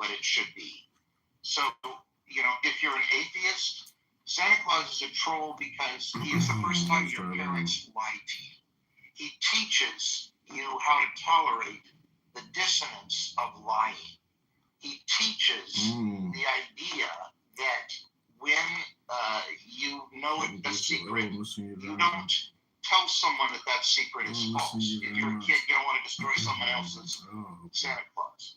what it should be. So, if you're an atheist, Santa Claus is a troll because he is the first time your parents lie to you. He teaches you how to tolerate the dissonance of lying. He teaches the idea that when you know a secret, you don't tell someone that secret is false. If you're a kid, you don't want to destroy someone else's Santa Claus.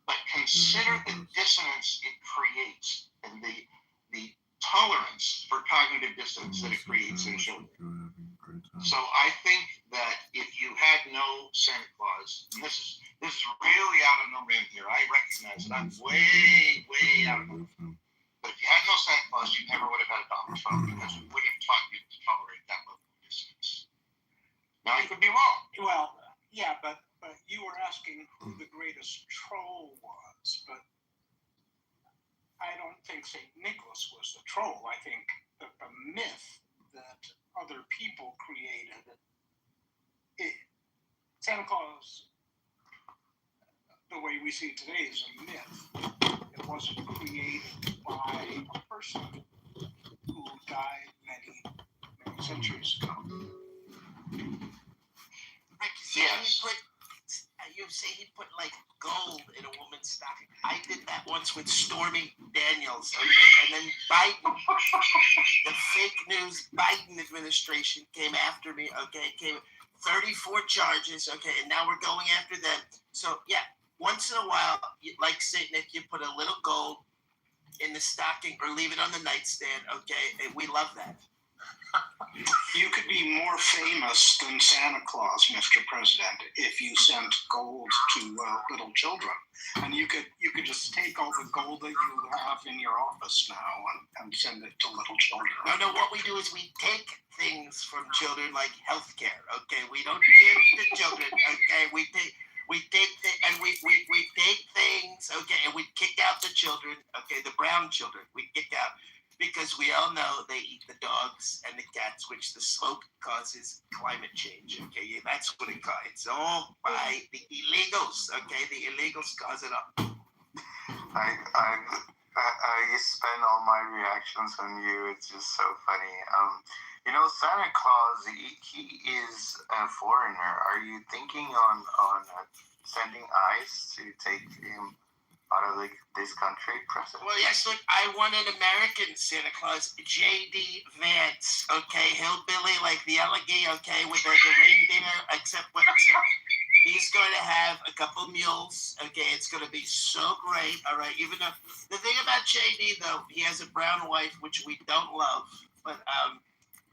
But consider the dissonance it creates and the tolerance for cognitive dissonance that it creates in children. So I think that if you had no Santa Claus, and this is really out of the rim here. I recognize that I'm way out of the rim. But if you had no Santa Claus, you never would have had a Donald Trump because we wouldn't have taught you to tolerate that level of dissonance. Now, I could be wrong. Well, yeah, but you were asking who the greatest troll was, but I don't think St. Nicholas was the troll. I think the myth that other people created, Santa Claus, the way we see it today, is a myth. It wasn't created by a person who died many centuries ago. Yes. You say he put like gold in a woman's stocking. I did that once with Stormy Daniels. Okay? And then Biden, the fake news Biden administration came after me. Okay, came 34 charges. Okay, and now we're going after them. So yeah, once in a while, like Saint Nick, you put a little gold in the stocking or leave it on the nightstand. Okay, and we love that. You could be more famous than Santa Claus, Mr. President, if you sent gold to little children. And you could just take all the gold that you have in your office now and send it to little children. No, what we do is we take things from children like healthcare. Okay, we don't give the children. Okay, we take things. Okay, and we kick out the children. Okay, the brown children we kick out. Because we all know they eat the dogs and the cats, which the smoke causes climate change. Okay, that's what it causes. It's all by the illegals. Okay, the illegals cause it all. I spend all my reactions on you. It's just so funny. Santa Claus, he is a foreigner. Are you thinking on sending ICE to take him out of this country, President? Well, yes, look, I want an American Santa Claus, J.D. Vance, okay, hillbilly like the Allegheny, okay, with the reindeer, except he's going to have a couple mules, okay, it's going to be so great, all right, even though, the thing about J.D., though, he has a brown wife, which we don't love, but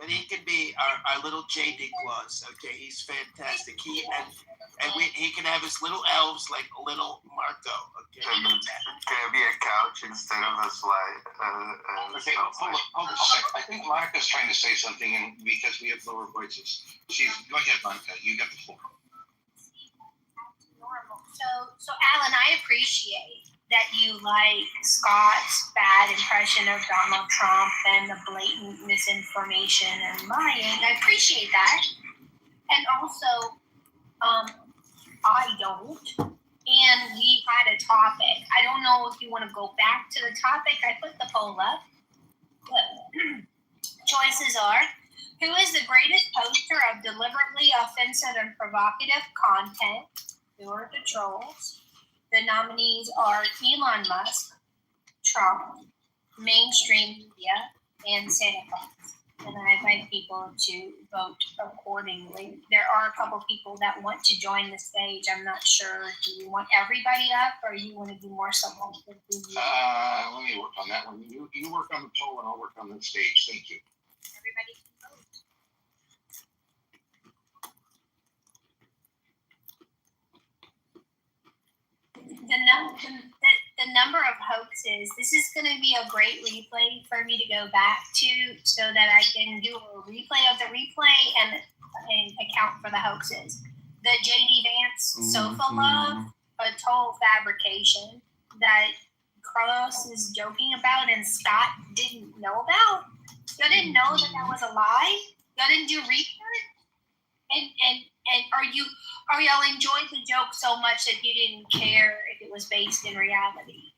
he can be our little J.D. Claus, okay, he's fantastic, he can have his little elves like little Marco. Okay, can it be a couch instead of a slide? Okay, hold a sec. I think Monica's trying to say something, and because we have lower voices, go ahead, Monica. You got the floor. Normal. So Alan, I appreciate that you like Scott's bad impression of Donald Trump and the blatant misinformation and lying. I appreciate that, and also. I don't. And we had a topic. I don't know if you want to go back to the topic. I put the poll up. But choices are, who is the greatest poster of deliberately offensive and provocative content? Who are the trolls? The nominees are Elon Musk, Trump, mainstream media, and Santa Claus. And I invite people to vote accordingly. There are a couple people that want to join the stage. I'm not sure. Do you want everybody up, or you want to do more selective? Let me work on that one. You work on the poll, and I'll work on the stage. Thank you. Everybody can vote. The number of hoaxes, this is going to be a great replay for me to go back to so that I can do a replay of the replay and account for the hoaxes. The J.D. Vance sofa love, a total fabrication that Carlos is joking about and Scott didn't know about. Y'all didn't know that was a lie? Y'all didn't do research? And are y'all enjoying the joke so much that you didn't care if it was based in reality?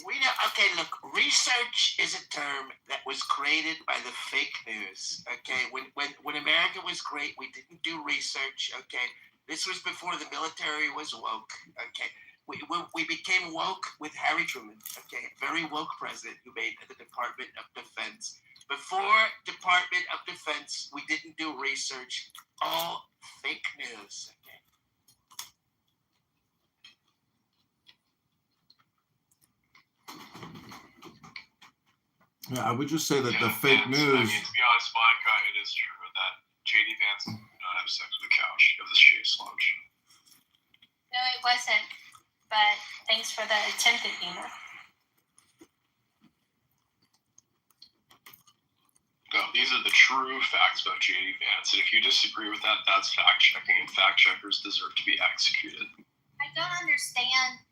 We know. Okay, look. Research is a term that was created by the fake news. Okay, when America was great, we didn't do research. Okay, this was before the military was woke. Okay, we became woke with Harry Truman. Okay, very woke president who made the Department of Defense. Before Department of Defense, we didn't do research. All fake news. Okay. Yeah, I would just say that the fake news. I mean, to be honest, Monica, it is true that JD Vance did not have sex with the couch. It was a shea slouch. No, it wasn't. But thanks for the attempted humor. No, these are the true facts about JD Vance. And if you disagree with that, that's fact checking, and fact checkers deserve to be executed. I don't understand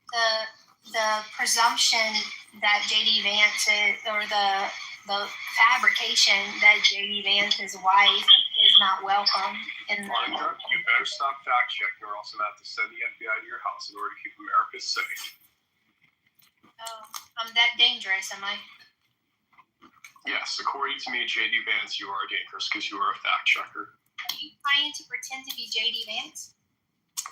the presumption that JD Vance is, or the fabrication that JD Vance's wife is not welcome in the. Monica, you better stop fact checking, or else I'm going to have to send the FBI to your house in order to keep America safe. Oh, I'm that dangerous, am I? Yes, according to me, JD Vance, you are dangerous because you are a fact checker. Are you trying to pretend to be JD Vance?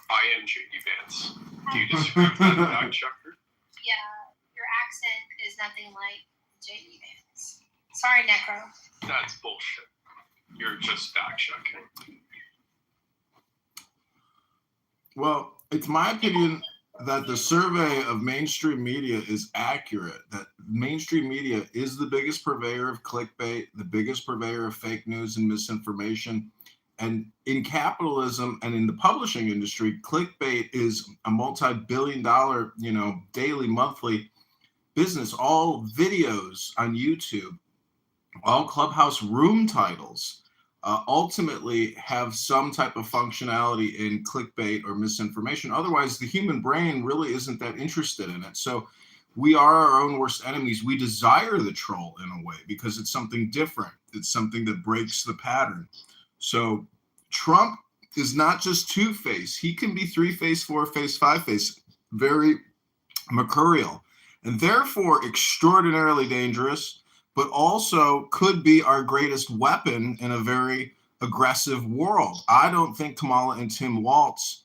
I am JD Vance. Do you disagree with that, fact checker? Yeah, your accent is nothing like JD Vance. Sorry, Necro. That's bullshit. You're just fact checking. Well, it's my opinion that the survey of mainstream media is accurate, that mainstream media is the biggest purveyor of clickbait, the biggest purveyor of fake news and misinformation. And in capitalism and in the publishing industry, clickbait is a multi-billion-dollar, daily, monthly business. All videos on YouTube, all Clubhouse room titles ultimately have some type of functionality in clickbait or misinformation. Otherwise, the human brain really isn't that interested in it. So we are our own worst enemies. We desire the troll in a way because it's something different. It's something that breaks the pattern. So Trump is not just two-faced. He can be three-faced, four-faced, five-faced, very mercurial, and therefore extraordinarily dangerous, but also could be our greatest weapon in a very aggressive world. I don't think Kamala and Tim Walz,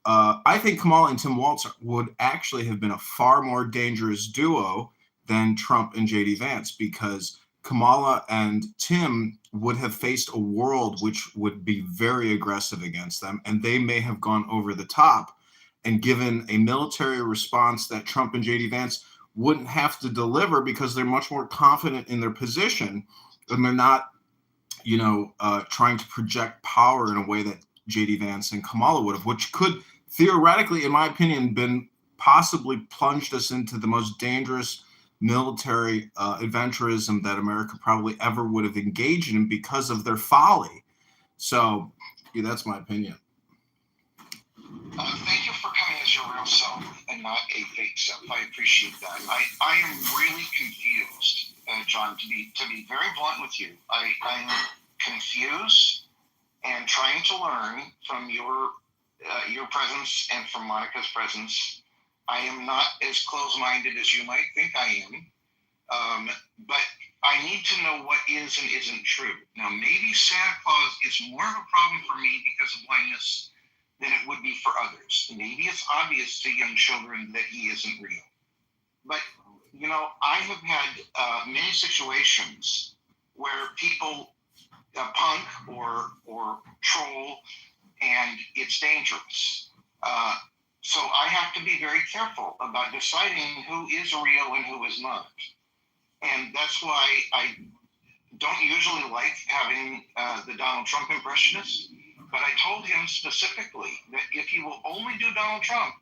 I think Kamala and Tim Walz would actually have been a far more dangerous duo than Trump and JD Vance, because Kamala and Tim would have faced a world which would be very aggressive against them, and they may have gone over the top and given a military response that Trump and JD Vance wouldn't have to deliver, because they're much more confident in their position and they're not, trying to project power in a way that JD Vance and Kamala would have, which could theoretically, in my opinion, been possibly plunged us into the most dangerous military adventurism that America probably ever would have engaged in because of their folly. So, that's my opinion. Thank you for coming as your real self and not a fake self. I appreciate that. I am really confused, John. To be very blunt with you, I'm confused and trying to learn from your presence and from Monica's presence. I am not as close-minded as you might think I am, but I need to know what is and isn't true. Now, maybe Santa Claus is more of a problem for me because of blindness than it would be for others. Maybe it's obvious to young children that he isn't real. But, I have had many situations where people punk or troll, and it's dangerous. So I have to be very careful about deciding who is real and who is not. And that's why I don't usually like having the Donald Trump impressionist. But I told him specifically that if he will only do Donald Trump,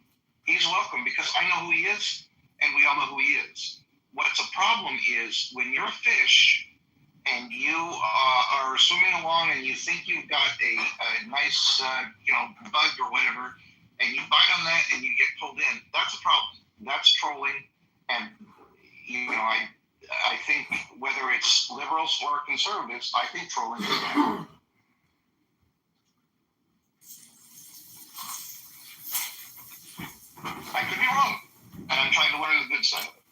he's welcome, because I know who he is, and we all know who he is. What's a problem is when you're a fish and you are swimming along and you think you've got a nice, bug or whatever, and you bite on that and you get pulled in. That's a problem. That's trolling. And, I think whether it's liberals or conservatives, I think trolling is bad. I could be wrong, and I'm trying to learn the good side of it.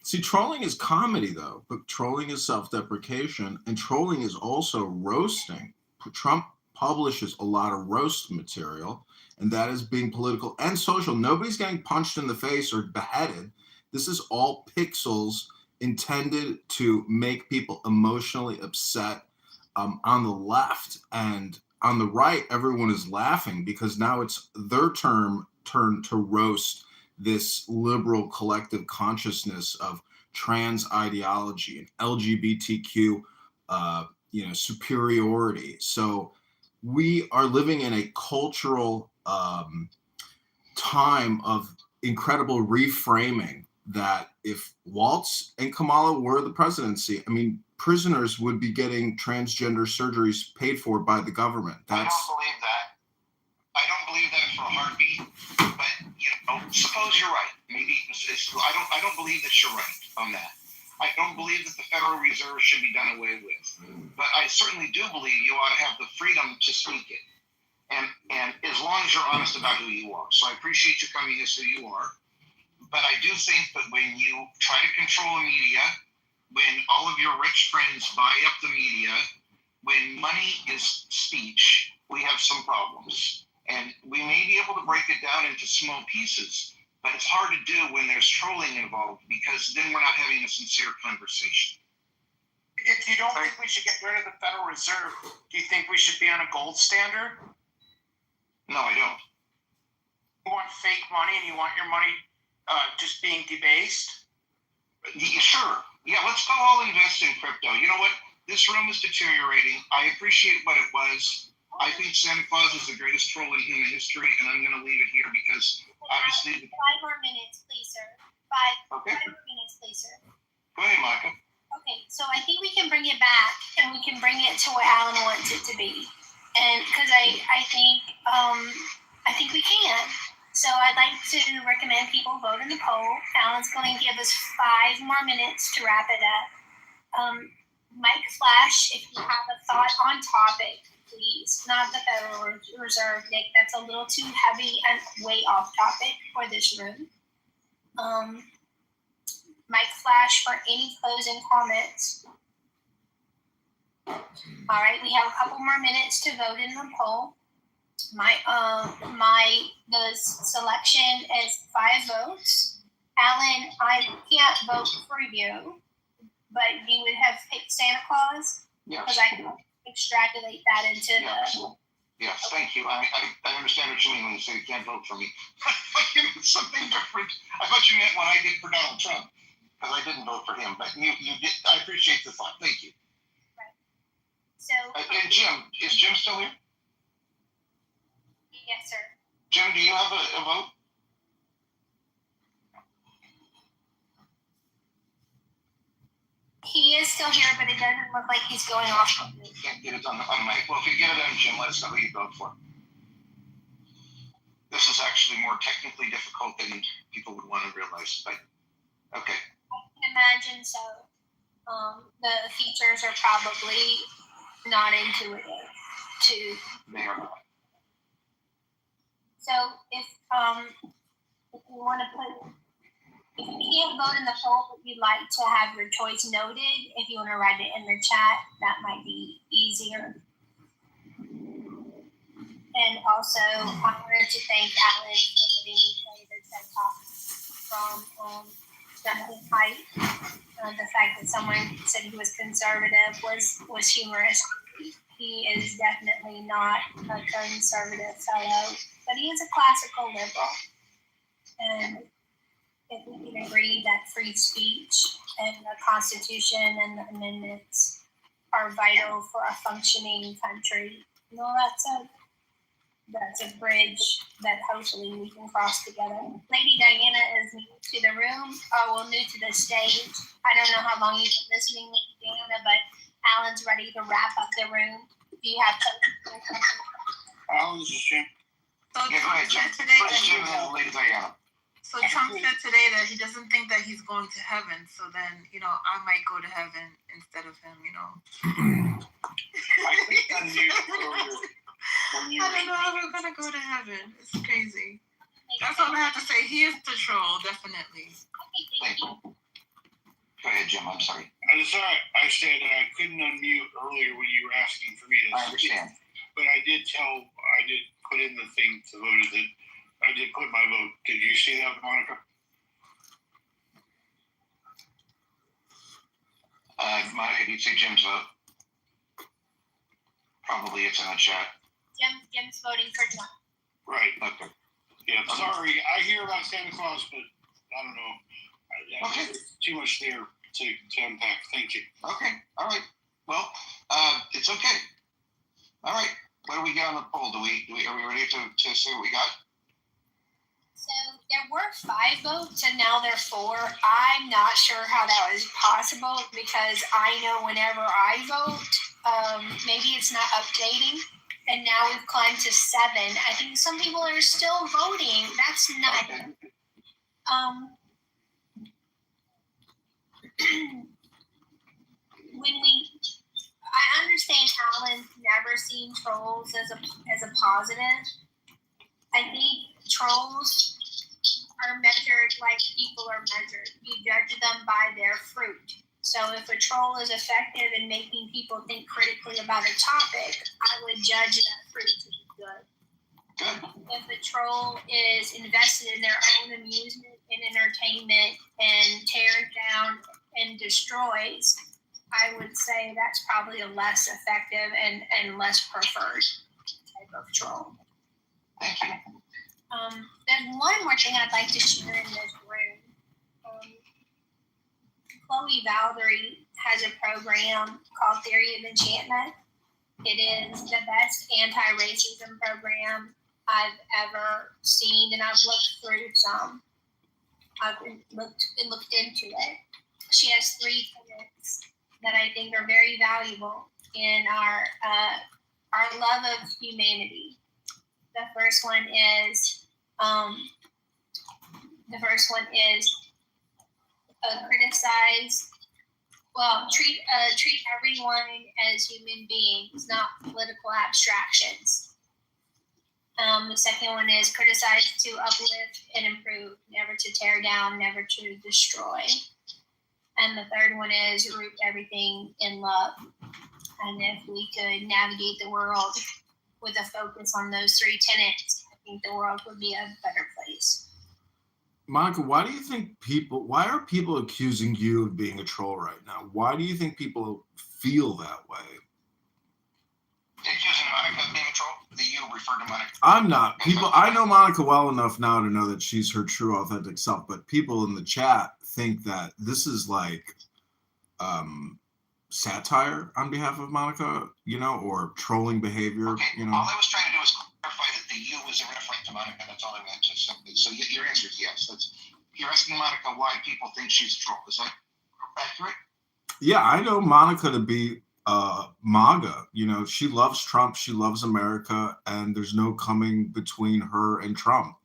See, trolling is comedy, though, but trolling is self-deprecation, and trolling is also roasting. Trump publishes a lot of roast material, and that is being political and social. Nobody's getting punched in the face or beheaded. This is all pixels intended to make people emotionally upset on the left. And on the right, everyone is laughing because now it's their turn to roast this liberal collective consciousness of trans ideology and LGBTQ, superiority. So we are living in a cultural time of incredible reframing that if Waltz and Kamala were the presidency, I mean, prisoners would be getting transgender surgeries paid for by the government. I don't believe that. I don't believe that for a heartbeat. But suppose you're right. Maybe I don't believe that you're right on that. I don't believe that the Federal Reserve should be done away with. But I certainly do believe you ought to have the freedom to speak it. And as long as you're honest about who you are. So I appreciate you coming as who you are. But I do think that when you try to control the media, when all of your rich friends buy up the media, when money is speech, we have some problems. And we may be able to break it down into small pieces, but it's hard to do when there's trolling involved because then we're not having a sincere conversation. If you don't think we should get rid of the Federal Reserve, do you think we should be on a gold standard? No, I don't. You want fake money and you want your money just being debased? Sure. Yeah, let's go all invest in crypto. You know what? This room is deteriorating. I appreciate what it was. I think Santa Claus is the greatest troll in human history, and I'm going to leave it here because obviously... 5 more minutes, please, sir. 5 Okay. 5 more minutes, please, sir. Go ahead, Micah. Okay, so I think we can bring it back, and we can bring it to what Alan wants it to be. And because I think we can. So I'd like to recommend people vote in the poll. Alan's going to give us 5 more minutes to wrap it up. Mike Flash, if you have a thought on topic, please. Not the Federal Reserve, Nick. That's a little too heavy and way off topic for this room. Mike Flash for any closing comments. All right, we have a couple more minutes to vote in the poll. The selection is 5 votes. Alan, I can't vote for you, but you would have picked Santa Claus? Because Yes. I can extrapolate that into Yes, thank you. I understand what you mean when you say you can't vote for me. I thought you meant something different. I thought you meant what I did for Donald Trump, because I didn't vote for him. But you did. I appreciate the thought. Thank you. Right. So. And Jim, is Jim still here? Yes, sir. Jim, do you have a vote? He is still here, but it doesn't look like he's going off. Can't get it on the mic. Well, if you get it on Jim, let us know who you vote for. This is actually more technically difficult than people would want to realize, but okay. I can imagine so. The features are probably not intuitive to. They are not. So if you want to put, if you can't vote in the poll, but you'd like to have your choice noted, if you want to write it in the chat, that might be easier. And also, I wanted to thank Alan for letting me play the TED Talk from Jonathan Haidt. The fact that someone said he was conservative was humorous. He is definitely not a conservative fellow, but he is a classical liberal. And if we can agree that free speech and the Constitution and the amendments are vital for a functioning country, well, that's a bridge that hopefully we can cross together. Lady Diana is new to the room, new to the stage. I don't know how long you've been listening, Lady Diana, but Alan's ready to wrap up the room. Do you have something? Alan's just Jim. So Yeah, go ahead, Jim. Trump said today First Jim and then Lady Diana. So Trump said today that he doesn't think that he's going to heaven. So then, I might go to heaven instead of him, I think on you I don't know if I'm going to go to heaven. It's crazy. That's all I have to say. He is the troll, definitely. Okay, thank you. ahead, Jim. I'm sorry. I'm sorry. I said I couldn't unmute earlier when you were asking for me to I understand. But I did put in the thing to vote it. I did put my vote. Did you see that, Monica? Monica, did you see Jim's vote? Probably it's in the chat. Jim's voting for Trump. Right. Okay. Yeah, sorry. I hear about Santa Claus, but I don't know. Okay. There's too much there to unpack. Thank you. Okay. All right. Well, it's okay. All right. What do we got on the poll? Are we ready to see what we got? So there were 5 votes and now there are 4. I'm not sure how that was possible because I know whenever I vote, maybe it's not updating. And now we've climbed to 7. I think some people are still voting. That's not. I understand Alan's never seen trolls as a positive. I think trolls are measured like people are measured. You judge them by their fruit. So if a troll is effective in making people think critically about a topic, I would judge that fruit to be good. Good. If a troll is invested in their own amusement and entertainment and tears down and destroys, I would say that's probably a less effective and less preferred type of troll. Thank you. There's one more thing I'd like to share in this room. Chloe Valerie has a program called Theory of Enchantment. It is the best anti-racism program I've ever seen, and I've looked through some. I've looked into it. She has 3 tenets that I think are very valuable in our love of humanity. The first one is treat everyone as human beings, not political abstractions. The second one is criticize to uplift and improve, never to tear down, never to destroy. And the third one is root everything in love. And if we could navigate the world with a focus on those 3 tenets, I think the world would be a better place. Monica, why are people accusing you of being a troll right now? Why do you think people feel that way? Accusing Monica of being a troll? You refer to Monica. I'm not. I know Monica well enough now to know that she's her true, authentic self, but people in the chat think that this is like satire on behalf of Monica, or trolling behavior, Okay. All I was trying to do is clarify that the you was a reference to Monica. That's all I meant to say. So your answer is yes. You're asking Monica why people think she's a troll. Is that accurate? Yeah, I know Monica to be MAGA. She loves Trump. She loves America, and there's no coming between her and Trump.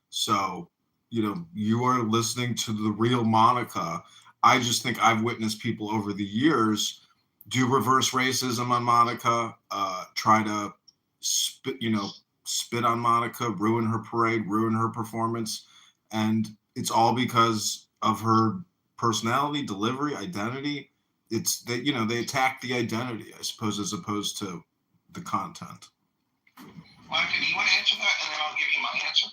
So, you are listening to the real Monica. I just think I've witnessed people over the years do reverse racism on Monica, try to spit on Monica, ruin her parade, ruin her performance. And it's all because of her personality, delivery, identity. It's that, they attack the identity, I suppose, as opposed to the content. Monica, do you want to answer that? And then I'll give you my answer.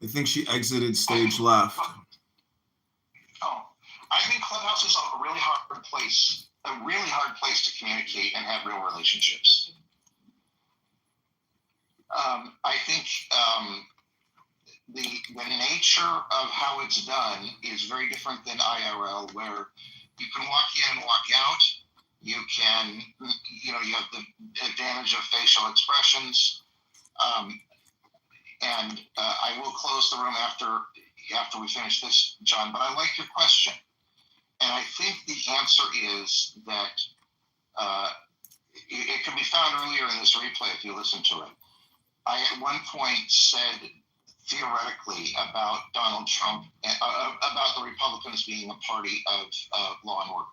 I think she exited stage left. Oh, I think Clubhouse is a really hard place to communicate and have real relationships. I think the nature of how it's done is very different than IRL, where you can walk in and walk out. You can, you have the advantage of facial expressions. And I will close the room after we finish this, John, but I like your question. And I think the answer is that it can be found earlier in this replay if you listen to it. I at one point said theoretically about Donald Trump, about the Republicans being a party of law and order.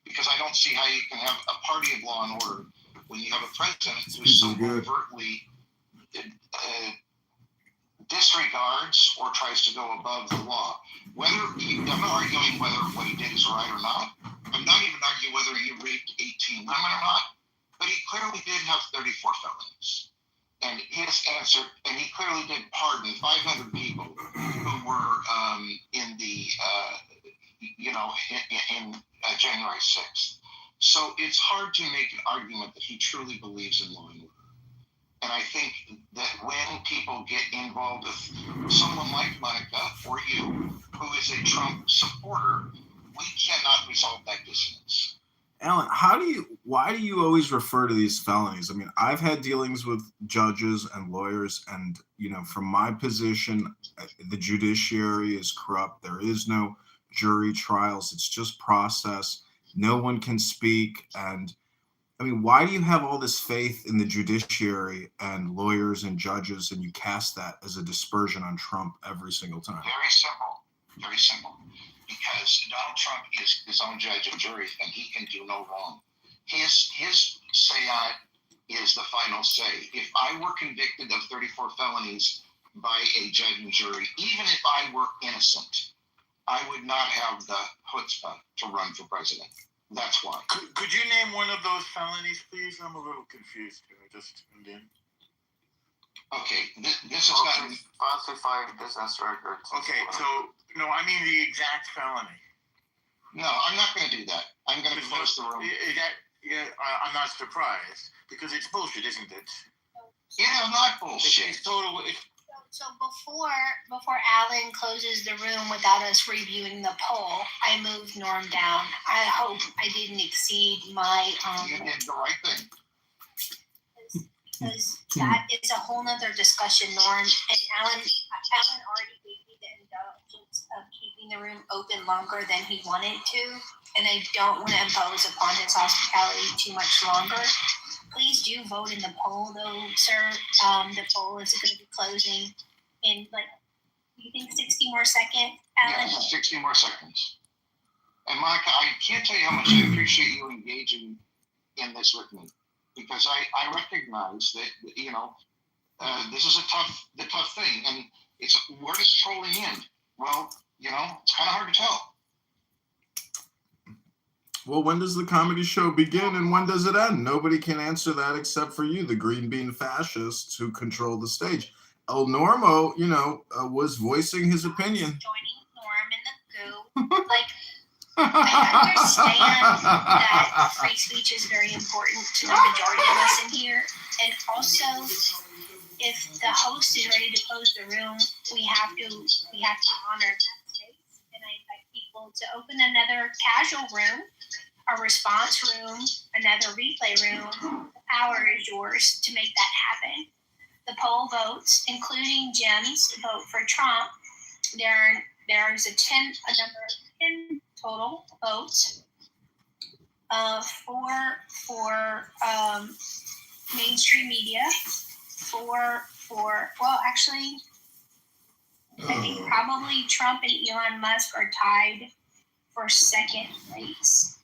Because I don't see how you can have a party of law and order when you have a president who's so overtly disregards or tries to go above the law. I'm not arguing whether what he did is right or not. I'm not even arguing whether he raped 18 women or not, but he clearly did have 34 felonies. And his answer, and he clearly did pardon 500 people who were in the, in January 6th. So it's hard to make an argument that he truly believes in law and order. And I think that when people get involved with someone like Monica or you, who is a Trump supporter, we cannot resolve that dissonance. Alan, why do you always refer to these felonies? I mean, I've had dealings with judges and lawyers, and, from my position, the judiciary is corrupt. There is no jury trials. It's just process. No one can speak. And I mean, why do you have all this faith in the judiciary and lawyers and judges, and you cast that as a dispersion on Trump every single time? Very simple. Very simple. Because Donald Trump is his own judge and jury, and he can do no wrong. His say is the final say. If I were convicted of 34 felonies by a judge and jury, even if I were innocent, I would not have the chutzpah to run for president. That's why. Could you name one of those felonies, please? I'm a little confused here. Okay, this is not falsifying business records. Okay, so no, I mean the exact felony. No, I'm not going to do that. I'm going to close the room. I'm not surprised because it's bullshit, isn't it? It is not bullshit. It's total. So before Alan closes the room without us reviewing the poll, I moved Norm down. I hope I didn't exceed my You did the right thing. Because that is a whole nother discussion, Norm. And Alan already gave me the indulgence of keeping the room open longer than he wanted to, and I don't want to impose upon his hospitality too much longer. Please do vote in the poll, though, sir. The poll is going to be closing in, you think 60 more seconds, Alan? Yeah, 60 more seconds. And Monica, I can't tell you how much I appreciate you engaging in this with me, because I recognize that, this is the tough thing. And it's, where does trolling end? Well, it's kind of hard to tell. Well, when does the comedy show begin and when does it end? Nobody can answer that except for you, the green bean fascists who control the stage. El Normo, was voicing his opinion. Joining Norm in the goo. I understand that free speech is very important to the majority of us in here. And also, if the host is ready to close the room, we have to honor that space. And I invite people to open another casual room, a response room, another replay room. The power is yours to make that happen. The poll votes, including Jim's vote for Trump, there's a number of 10 total votes. 4 mainstream media, 4 I think probably Trump and Elon Musk are tied for second place.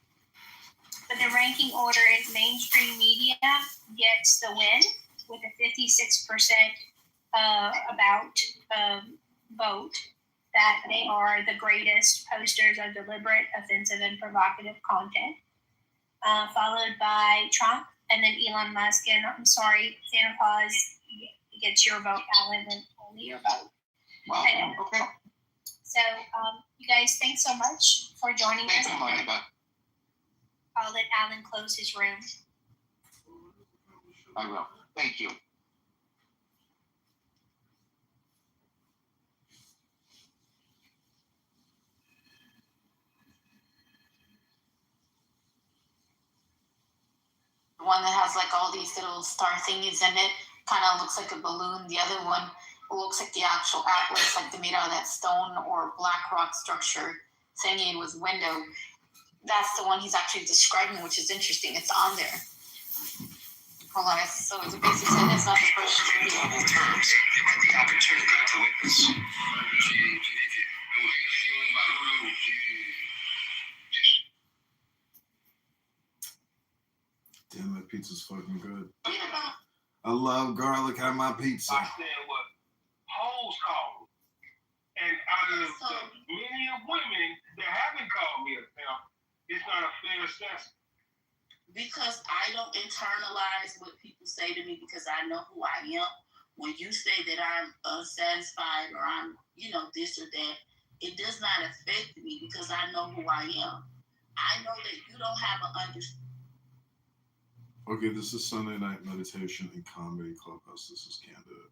But the ranking order is mainstream media gets the win with a 56% vote that they are the greatest posters of deliberate, offensive, and provocative content, followed by Trump and then Elon Musk. And I'm sorry, Santa Claus gets your vote, Alan, and only your vote. Wow. Okay. So, you guys, thanks so much for joining us. Thank you, Monica. I'll let Alan close his room. I will. Thank you. One that has all these little star thingies in it, kind of looks like a balloon. The other one looks like the actual Atlas, like they made out of that stone or black rock structure thingy with window. That's the one he's actually describing, which is interesting. It's on there. Hold on, so it's basically saying it's not the first video. Terms give you the opportunity to witness. Damn, that pizza's fucking good. I love garlic on my pizza. I said what hoes call of many of women that haven't called me a pimp, it's not a fair assessment. Because I don't internalize what people say to me because I know who I am. When you say that I'm unsatisfied or I'm, this or that, it does not affect me because I know who I am. I know that you don't have an understanding. Okay, this is Sunday Night Meditation and Comedy Clubhouse. This is Candidate.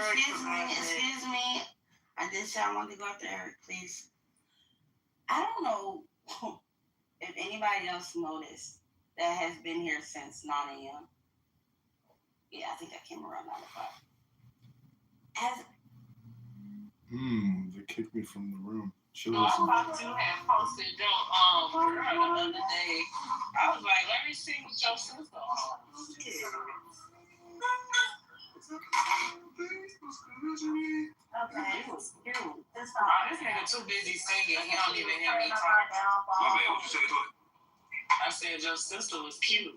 Excuse me. I did say I wanted to go after Eric, please. I don't know if anybody else noticed that has been here since 9 a.m. Yeah, I think I came around 9 o'clock. They kicked me from the room. No, I thought you had posted your girl the other day. I was like, let me see what your sister on. Okay. This nigga too busy singing. He don't even hear me talk. My bad, what you say to it? I said your sister was cute.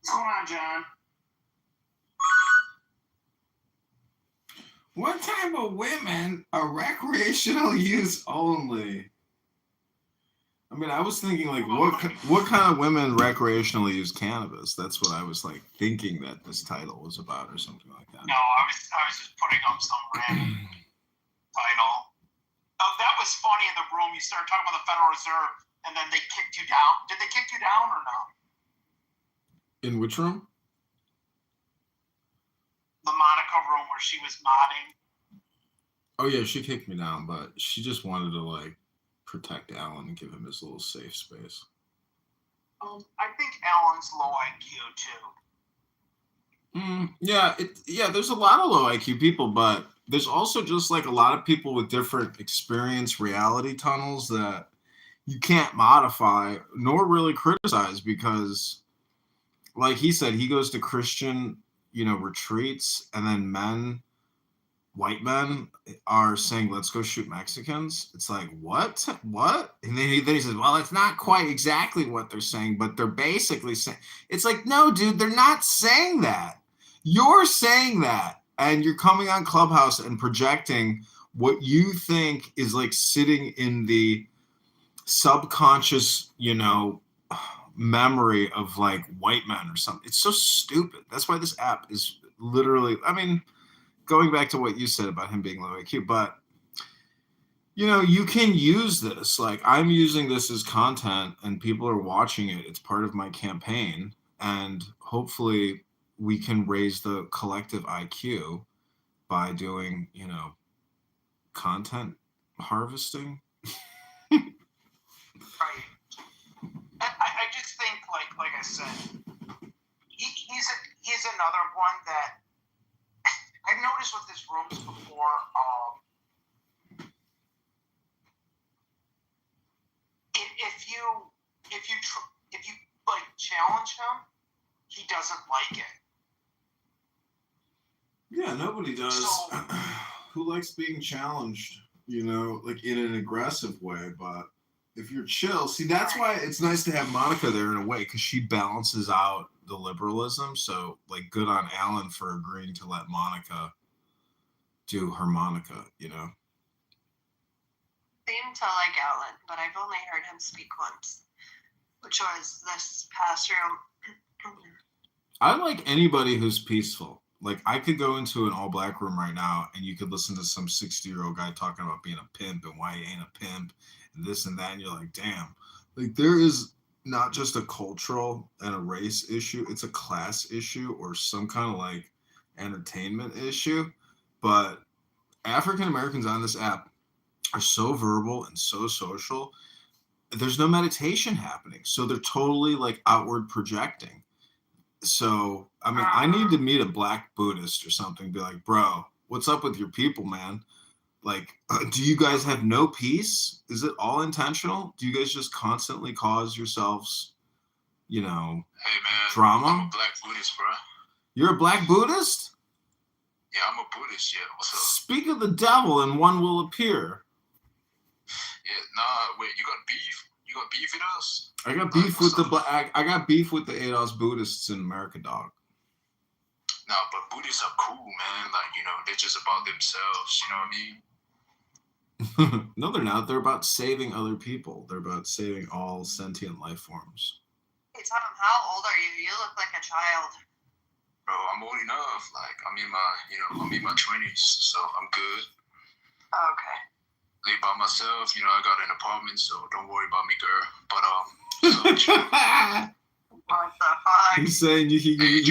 What's going on, John? What type of women are recreational use only? I mean, I was thinking like, what kind of women recreationally use cannabis? That's what I was like thinking that this title was about, or something like that. No, I was just putting up some random title. Oh, that was funny in the room. You started talking about the Federal Reserve, and then they kicked you down. Did they kick you down or no? In which room? The Monica room where she was modding. Oh yeah, she kicked me down, but she just wanted to like protect Alan and give him his little safe space. I think Alan's low IQ too. Yeah, there's a lot of low IQ people, but there's also just like a lot of people with different experience reality tunnels that you can't modify nor really criticize because, like he said, he goes to Christian, retreats, and then white men are saying, let's go shoot Mexicans. It's like, what? And then he says, well, it's not quite exactly what they're saying, but they're basically saying, it's like, no, dude, they're not saying that. You're saying that. And you're coming on Clubhouse and projecting what you think is like sitting in the subconscious, memory of like white men or something. It's so stupid. That's why this app is literally, I mean, going back to what you said about him being low IQ, but you can use this. Like I'm using this as content and people are watching it. It's part of my campaign. And hopefully we can raise the collective IQ by doing, content harvesting. Right. I just think like I said, he's another one that I've noticed with his rooms before. If you like challenge him, he doesn't like it. Yeah, nobody does. So, who likes being challenged? Like in an aggressive way. But if you're chill, see, that's why it's nice to have Monica there in a way, because she balances out the liberalism. So, like, good on Alan for agreeing to let Monica do her Monica, Seem to like Alan, but I've only heard him speak once, which was this past room. I like anybody who's peaceful. Like, I could go into an all-black room right now, and you could listen to some 60-year-old guy talking about being a pimp and why he ain't a pimp and this and that, and you're like, damn. Like, there is not just a cultural and a race issue, it's a class issue or some kind of, like, entertainment issue. But African Americans on this app are so verbal and so social. there's no meditation happening. So they're totally like outward projecting. So, I mean, I need to meet a black Buddhist or something, be like, bro, what's up with your people, man? Like, do you guys have no peace? Is it all intentional? Do you guys just constantly cause yourselves, Hey man, drama? I'm a black Buddhist, bro. You're a black Buddhist? Yeah, I'm a Buddhist. Yeah, what's up? Speak of the devil and one will appear. Yeah, nah, wait, you got beef? You got beef with us? I got beef with I got beef with the ADOS Buddhists in America, dog. Nah, but Buddhists are cool, man. Like, they're just about themselves. You know what I mean? No, they're not. They're about saving other people. They're about saving all sentient life forms. Hey Tom, how old are you? You look like a child. Bro, I'm old enough. Like, I'm in my 20s, so I'm good. Okay. Live by myself. I got an apartment, so don't worry about me, girl. But What the fuck? He's saying you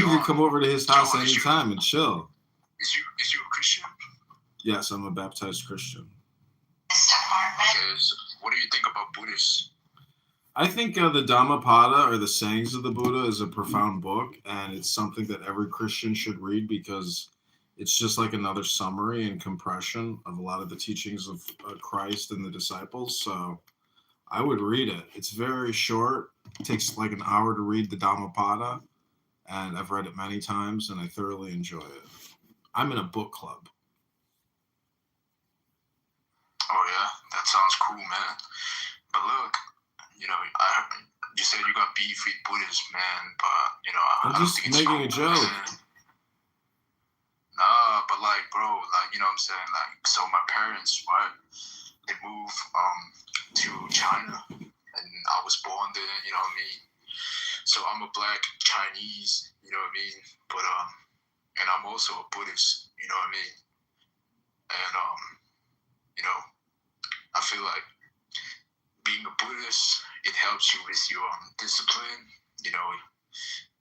can come over to his house anytime and chill. Is you a Christian? Yes, I'm a baptized Christian. Okay, so what do you think about Buddhists? I think the Dhammapada, or the sayings of the Buddha, is a profound book, and it's something that every Christian should read because it's just like another summary and compression of a lot of the teachings of Christ and the disciples. So I would read it. It's very short. It takes like an hour to read the Dhammapada, and I've read it many times, and I thoroughly enjoy it. I'm in a book club. Oh yeah, that sounds cool, man. But look, you said you got beef with Buddhists, man. But I'm just making a joke. Man. Nah, but like, bro, like, what I'm saying, like, so my parents, right? They moved to China, and I was born there. You know what I mean? So I'm a black Chinese. You know what I mean? But and I'm also a Buddhist. You know what I mean? And I feel like being a Buddhist, it helps you with your discipline.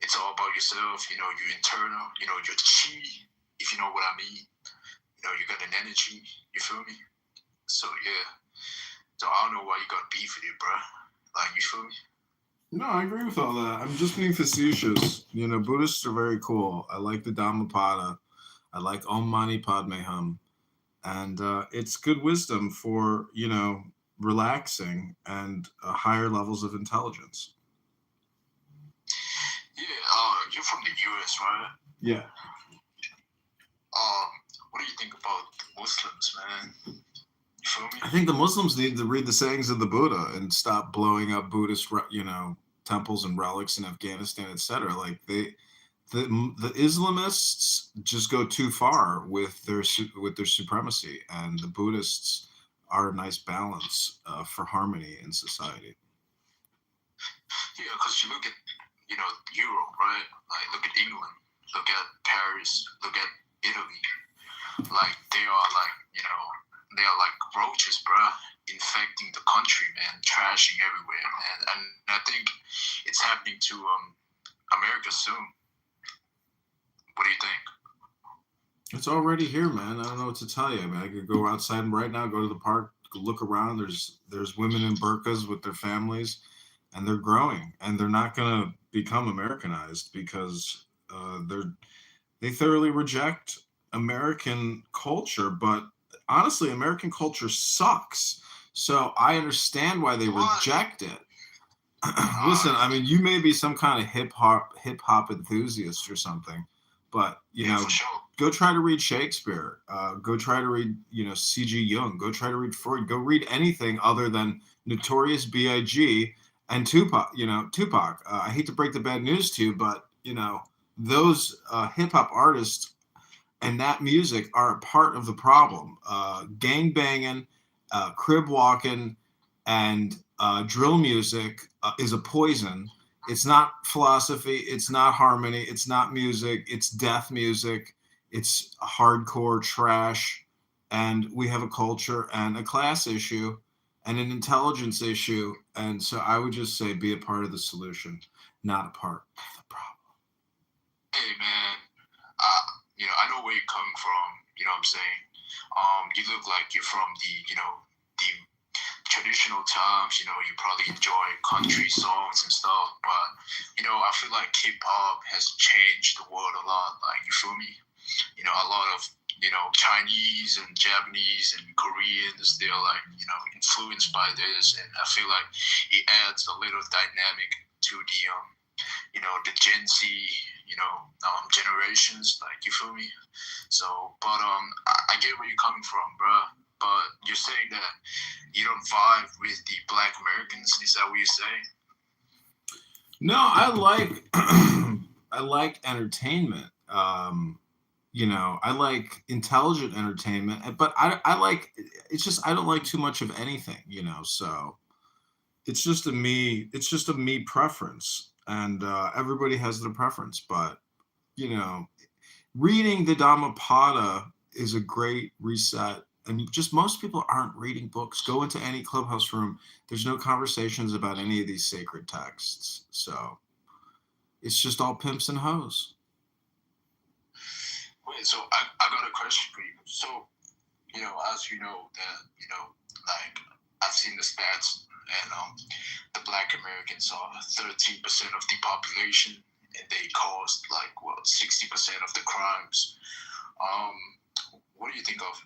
It's all about yourself. Your internal. Your chi, if you know what I mean. You got an energy. You feel me? So yeah. So I don't know why you got beef with it, bro. Like, you feel me? No, I agree with all that. I'm just being facetious. Buddhists are very cool. I like the Dhammapada. I like Om Mani Padme Hum. And it's good wisdom for, relaxing and higher levels of intelligence. Yeah, you're from the U.S., right? Yeah. What do you think about Muslims, man? You feel me? I think the Muslims need to read the sayings of the Buddha and stop blowing up Buddhist, temples and relics in Afghanistan, etc. Like the Islamists just go too far with their supremacy, and the Buddhists are a nice balance for harmony in society. Yeah, because you look at Europe, right? Like, look at England, look at Paris, look at Italy. Like, they are like roaches, bruh, infecting the country, man, trashing everywhere, man. And I think it's happening to America soon. What do you think? It's already here, man. I don't know what to tell you. I mean, I could go outside right now, go to the park, look around. There's women in burqas with their families, and they're growing, and they're not going to become Americanized because they thoroughly reject American culture. But honestly, American culture sucks. So I understand why they reject it. Listen, I mean, you may be some kind of hip hop enthusiast or something, but go try to read Shakespeare. Go try to read C.G. Jung. Go try to read Freud. Go read anything other than Notorious B.I.G. and Tupac. Tupac. I hate to break the bad news to you, but those hip hop artists and that music are a part of the problem. Gang banging, crib walking, and drill music is a poison. It's not philosophy. It's not harmony. It's not music. It's death music. It's hardcore trash. And we have a culture and a class issue and an intelligence issue. And so I would just say be a part of the solution, not a part of the problem. Hey, man, I know where you're coming from. You know what I'm saying? You look like you're from the traditional times, you probably enjoy country songs and stuff. But, I feel like K-pop has changed the world a lot. Like, you feel me? A lot of, Chinese and Japanese and Koreans, they're like, influenced by this. And I feel like it adds a little dynamic to the Gen Z, generations. Like, you feel me? So, but I get where you're coming from, bruh. But you're saying that you don't vibe with the Black Americans. Is that what you're saying? No, I like I like entertainment. I like intelligent entertainment, but I like it's just I don't like too much of anything, so it's just a me preference, and everybody has their preference, but reading the Dhammapada is a great reset. And just most people aren't reading books. Go into any clubhouse room. There's no conversations about any of these sacred texts. So it's just all pimps and hoes. Wait, so I got a question for you. So, as you know that, like I've seen the stats, and the Black Americans are 13% of the population, and they caused 60% of the crimes. What do you think of,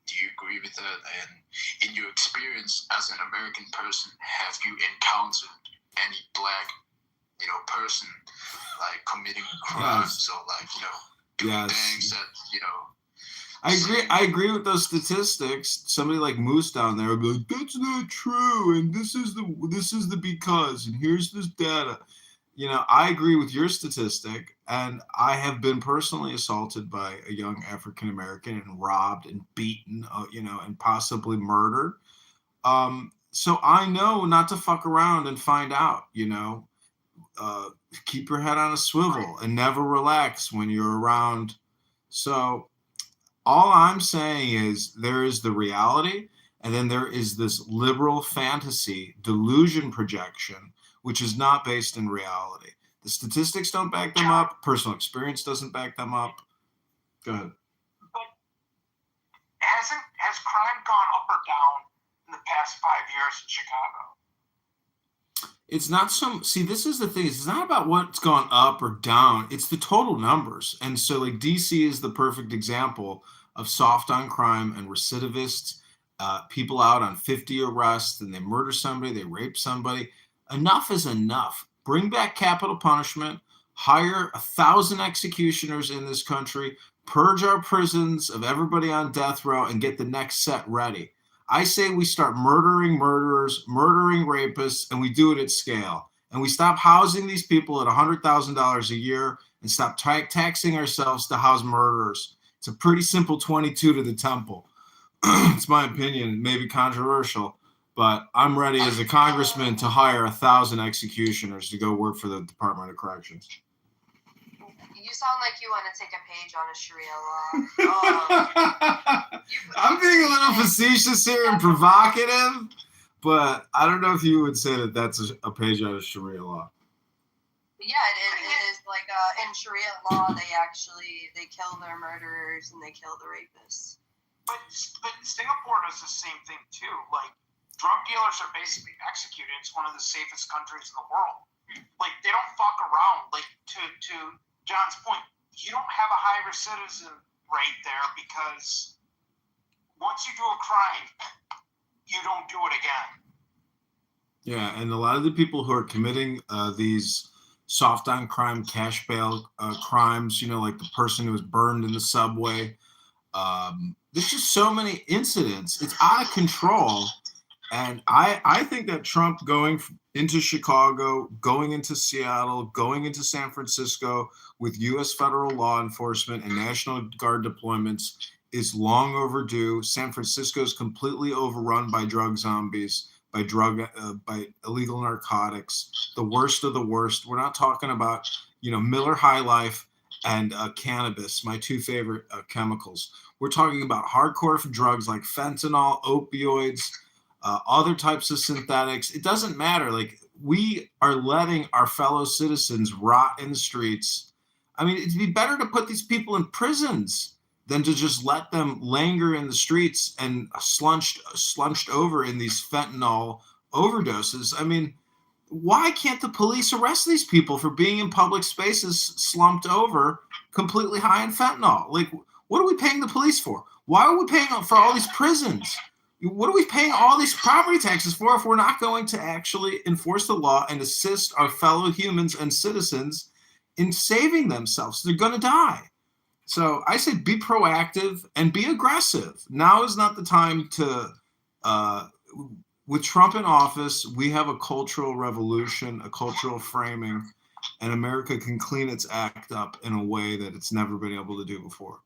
do you agree with that? And in your experience as an American person, have you encountered any Black, person committing crimes or doing things that I agree with those statistics. Somebody like Moose down there would be like, "That's not true," and this is the because, and here's this data. I agree with your statistic, and I have been personally assaulted by a young African American and robbed and beaten, and possibly murdered. So I know not to fuck around and find out. Keep your head on a swivel and never relax when you're around. So all I'm saying is there is the reality, and then there is this liberal fantasy delusion projection, which is not based in reality. The statistics don't back them up. Personal experience doesn't back them up. Go ahead. But has crime gone up or down in the past 5 years in Chicago? It's not this is the thing. It's not about what's gone up or down. It's the total numbers. And so DC is the perfect example of soft on crime and recidivists, people out on 50 arrests, and they murder somebody, they rape somebody. Enough is enough. Bring back capital punishment, hire 1,000 executioners in this country, purge our prisons of everybody on death row, and get the next set ready. I say we start murdering murderers, murdering rapists, and we do it at scale. And we stop housing these people at $100,000 a year and stop taxing ourselves to house murderers. It's a pretty simple 22 to the temple. It's my opinion, it may be controversial, but I'm ready as a congressman to hire 1,000 executioners to go work for the Department of Corrections. You sound like you want to take a page on a Sharia law. I'm being a little facetious here and provocative, but I don't know if you would say that that's a page out of Sharia law. Yeah, it is. Like in Sharia law, they kill their murderers and they kill the rapists. But Singapore does the same thing too. Like, drug dealers are basically executed. It's one of the safest countries in the world. Like, they don't fuck around. Like, to John's point, you don't have a high recidivism rate there because once you do a crime, you don't do it again. Yeah, and a lot of the people who are committing these soft on crime, cash bail crimes, like the person who was burned in the subway. There's just so many incidents. It's out of control. And I think that Trump going into Chicago, going into Seattle, going into San Francisco with U.S. federal law enforcement and National Guard deployments is long overdue. San Francisco is completely overrun by drug zombies, by illegal narcotics, the worst of the worst. We're not talking about, Miller High Life and cannabis, my two favorite chemicals. We're talking about hardcore drugs like fentanyl, opioids, other types of synthetics. It doesn't matter. Like, we are letting our fellow citizens rot in the streets. I mean, it'd be better to put these people in prisons. than to just let them linger in the streets and slunched over in these fentanyl overdoses. I mean, why can't the police arrest these people for being in public spaces slumped over, completely high in fentanyl? Like, what are we paying the police for? Why are we paying for all these prisons? What are we paying all these property taxes for if we're not going to actually enforce the law and assist our fellow humans and citizens in saving themselves? They're going to die. So I say be proactive and be aggressive. Now is not the time to, with Trump in office, we have a cultural revolution, a cultural framing, and America can clean its act up in a way that it's never been able to do before.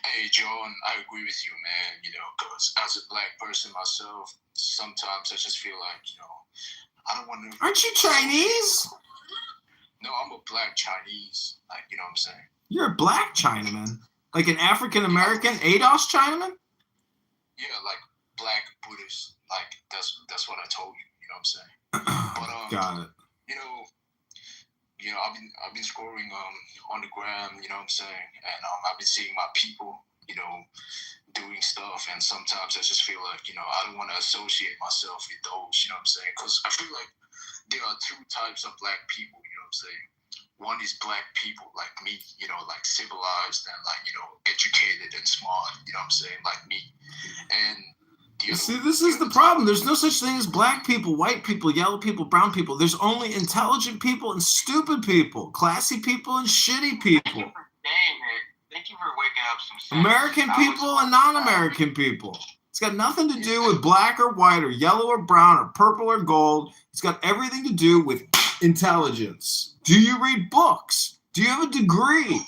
Hey, John, I agree with you, man. You know, because as a black person myself, sometimes I just feel like, you know, I don't want to. Aren't you Chinese? No, I'm a black Chinese. Like, you know what I'm saying? You're a black Chinaman, like an African American ADOS Chinaman. Yeah, like black Buddhist. Like that's what I told you. You know what I'm saying? But Got it. You know, I've been scrolling on the gram. You know what I'm saying? And I've been seeing my people, you know, doing stuff. And sometimes I just feel like, you know, I don't want to associate myself with those. You know what I'm saying? Because I feel like there are two types of black people. You know what I'm saying? One is black people like me, you know, like civilized and like, you know, educated and smart, you know what I'm saying, like me. And see, this is the problem. There's no such thing as black people, white people, yellow people, brown people. There's only intelligent people and stupid people, classy people and shitty people. Thank you for waking up some sense. American people and non-American people. It's got nothing to do with black or white or yellow or brown or purple or gold. It's got everything to do with intelligence. Do you read books? Do you have a degree?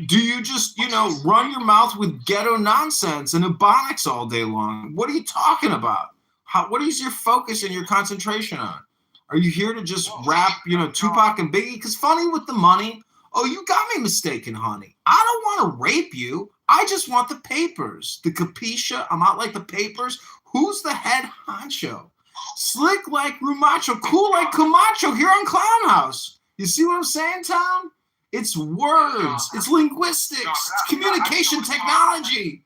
Do you just, you know, run your mouth with ghetto nonsense and ebonics all day long? What are you talking about? What is your focus and your concentration on? Are you here to just rap, you know, Tupac and Biggie? Because funny with the money. Oh, you got me mistaken, honey. I don't want to rape you. I just want the papers. The capisha. I'm out like the papers. Who's the head honcho? Slick like Rumacho, cool like Camacho here on Clown House. You see what I'm saying, Tom? It's words. It's linguistics. It's communication technology.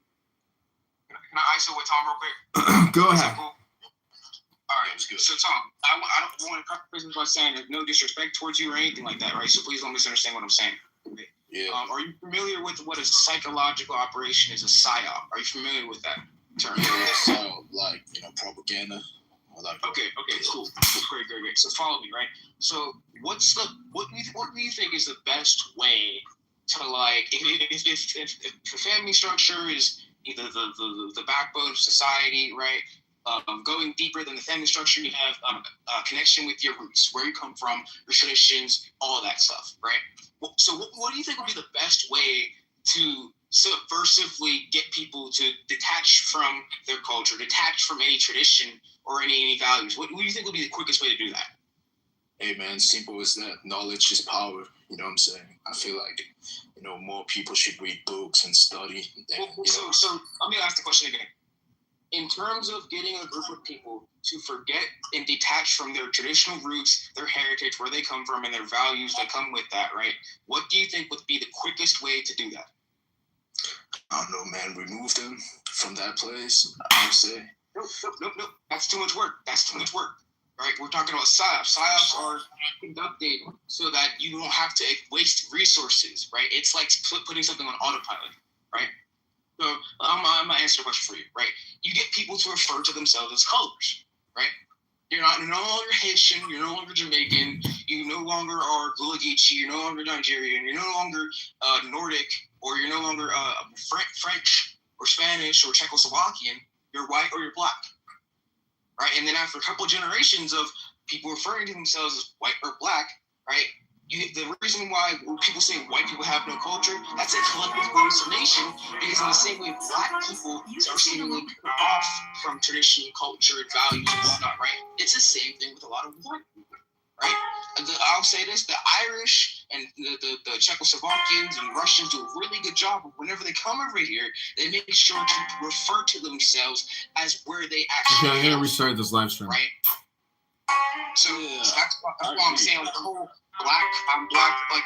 Can I ISO with Tom real quick? Go ahead. Cool? All right. So Tom, I don't want to cut business by saying there's no disrespect towards you or anything like that, right? So please don't misunderstand what I'm saying. Okay? Yeah. Are you familiar with what a psychological operation is? A psyop? Are you familiar with that term? So like, you know, propaganda. Okay, cool. Great. So follow me, right? So what do you think is the best way to, like, if the family structure is either the backbone of society, right? Going deeper than the family structure, you have a connection with your roots, where you come from, your traditions, all that stuff, right? So what do you think would be the best way to subversively get people to detach from their culture, detach from any tradition or any values? What do you think would be the quickest way to do that? Hey man, simple as that. Knowledge is power. You know what I'm saying? I feel like, you know, more people should read books and study. And, so let me ask the question again. In terms of getting a group of people to forget and detach from their traditional roots, their heritage, where they come from, and their values that come with that, right? What do you think would be the quickest way to do that? I don't know, man. Remove them from that place, I would say. Nope. That's too much work. Right? We're talking about psyops. Psyops are conducted so that you don't have to waste resources, right? It's like putting something on autopilot, right? So I'm gonna answer the question for you, right? You get people to refer to themselves as colors, right? You're no longer Haitian, you're no longer Jamaican, you no longer are Gula Geechee, you're no longer Nigerian, you're no longer Nordic, or you're no longer French or Spanish or Czechoslovakian. You're white or you're black, right? And then after a couple of generations of people referring to themselves as white or black, right? The reason why people say white people have no culture, that's a collective hallucination, because in the same way black people are seemingly cut off from tradition, culture, values, and whatnot, right? It's the same thing with a lot of white people, right? I'll say this, the Irish and the Czechoslovakians and Russians do a really good job of whenever they come over here, they make sure to refer to themselves as where they actually Okay, I'm going to restart this live stream. Right? So that's why I'm saying, like, I'm black, like,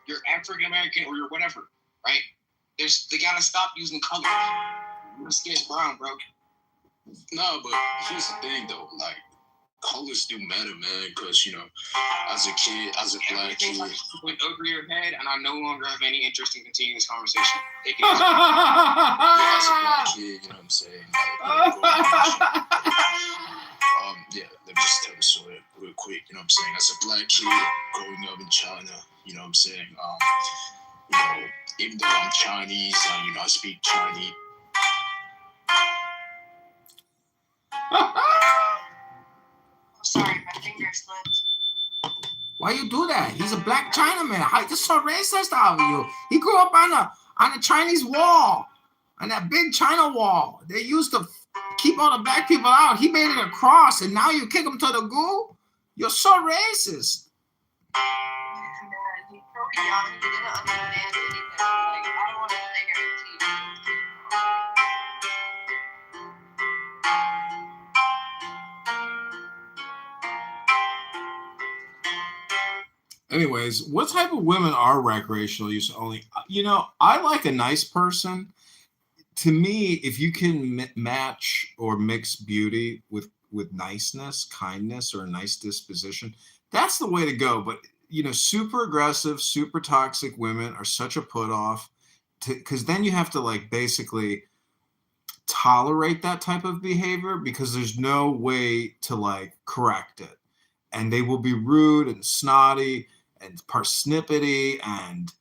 you're African American or you're whatever, right? They gotta stop using color. My skin is brown, bro. No, but here's the thing, though. Like, colors do matter, man. Because, you know, as a kid, as a black kid, went over your head, and I no longer have any interest in continuing this conversation. Take it easy. yeah, as a black kid, you know what I'm saying? Like, yeah, let me just tell the story real quick. You know what I'm saying? As a black kid growing up in China, you know what I'm saying? You know, even though I'm Chinese, you know, I speak Chinese. Sorry, my finger slipped. Why you do that? He's a black Chinaman. How just so racist of you? He grew up on a Chinese wall, on that big China wall. They used to keep all the black people out. He made it across, and now you kick him to the goo? You're so racist. He's so young, he didn't understand anything. Like, I don't want to figure it out. Anyways, what type of women are recreational use only? You know, I like a nice person. To me, if you can match or mix beauty with niceness, kindness, or a nice disposition, that's the way to go. But, you know, super aggressive, super toxic women are such a put off, because then you have to, like, basically tolerate that type of behavior because there's no way to, like, correct it. And they will be rude and snotty and parsnippity and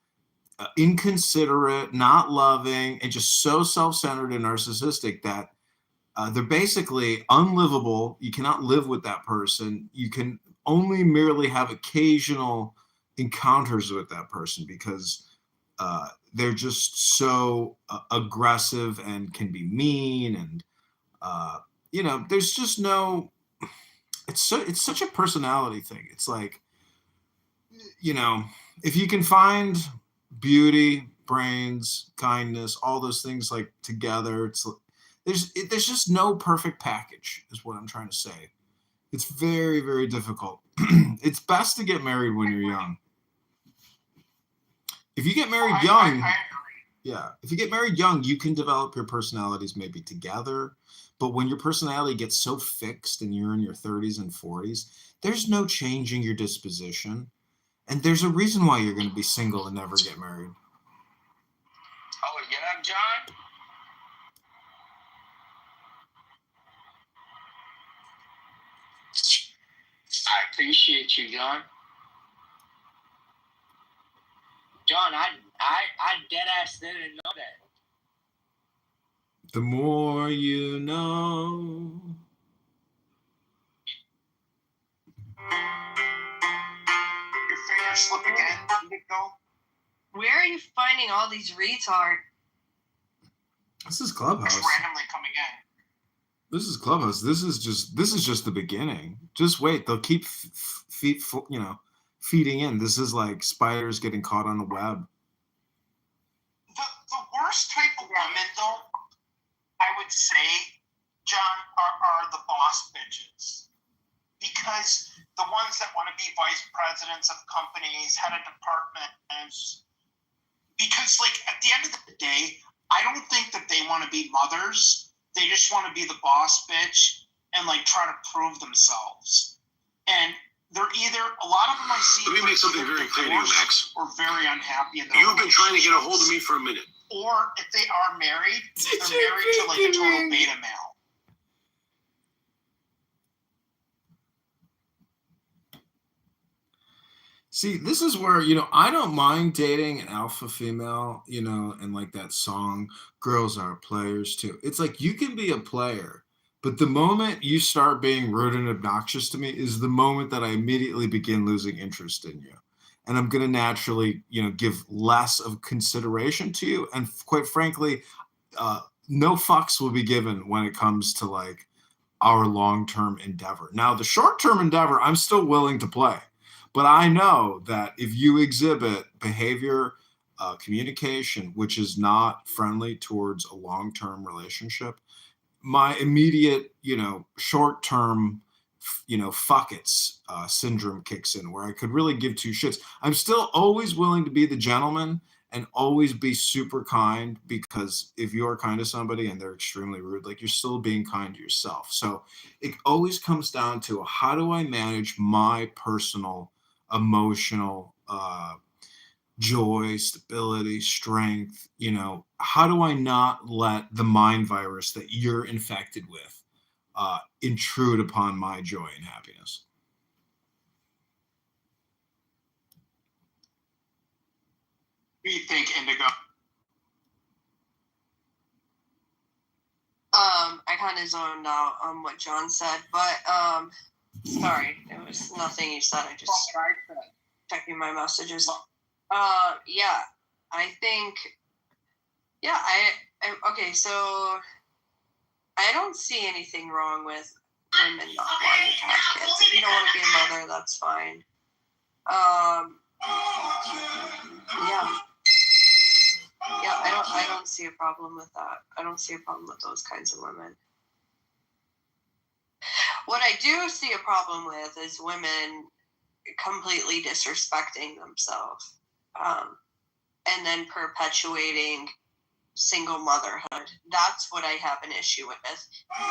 inconsiderate, not loving, and just so self-centered and narcissistic that they're basically unlivable. You cannot live with that person. You can only merely have occasional encounters with that person because they're just so aggressive and can be mean. And, you know, there's just no, it's such a personality thing. It's like, you know, if you can find beauty, brains, kindness, all those things like together, there's just no perfect package is what I'm trying to say. It's very, very difficult. It's best to get married when you're young. If you get married young, if you get married young, you can develop your personalities maybe together. But when your personality gets so fixed and you're in your 30s and 40s, there's no changing your disposition. And there's a reason why you're going to be single and never get married. Oh, yeah, John? I appreciate you, John. John, I dead ass didn't know that. The more you know. Your finger slip again, Nico? Where are you finding all these retards? This is Clubhouse. Just randomly coming in. This is Clubhouse. This is just the beginning. Just wait. They'll keep feeding in. This is like spiders getting caught on the web. The worst type of women, though, I would say, John, are the boss bitches. Because the ones that want to be vice presidents of companies, head of departments, because, like, at the end of the day, I don't think that they want to be mothers. They just want to be the boss bitch and, like, try to prove themselves. And they're either, a lot of them I see, let me make something very clear to you, Max. Or very unhappy in their You've been trying to get a hold of me for a minute. Or if they are married, they're married to, like, a total beta male. See, this is where, you know, I don't mind dating an alpha female, you know, and like that song, Girls Are Players Too. It's like you can be a player, but the moment you start being rude and obnoxious to me is the moment that I immediately begin losing interest in you. And I'm going to naturally, you know, give less of consideration to you. And quite frankly, no fucks will be given when it comes to like our long-term endeavor. Now, the short-term endeavor, I'm still willing to play. But I know that if you exhibit behavior, communication, which is not friendly towards a long-term relationship, my immediate, you know, short-term, you know, fuck it's syndrome kicks in where I could really give two shits. I'm still always willing to be the gentleman and always be super kind, because if you're kind to somebody and they're extremely rude, like, you're still being kind to yourself. So it always comes down to, how do I manage my personal emotional joy, stability, strength? How do I not let the mind virus that you're infected with intrude upon my joy and happiness? What do you think, Indigo? I kind of zoned out on what John said, but sorry, it was nothing you said. I just checking my messages. Yeah, I think, yeah, I okay. So I don't see anything wrong with women not wanting to have kids. If you don't want to be a mother, that's fine. Yeah. Yeah, I don't see a problem with that. I don't see a problem with those kinds of women. What I do see a problem with is women completely disrespecting themselves, and then perpetuating single motherhood. That's what I have an issue with.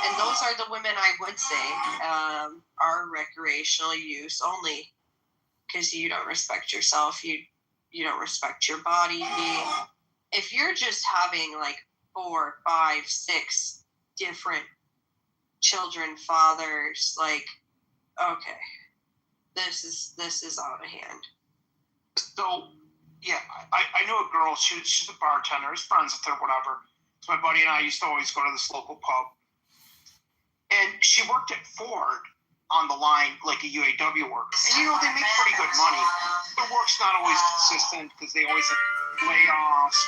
And those are the women I would say are recreational use only, because you don't respect yourself. You don't respect your body. If you're just having like 4, 5, 6 different children, fathers, like, okay, this is out of hand. So, yeah, I know a girl. She's a bartender. I was friends with her, whatever. So my buddy and I used to always go to this local pub. And she worked at Ford on the line, like a UAW worker. And, they make pretty good money. Their work's not always consistent, because they always have layoffs,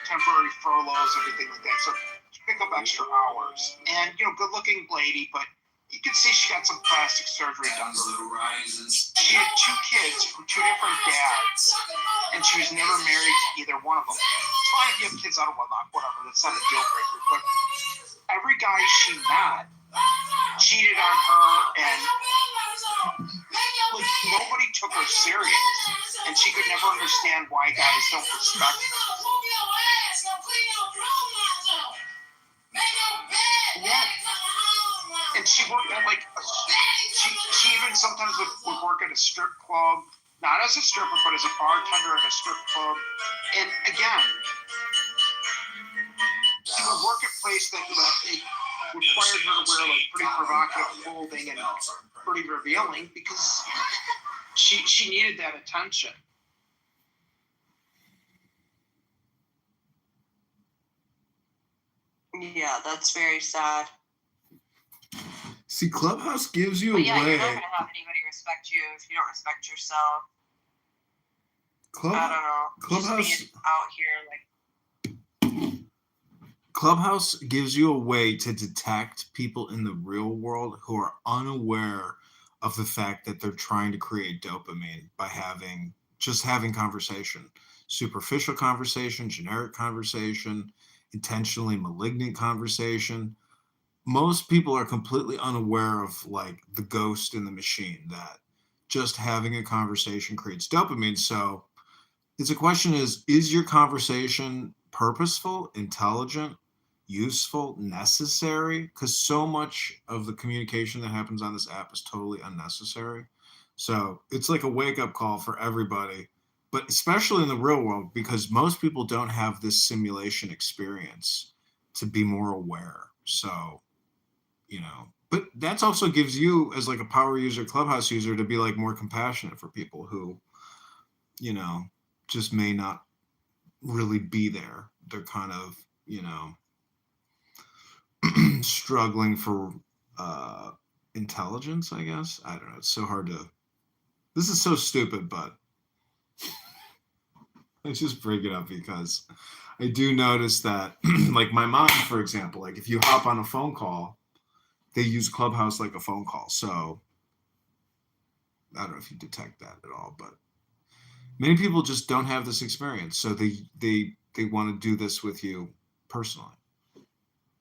temporary furloughs, everything like that. So she pick up extra hours. And, good-looking lady, but you can see she got some plastic surgery done. She had 2 kids from 2 different dads, and she was never married to either one of them. It's fine if you have kids out of wedlock, whatever. That's not a deal breaker. But every guy she met cheated on her, and like, nobody took her serious, and she could never understand why guys don't respect her. Yeah. And she worked at she even sometimes would work at a strip club, not as a stripper, but as a bartender at a strip club. And again, she would work at a place that required her to wear like pretty provocative clothing and pretty revealing, because she needed that attention. Yeah, that's very sad. See, Clubhouse gives you But a yeah, way. you're not gonna have anybody respect you if you don't respect yourself. I don't know. Clubhouse, just being out here, like, Clubhouse gives you a way to detect people in the real world who are unaware of the fact that they're trying to create dopamine by having conversation, superficial conversation, generic conversation, intentionally malignant conversation. Most people are completely unaware of like the ghost in the machine, that just having a conversation creates dopamine. So it's a question is your conversation purposeful, intelligent, useful, necessary? Because so much of the communication that happens on this app is totally unnecessary. So it's like a wake-up call for everybody, but especially in the real world, because most people don't have this simulation experience to be more aware. So, but that's also gives you, as like a power user, Clubhouse user, to be like more compassionate for people who, just may not really be there. They're kind of, struggling for intelligence, I guess. I don't know. It's so hard to. This is so stupid, but I just bring it up because I do notice that, like my mom, for example, like if you hop on a phone call, they use Clubhouse like a phone call. So I don't know if you detect that at all, but many people just don't have this experience. So they want to do this with you personally,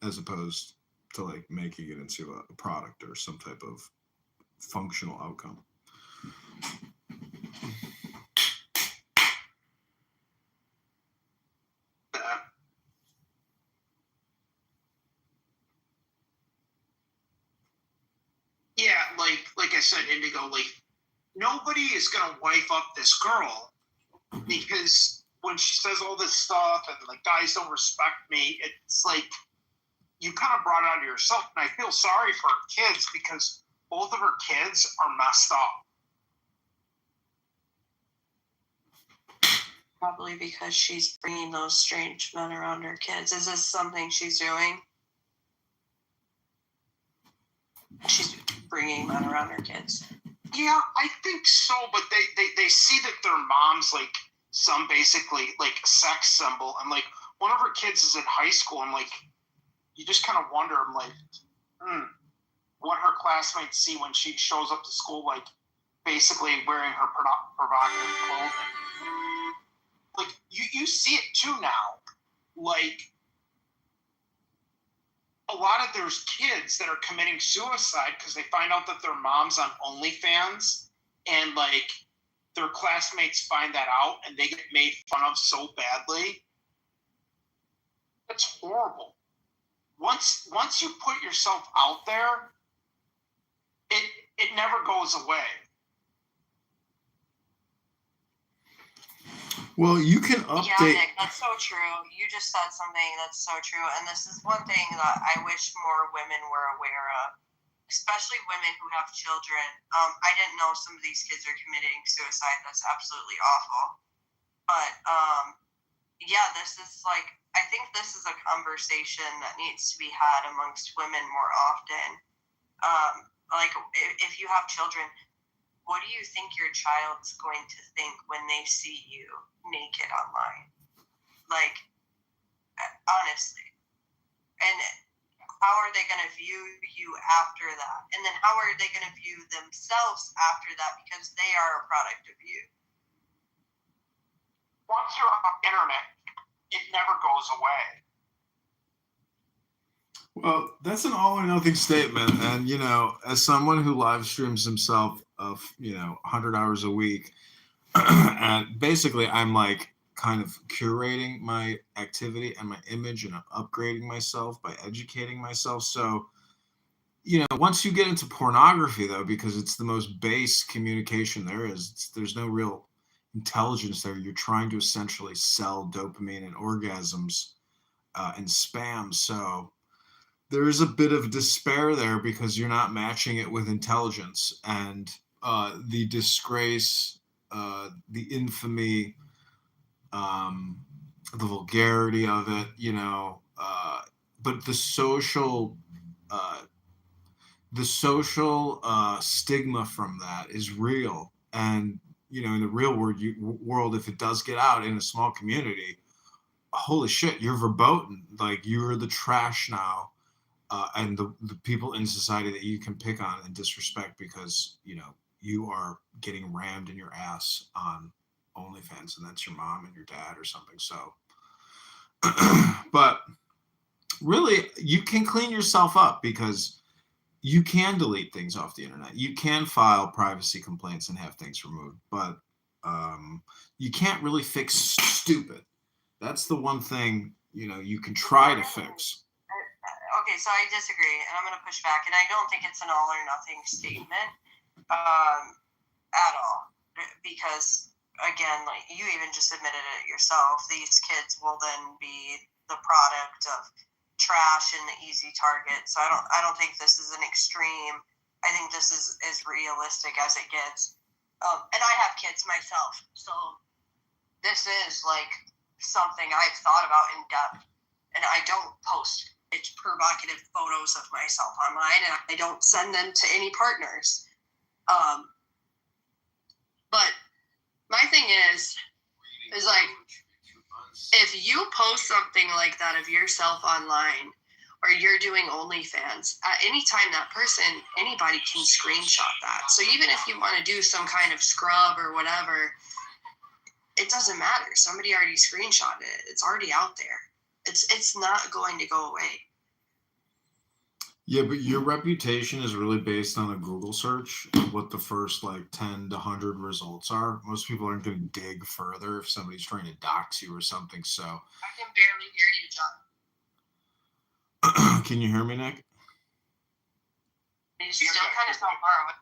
as opposed to like making it into a product or some type of functional outcome. I said, Indigo, like, nobody is gonna wife up this girl because when she says all this stuff and like guys don't respect me, it's like you kind of brought it on yourself. And I feel sorry for her kids because both of her kids are messed up. Probably because she's bringing those strange men around her kids. Is this something she's doing? She's bringing men around her kids. Yeah, I think so, but they see that their mom's like some basically like sex symbol, and like one of her kids is in high school, and like you just kind of wonder, I'm like, what her classmates see when she shows up to school, like basically wearing her provocative clothing. Like you see it too now, like a lot of there's kids that are committing suicide because they find out that their mom's on OnlyFans, and like their classmates find that out and they get made fun of so badly. That's horrible. Once you put yourself out there, it never goes away. Well, you can update. Yeah, Nick, that's so true. You just said something that's so true. And this is one thing that I wish more women were aware of, especially women who have children. I didn't know some of these kids are committing suicide. That's absolutely awful. But yeah, this is like, I think this is a conversation that needs to be had amongst women more often. Like, if you have children, what do you think your child's going to think when they see you naked online? Like, honestly. And how are they going to view you after that? And then how are they going to view themselves after that, because they are a product of you? Once you're on the internet, it never goes away. Well, that's an all or nothing statement. And, you know, as someone who live streams himself of, 100 hours a week, and basically I'm like kind of curating my activity and my image, and I'm upgrading myself by educating myself. So, once you get into pornography, though, because it's the most base communication there is, there's no real intelligence there. You're trying to essentially sell dopamine and orgasms and spam. So there is a bit of despair there because you're not matching it with intelligence, and the disgrace, the infamy, the vulgarity of it, but the social stigma from that is real. And, in the real world, if it does get out in a small community, holy shit, you're verboten. Like, you're the trash now. And the people in society that you can pick on and disrespect because, you are getting rammed in your ass on OnlyFans, and that's your mom and your dad or something. So, but really, you can clean yourself up because you can delete things off the internet. You can file privacy complaints and have things removed, but you can't really fix stupid. That's the one thing, you can try to fix. Okay, so I disagree, and I'm going to push back, and I don't think it's an all or nothing statement at all, because, again, like you even just admitted it yourself, these kids will then be the product of trash and the easy target. So I don't think this is an extreme. I think this is as realistic as it gets. And I have kids myself, so this is like something I've thought about in depth, and I don't post it's provocative photos of myself online, and I don't send them to any partners. But my thing is like, if you post something like that of yourself online, or you're doing OnlyFans, at any time that person, anybody can screenshot that. So even if you want to do some kind of scrub or whatever, it doesn't matter. Somebody already screenshotted it. It's already out there. It's not going to go away. Yeah, but your reputation is really based on a Google search of what the first 10 to 100 results are. Most people aren't going to dig further if somebody's trying to dox you or something. So I can barely hear you, John. Can you hear me, Nick? You still kind of sound far away.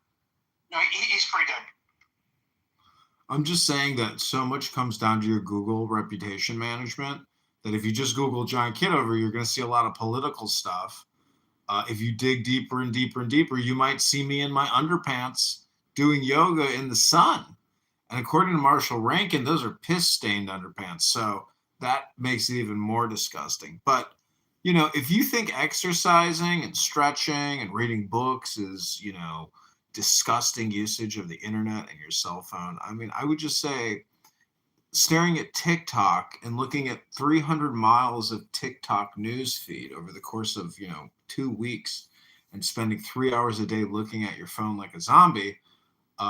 No, he's pretty good. I'm just saying that so much comes down to your Google reputation management that if you just Google John Kitover, you're going to see a lot of political stuff. If you dig deeper and deeper and deeper, you might see me in my underpants doing yoga in the sun. And according to Marshall Rankin, those are piss-stained underpants. So that makes it even more disgusting. But, you know, if you think exercising and stretching and reading books is, you know, disgusting usage of the internet and your cell phone, I mean, I would just say staring at TikTok and looking at 300 miles of TikTok news feed over the course of, you know, 2 weeks and spending 3 hours a day looking at your phone like a zombie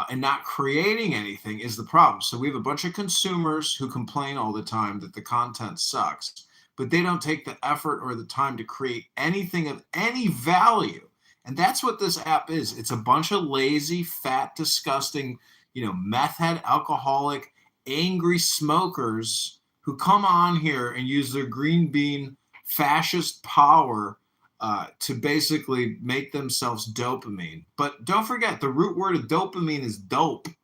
and not creating anything is the problem. So we have a bunch of consumers who complain all the time that the content sucks, but they don't take the effort or the time to create anything of any value. And that's what this app is. It's a bunch of lazy, fat, disgusting, you know, meth head, alcoholic, angry smokers who come on here and use their green bean fascist power to basically make themselves dopamine. But don't forget, the root word of dopamine is dope. And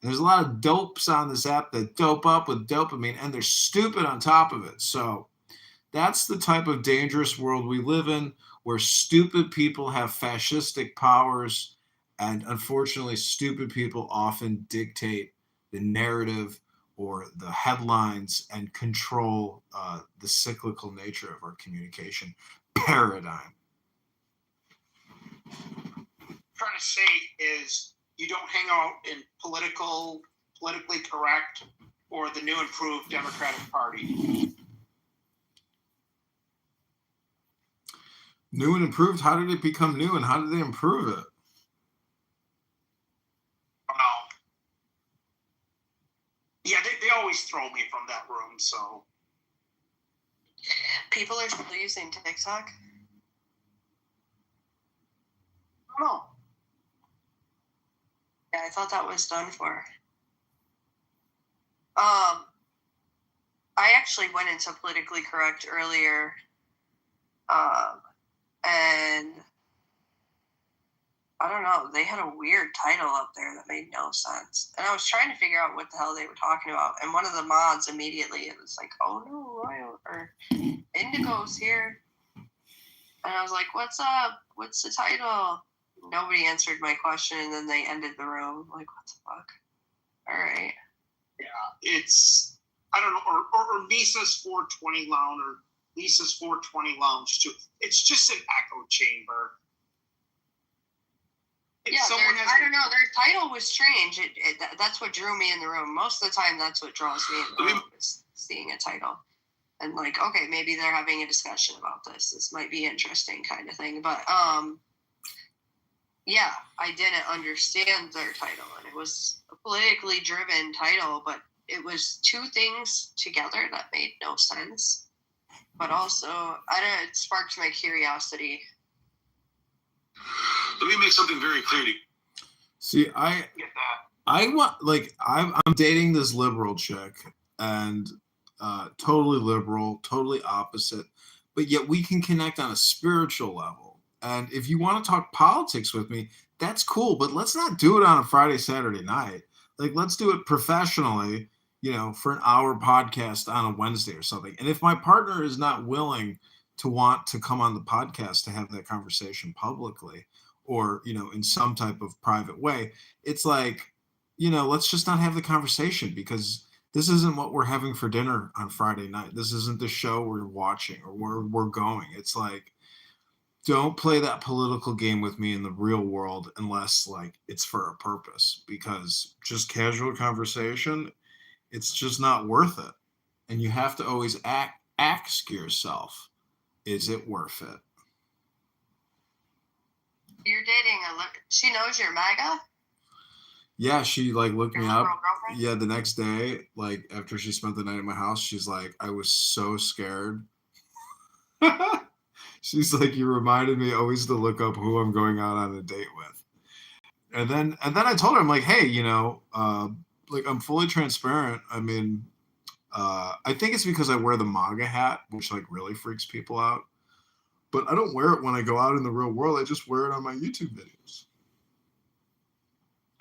there's a lot of dopes on this app that dope up with dopamine, and they're stupid on top of it. So that's the type of dangerous world we live in, where stupid people have fascistic powers, and unfortunately, stupid people often dictate the narrative or the headlines and control the cyclical nature of our communication paradigm. Trying to say is you don't hang out in politically correct or the new improved Democratic Party. New and improved? How did it become new and how did they improve it? Yeah, they always throw me from that room, so. People are still using TikTok? No. Yeah, I thought that was done for. I actually went into politically correct earlier, and I don't know, they had a weird title up there that made no sense. And I was trying to figure out what the hell they were talking about. And one of the mods immediately, it was like, oh no, Royal, or Indigo's here. And I was like, what's up? What's the title? Nobody answered my question, and then they ended the room. I'm like, what the fuck? All right. Yeah, it's, I don't know, or Lisa's 420 Lounge, or Lisa's 420 Lounge too. It's just an echo chamber. Yeah, I don't know. Their title was strange. That's what drew me in the room. Most of the time, that's what draws me in the room, is seeing a title. And like, okay, maybe they're having a discussion about this. This might be interesting, kind of thing. But yeah, I didn't understand their title, and it was a politically driven title, but it was two things together that made no sense. But also, it sparked my curiosity. Let me make something very clear to you. See, I want, like, I'm dating this liberal chick, and totally liberal, totally opposite, but yet we can connect on a spiritual level. And if you want to talk politics with me, that's cool, but let's not do it on a Friday, Saturday night. Like, let's do it professionally, you know, for an hour podcast on a Wednesday or something. And if my partner is not willing to want to come on the podcast to have that conversation publicly, or, you know, in some type of private way, it's like, you know, let's just not have the conversation, because this isn't what we're having for dinner on Friday night. This isn't the show we're watching or where we're going. It's like, don't play that political game with me in the real world unless, like, it's for a purpose, because just casual conversation, it's just not worth it. And you have to always ask yourself, is it worth it? You're dating she knows you're MAGA? Yeah, she like looked me up. Yeah, the next day, like after she spent the night at my house, she's like, I was so scared. She's like, you reminded me always to look up who I'm going out on a date with. And then I told her, I'm like, hey, you know, like, I'm fully transparent. I mean, I think it's because I wear the MAGA hat, which like really freaks people out. But I don't wear it when I go out in the real world. I just wear it on my YouTube videos.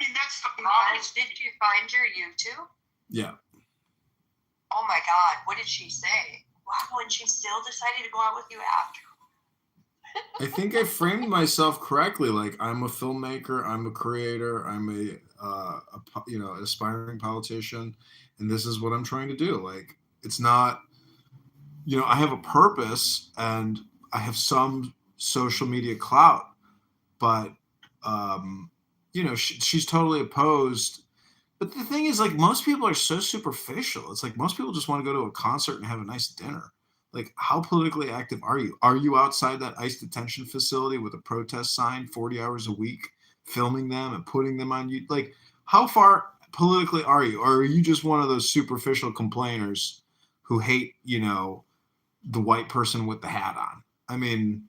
mean, that's the problem. Did you find your YouTube? Yeah. Oh my God, what did she say? Wow, and she still decided to go out with you after. I think I framed myself correctly. Like, I'm a filmmaker, I'm a creator, I'm aspiring politician, and this is what I'm trying to do. Like, it's not, I have a purpose and I have some social media clout, but she's totally opposed. But the thing is, like, most people are so superficial. It's like most people just want to go to a concert and have a nice dinner. Like, how politically active are you? Are you outside that ICE detention facility with a protest sign 40 hours a week, filming them and putting them on you? Like, how far politically are you? Or are you just one of those superficial complainers who hate, the white person with the hat on? I mean,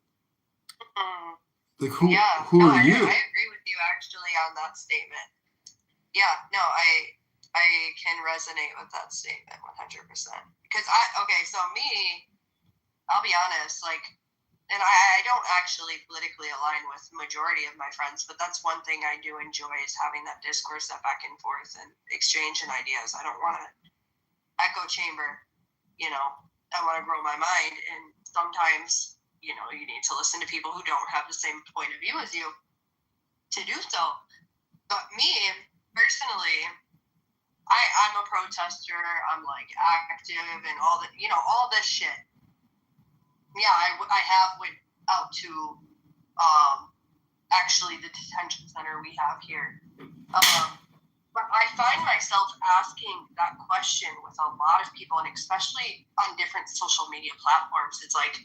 like, who are you? I agree with you actually on that statement. Yeah, no, I can resonate with that statement 100%. Because so me, I'll be honest, like, and I don't actually politically align with the majority of my friends, but that's one thing I do enjoy is having that discourse, that back and forth and exchanging ideas. I don't want to echo chamber, I want to grow my mind, and sometimes, you need to listen to people who don't have the same point of view as you to do so. But me, personally, I'm a protester. I'm like active and all that, all this shit. Yeah, I have went out to actually the detention center we have here. But I find myself asking that question with a lot of people, and especially on different social media platforms. It's like,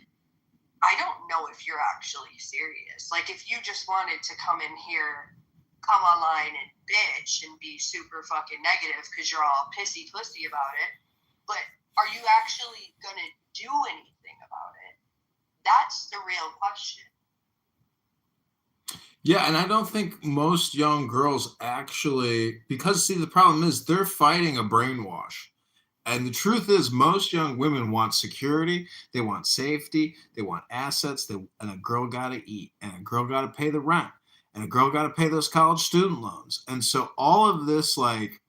I don't know if you're actually serious. Like, if you just wanted to come in here, come online and bitch and be super fucking negative because you're all pissy pussy about it, but are you actually gonna do anything about it? That's the real question. Yeah, and I don't think most young girls actually, because see, the problem is they're fighting a brainwash. And the truth is, most young women want security, they want safety, they want assets, and a girl gotta eat, and a girl gotta pay the rent, and a girl gotta pay those college student loans. And so all of this, like,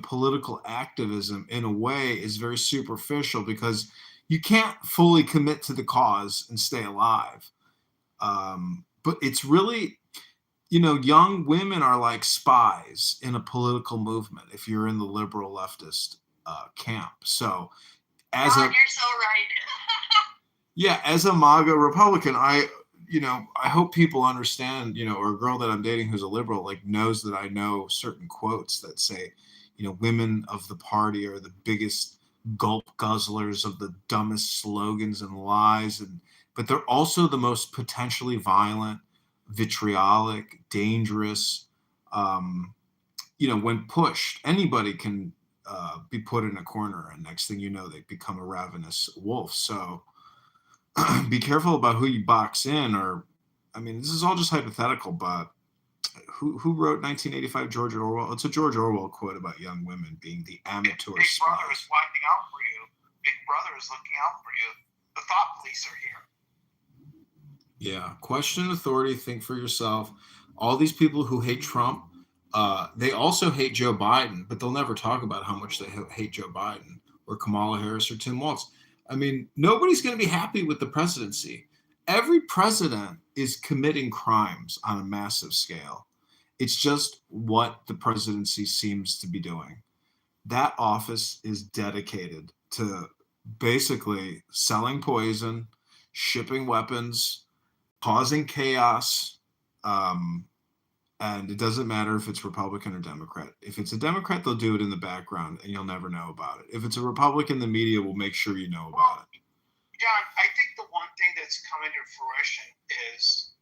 political activism in a way is very superficial because you can't fully commit to the cause and stay alive. But it's really, young women are like spies in a political movement if you're in the liberal leftist camp. So you're so right. Yeah, as a MAGA Republican, I hope people understand, or a girl that I'm dating who's a liberal, like, knows that I know certain quotes that say, women of the party are the biggest gulp guzzlers of the dumbest slogans and lies, but they're also the most potentially violent, vitriolic, dangerous. When pushed, anybody can be put in a corner, and next thing you know, they become a ravenous wolf. So be careful about who you box in, or, I mean, this is all just hypothetical, but who wrote 1985 George Orwell? It's a George Orwell quote about young women being the amateur Big spies. Brother is watching out for you. Big Brother is looking out for you. The thought police are here. Yeah. Question authority. Think for yourself. All these people who hate Trump, they also hate Joe Biden, but they'll never talk about how much they hate Joe Biden or Kamala Harris or Tim Walz. I mean, nobody's going to be happy with the presidency. Every president is committing crimes on a massive scale. It's just what the presidency seems to be doing. That office is dedicated to basically selling poison, shipping weapons, causing chaos, and it doesn't matter if it's Republican or Democrat. If it's a Democrat, they'll do it in the background, and you'll never know about it. If it's a Republican, the media will make sure you know about it. John, I think the one thing that's coming to fruition is,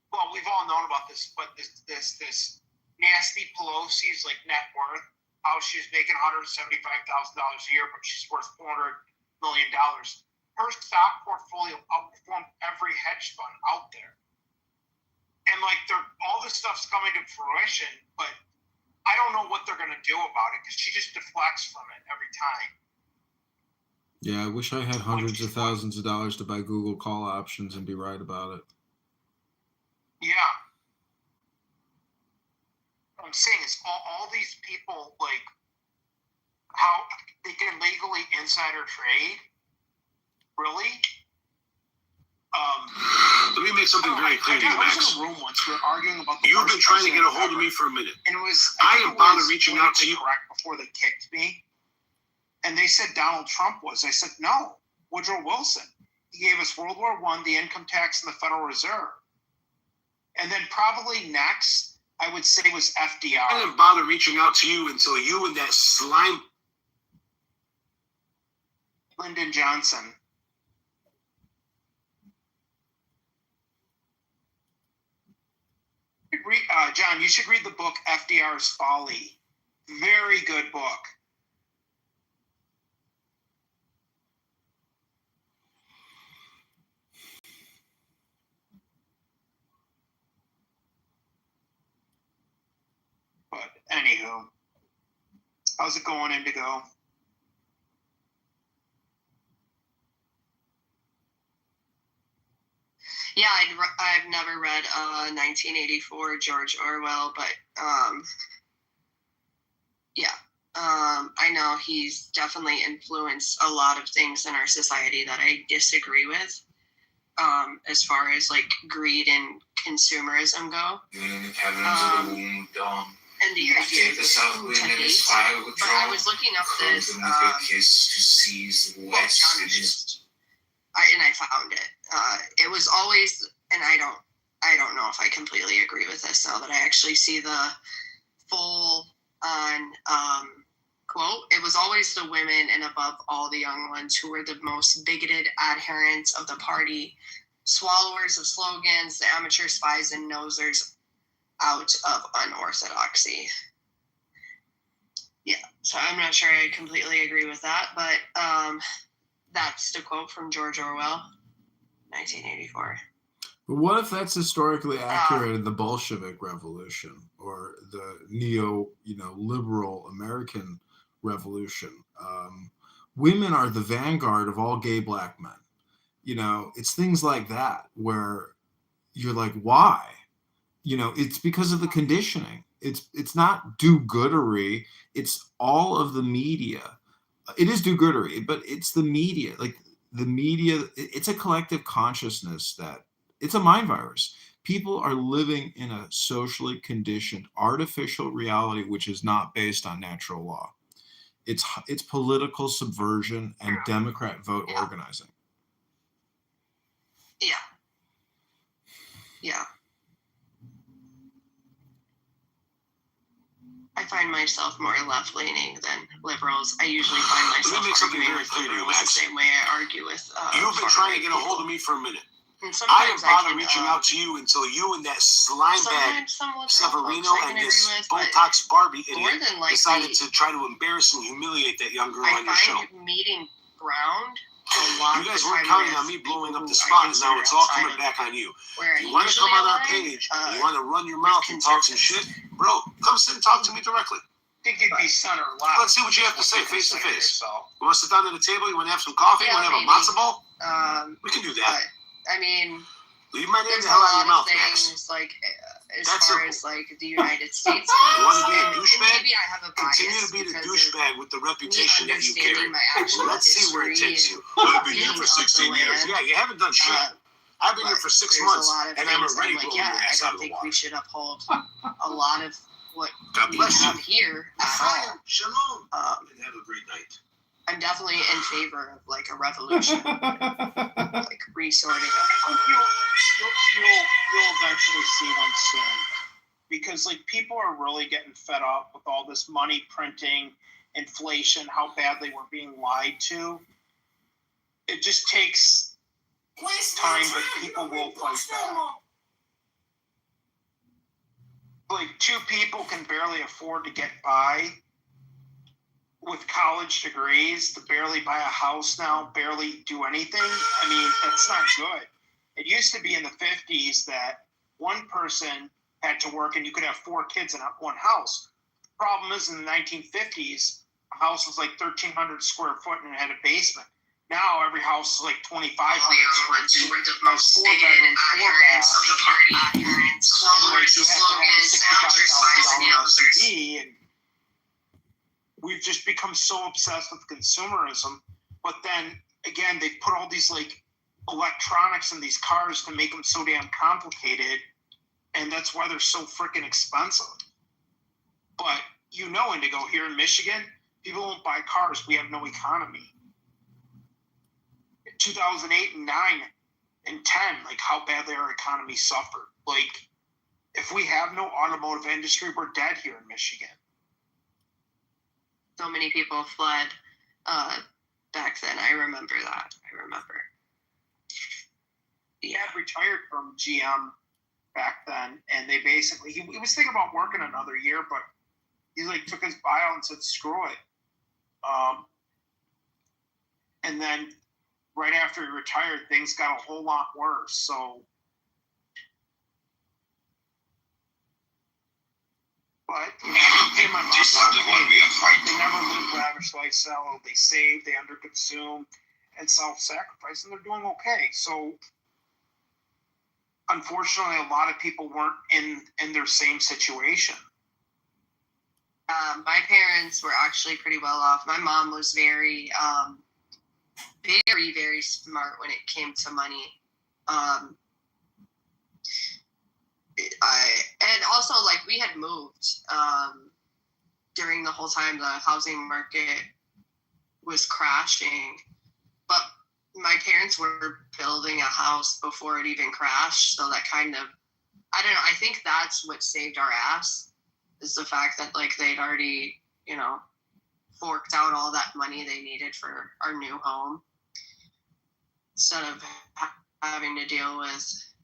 well, we've all known about this, but this nasty Pelosi's like net worth, how she's making $175,000 a year, but she's worth $400 million. Her stock portfolio outperformed every hedge fund out there. And like, all this stuff's coming to fruition, but I don't know what they're going to do about it because she just deflects from it every time. Yeah, I wish I had hundreds of thousands of dollars to buy Google call options and be right about it. Yeah. I'm saying is all these people, like, how they can legally insider trade? Really? Let me make something very clear to you, Max. I was in a room once. We were arguing about the. You've been trying to get a hold of me for a minute. And it was. I am bothered reaching out to you. Correct before they kicked me, and they said Donald Trump was. I said no, Woodrow Wilson. He gave us World War I, the income tax, and the Federal Reserve. And then probably next, I would say was FDR. I didn't bother reaching out to you until you and that slime. Lyndon Johnson. John, you should read the book FDR's Folly. Very good book. But anywho, how's it going, Indigo? Yeah, I've never read 1984 George Orwell, but I know he's definitely influenced a lot of things in our society that I disagree with, as far as like greed and consumerism go. And the idea of to hate. But I was looking up this book, John just, and I found it. It was always, and I don't know if I completely agree with this now that I actually see the full on quote. It was always the women and above all the young ones who were the most bigoted adherents of the party, swallowers of slogans, the amateur spies and nosers out of unorthodoxy. Yeah, so I'm not sure I completely agree with that, but that's the quote from George Orwell, 1984. But what if that's historically accurate in the Bolshevik Revolution or the liberal American Revolution? Women are the vanguard of all gay black men. It's things like that where you're like, why? It's because of the conditioning. It's not do-goodery. It's all of the media. It is do-goodery, but it's the media. Like the media, it's a collective consciousness that it's a mind virus. People are living in a socially conditioned artificial reality, which is not based on natural law. It's political subversion and Democrat vote organizing. Yeah. I find myself more left-leaning than liberals. I usually find myself arguing with liberals the same way I argue with You've been trying to get a hold of me for a minute. I didn't bother reaching out to you until you and that slime bag Severino and this Botox Barbie idiot decided to try to embarrass and humiliate that young girl on your show. Meeting ground. You guys weren't counting on me blowing up the spot, and now it's all coming back on you. You want to come on our page, you want to run your mouth and talk some shit, bro, come sit and talk to me directly. I think you'd be center left. Let's see what you have to say face to face. You want to sit down at the table? You want to have some coffee? You want to have a matzo ball? We can do that. I mean, leave my name the hell out of your mouth, Max. Like, as far as like the United States goes, you want to be a douchebag? Maybe I have a bias. Continue to be the douchebag with the reputation that you carry. Let's see where it takes you. I've been here for 16 years. Yeah, you haven't done shit. I've been here for 6 months, and I'm already blowing your ass out of the water. I don't think we should uphold a lot of what we have here at all. Shalom. And have a great night. I'm definitely in favor of like a revolution, like resorting of. You'll eventually see one soon, because like people are really getting fed up with all this money printing, inflation, how badly we're being lied to. It just takes time, but people will fight back. Like 2 people can barely afford to get by with college degrees, to barely buy a house now, barely do anything. I mean, that's not good. It used to be in the 50s that one person had to work and you could have 4 kids in one house. The problem is in the 1950s, a house was like 1,300 square foot and it had a basement. Now every house is like 2,500 square feet, has 4 bedrooms, 4 baths, and like you have to have a $65,000 SUV, and we've just become so obsessed with consumerism. But then again, they put all these like electronics in these cars to make them so damn complicated, and that's why they're so freaking expensive. But you know, Indigo, here in Michigan, people won't buy cars. We have no economy. 2008 and 9 and 10, like how badly our economy suffered. Like, if we have no automotive industry, we're dead here in Michigan. So many people fled back then. I remember that. I remember. He had retired from GM back then, and they basically, he was thinking about working another year, but he like took his buyout and said, screw it. And then right after he retired, things got a whole lot worse. So, but you know, hey, my mom, they never lived lavish lifestyle. They saved, they underconsume, and self-sacrifice, and they're doing okay. So, unfortunately, a lot of people weren't in their same situation. My parents were actually pretty well off. My mom was very, very, very smart when it came to money. And also, like, we had moved during the whole time the housing market was crashing, but my parents were building a house before it even crashed, so that kind of, I don't know, I think that's what saved our ass, is the fact that, like, they'd already, you know, forked out all that money they needed for our new home, instead of having to deal with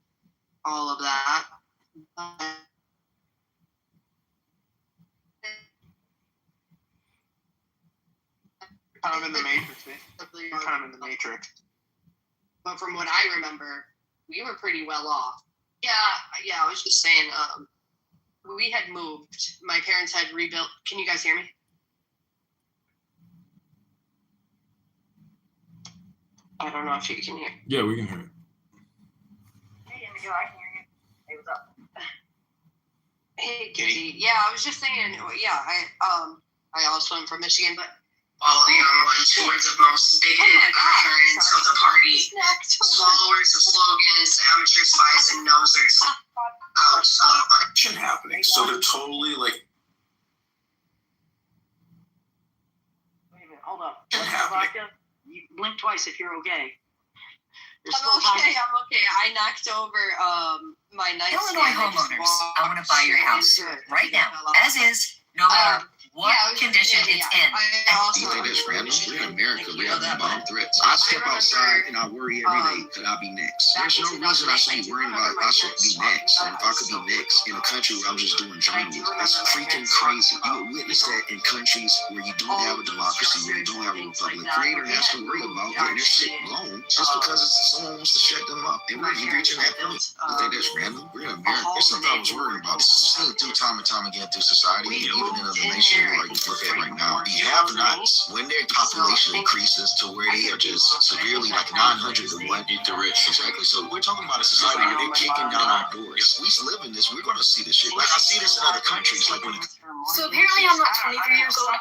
all of that. Kind of in the Matrix, kind of in the Matrix. But from what I remember, we were pretty well off. Yeah, I was just saying, we had moved. My parents had rebuilt. Can you guys hear me? I don't know if you can hear. Yeah, we can hear it. Hey, Indigo, I can hear you. Hey, what's up? Hey, Kitty. Yeah, I was just saying. Yeah, I also am from Michigan, but all the young ones who are the most bigoted adherents of the party, followers of slogans, amateur spies, and nosers out of shit happening. So they're totally like. Wait a minute, hold up. Shit happening. You blink twice if you're okay. I'm okay. I knocked over my nightstand. Illinois homeowners, I want to buy your house right now, as is, no matter what condition it's in. You think that's random? We're in America. We're having bomb threats. I step outside and I worry every day that I'll be next. There's no reason I should be worrying about I should be next. And if I could be next in a country where I'm just doing journalism, that's freaking crazy. You would witness that in countries where you don't have a democracy, where you don't have a republic. Creator has to worry about getting their shit blown just because someone wants to shut them up. And we're reaching that point. You think that's random? We're in America. There's something I was worried about. It's seen through time and time again through society, and even in other nations. Like look at right now, the have-nots, when their population increases to where they are just severely like 900 to 1, eat the rich. Exactly. So we're talking about a society where they're kicking down our doors. If we live in this, we're going to see this shit. Like I see this in other countries. Like when so apparently I'm not 23 years old.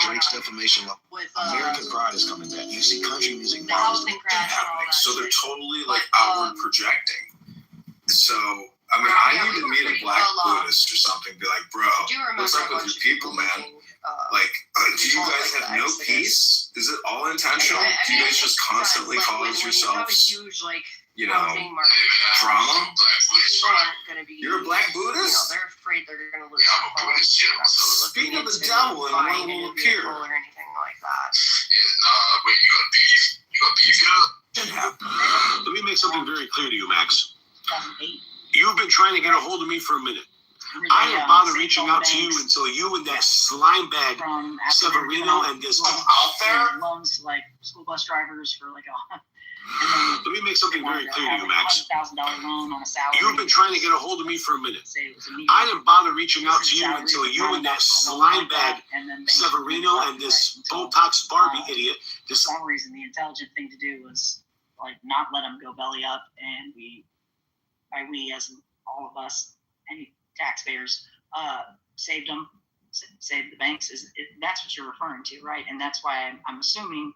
Drake's defamation law. American Pride is coming back. You see country music now is happening. So they're totally like outward projecting. So I mean, I need to meet a black Buddhist or something. Be like, bro, what's up with your people, man? Like, do you guys have no peace? Is it all intentional? Do you guys just constantly cause yourselves, you know, drama? You're a black Buddhist? They're afraid they're going to lose. Yeah, I'm a Buddhist, you know. So speaking of the devil, and one will appear. Or anything like that. Yeah, wait, you got beef? You got beef? It happened. Let me make something very clear to you, Max. You've been trying to get a hold of me for a minute. I didn't bother reaching out to you until you and that slime bag Severino and this out there loans to like school bus drivers for like Let me make something very clear to you, Max. $100,000 loan on a salary. You've been trying to get a hold of me for a minute. I didn't bother reaching out to you until you and that slime bag Severino and this Botox Barbie idiot. For some reason, the intelligent thing to do was like not let him go belly up, and we as all of us, any taxpayers, saved them, saved the banks. That's what you're referring to, right? And that's why I'm assuming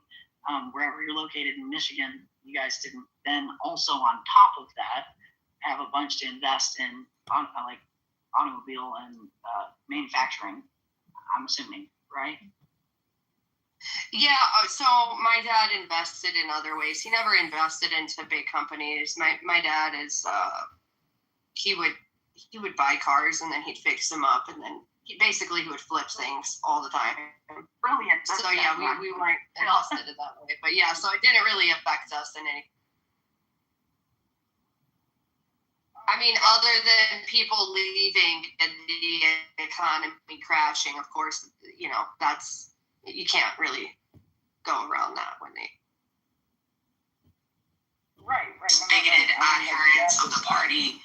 wherever you're located in Michigan, you guys didn't then also on top of that have a bunch to invest in like automobile and manufacturing. I'm assuming, right? Yeah, so my dad invested in other ways. He never invested into big companies. My dad is he would buy cars and then he'd fix them up, and then he would flip things all the time. Brilliant. So yeah, we weren't invested in that way. But yeah, so it didn't really affect us in any. I mean, other than people leaving and the economy crashing, of course, that's, you can't really go around that when they. Right. Bigoted adherents of the party,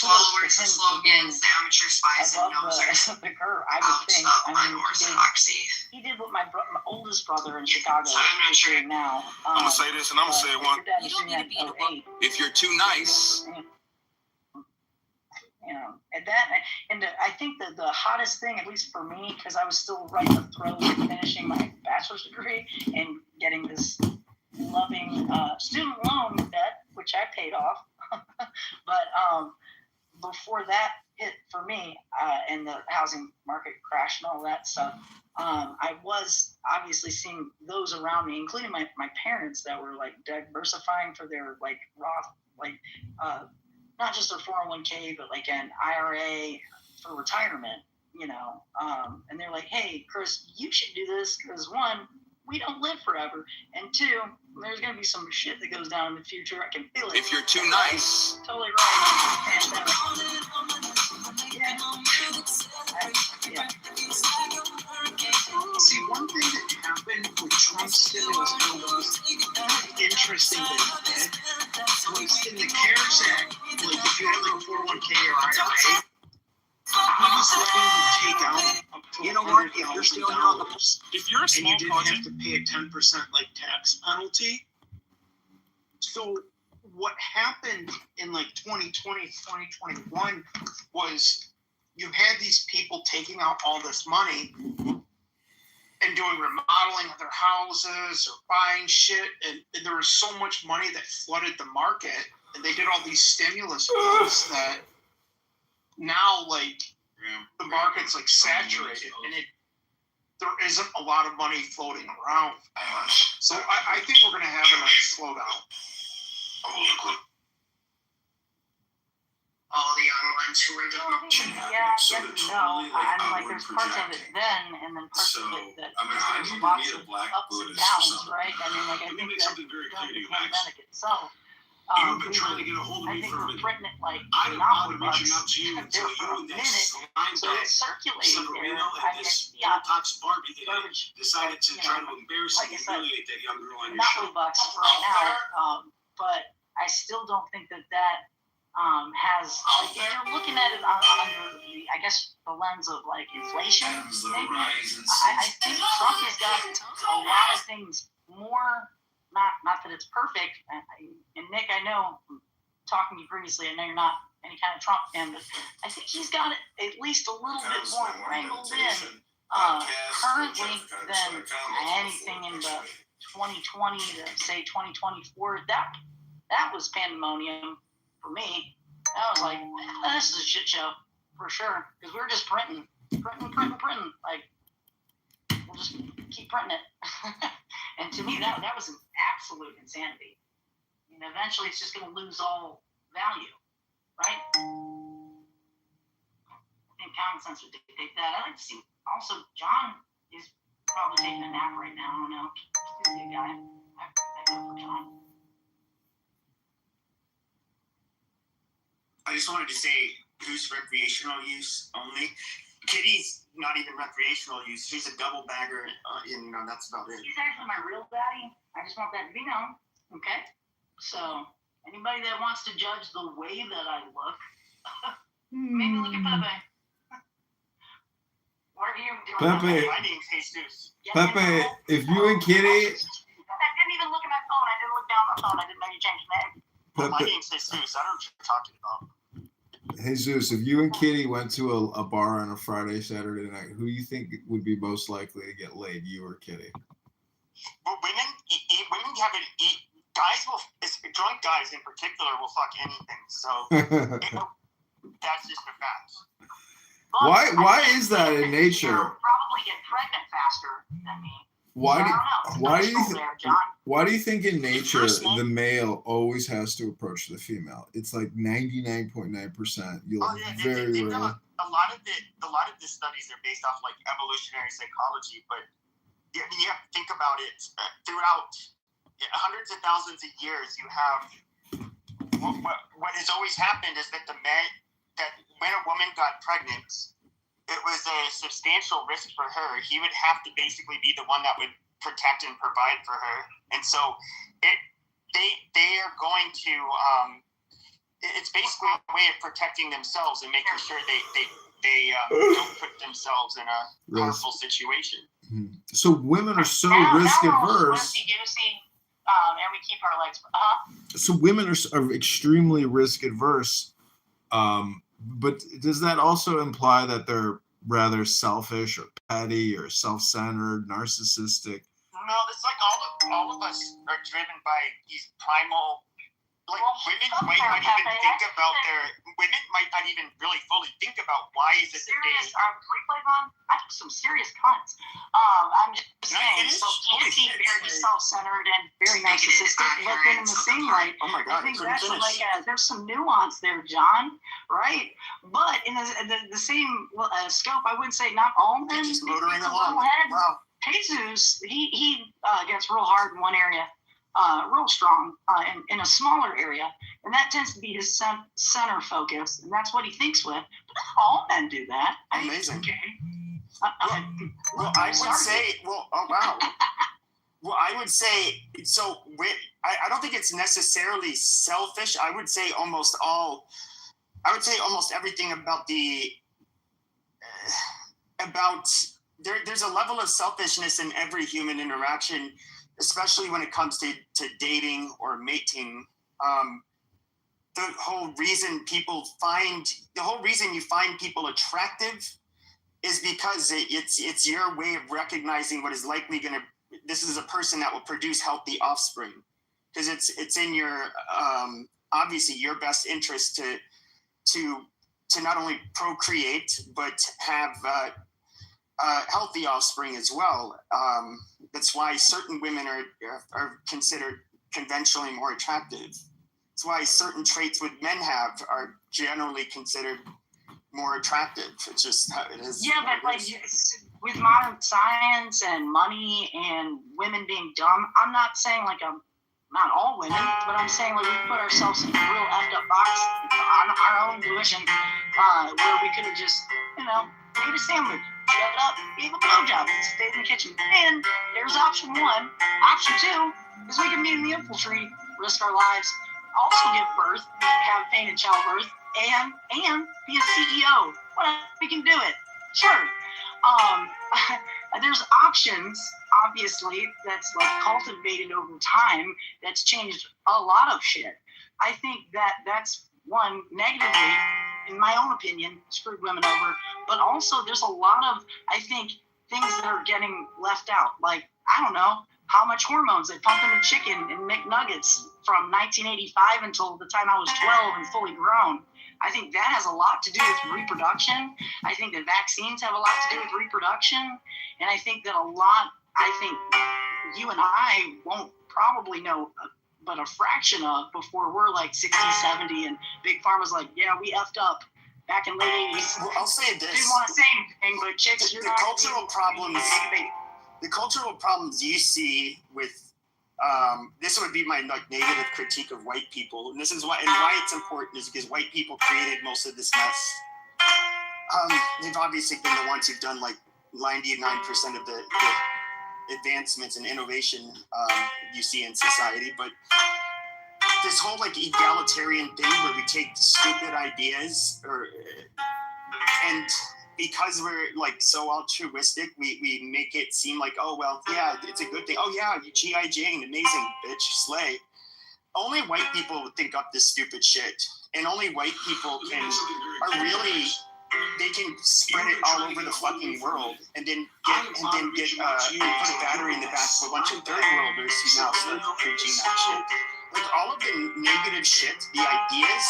followers of slogans, the amateur spies and nosers, the curve, I would think. unorthodoxy. He did what my oldest brother in Chicago is doing now. I'm gonna say this, and I'm gonna say one. You don't need to be in a book. If you're too nice. And I think that the hottest thing, at least for me, because I was still right in the throes of finishing my bachelor's degree and getting this loving student loan debt, which I paid off. But before that hit for me, and the housing market crash and all that stuff, I was obviously seeing those around me, including my parents, that were like diversifying for their like Roth, not just their 401k, but like an IRA for retirement, and they're like, hey, Chris, you should do this because one, we don't live forever, and two, there's going to be some shit that goes down in the future. I can feel it. If you're too nice. Totally right. And, yeah. See, one thing that happened with Trump's stimulus bill that was interesting that he did was in the CARES Act, like if you had like a 401k or IRA, he was letting you take out up to $100,000. If you're a small and you didn't have to pay a 10% like tax penalty. So what happened in like 2020, 2021 was you had these people taking out all this money and doing remodeling of their houses or buying shit, and there was so much money that flooded the market, and they did all these stimulus bills that now like the market's like saturated, and there isn't a lot of money floating around. So I think we're gonna have a nice slowdown. All the young ones who were There's parts of it then, and then parts of it that there's lots of ups and downs, right? I mean, like I think that during the pandemic itself, You've been trying to get a hold of me for a minute. Like, I didn't bother reaching out to you until you and that slime so it's circulating Severino there. and this Botox Barbie idiot decided to try to embarrass and humiliate that young girl on your show. Not $1 right now, but I still don't think that has, like, if you're looking at it under the, I guess, the lens of like inflation, maybe. I think Trump has got a lot of things more. Not that it's perfect, and Nick, I know from talking to you previously, I know you're not any kind of Trump fan, but I think he's got it at least a little bit more wrangled in currently than anything in the 2020 to say 2024. That was pandemonium for me. I was like, this is a shit show for sure, because we were just printing. Like, we'll just keep printing it. And to me, that was an absolute insanity. I mean, eventually it's just going to lose all value, right? I think common sense would dictate that. I like to see, also, John is probably taking a nap right now. I don't know. He's a good guy. I vote for John. I just wanted to say, goose recreational use only. Kitty's not even recreational use. She's a double bagger, and that's about it. He's actually my real daddy. I just want that to be known, okay? So anybody that wants to judge the way that I look, maybe look at Pepe. What are you doing? Pepe. My name's Jesus. Pepe, if you and Kitty, I didn't even look at my phone. I didn't look down my phone. I didn't know you changed your name. My Pepe, name's Jesus. I don't know what you're talking about. Jesus, if you and Kitty went to a bar on a Friday, Saturday night, who do you think would be most likely to get laid, you or Kitty? Well, women have it. Guys will, drunk guys in particular, will fuck anything. So that's just a fact. Why is that in nature? Probably get pregnant faster than me. Why do you think in nature personal. the male always has to approach the female? It's like 99.9%. You'll very they've rarely. done a lot of the studies are based off like evolutionary psychology, but you have to think about it throughout hundreds of thousands of years. You have what has always happened is that when a woman got pregnant, it was a substantial risk for her. He would have to basically be the one that would protect and provide for her, and so they are going to. It's basically a way of protecting themselves and making sure they don't put themselves in a harmful situation. So women are so risk adverse. And we keep our legs. So women are extremely risk adverse. But does that also imply that they're rather selfish or petty or self-centered, narcissistic? No, it's like all of us are driven by these primal. Like women might not even really fully think about why is it that they. Replays on. I have some serious cunts. I'm just saying. So he very self-centered and very narcissistic, but then in the same light, oh my God, I think that's like there's some nuance there, John. Right? But in the same scope, I wouldn't say not all men. Just motoring along. Wow. Jesus, he gets real hard in one area. Real strong in a smaller area, and that tends to be his center focus, and that's what he thinks with. But not all men do that. Amazing. Okay. Well, I would say, oh wow. Well, I would say, so I don't think it's necessarily selfish. I would say almost everything about there's a level of selfishness in every human interaction, especially when it comes to dating or mating. The whole reason you find people attractive is because it's your way of recognizing what is likely this is a person that will produce healthy offspring, because it's in your obviously your best interest to not only procreate but have healthy offspring as well. That's why certain women are considered conventionally more attractive. That's why certain traits what men have are generally considered more attractive. It's just how it is. Yeah, but like with modern science and money and women being dumb, I'm not saying like not all women, but I'm saying like we put ourselves in a real effed up box on our own volition, where we could have just, made a sandwich, shut up, gave a blowjob, and stayed in the kitchen. And there's option one. Option two is we can be in the infantry, risk our lives, also give birth, have pain in childbirth, and be a CEO. Whatever, we can do it. Sure. There's options, obviously, that's like cultivated over time, that's changed a lot of shit. I think that's one, negatively, in my own opinion, screwed women over, but also there's a lot of, I think, things that are getting left out. Like, I don't know, how much hormones they pump into chicken and McNuggets from 1985 until the time I was 12 and fully grown. I think that has a lot to do with reproduction. I think that vaccines have a lot to do with reproduction. And I think that you and I won't probably know but a fraction of before we're like 60, 70, and Big Pharma's like, yeah, we effed up back in late 80s. Well, I'll say this. Didn't want to say anything, but chicks, the cultural problems you see with this would be my negative critique of white people, and this is why it's important is because white people created most of this mess. They've obviously been the ones who've done like 99% of the advancements and innovation you see in society, but this whole like egalitarian thing where we take stupid ideas and because we're like so altruistic, we make it seem like, oh well, yeah, it's a good thing. Oh yeah, you G.I. Jane, amazing, bitch, slay. Only white people would think up this stupid shit, and only white people they can spread it all over the fucking world, and then get and put a battery in the back of a bunch of third worlders who now start preaching that shit. Like all of the negative shit, the ideas.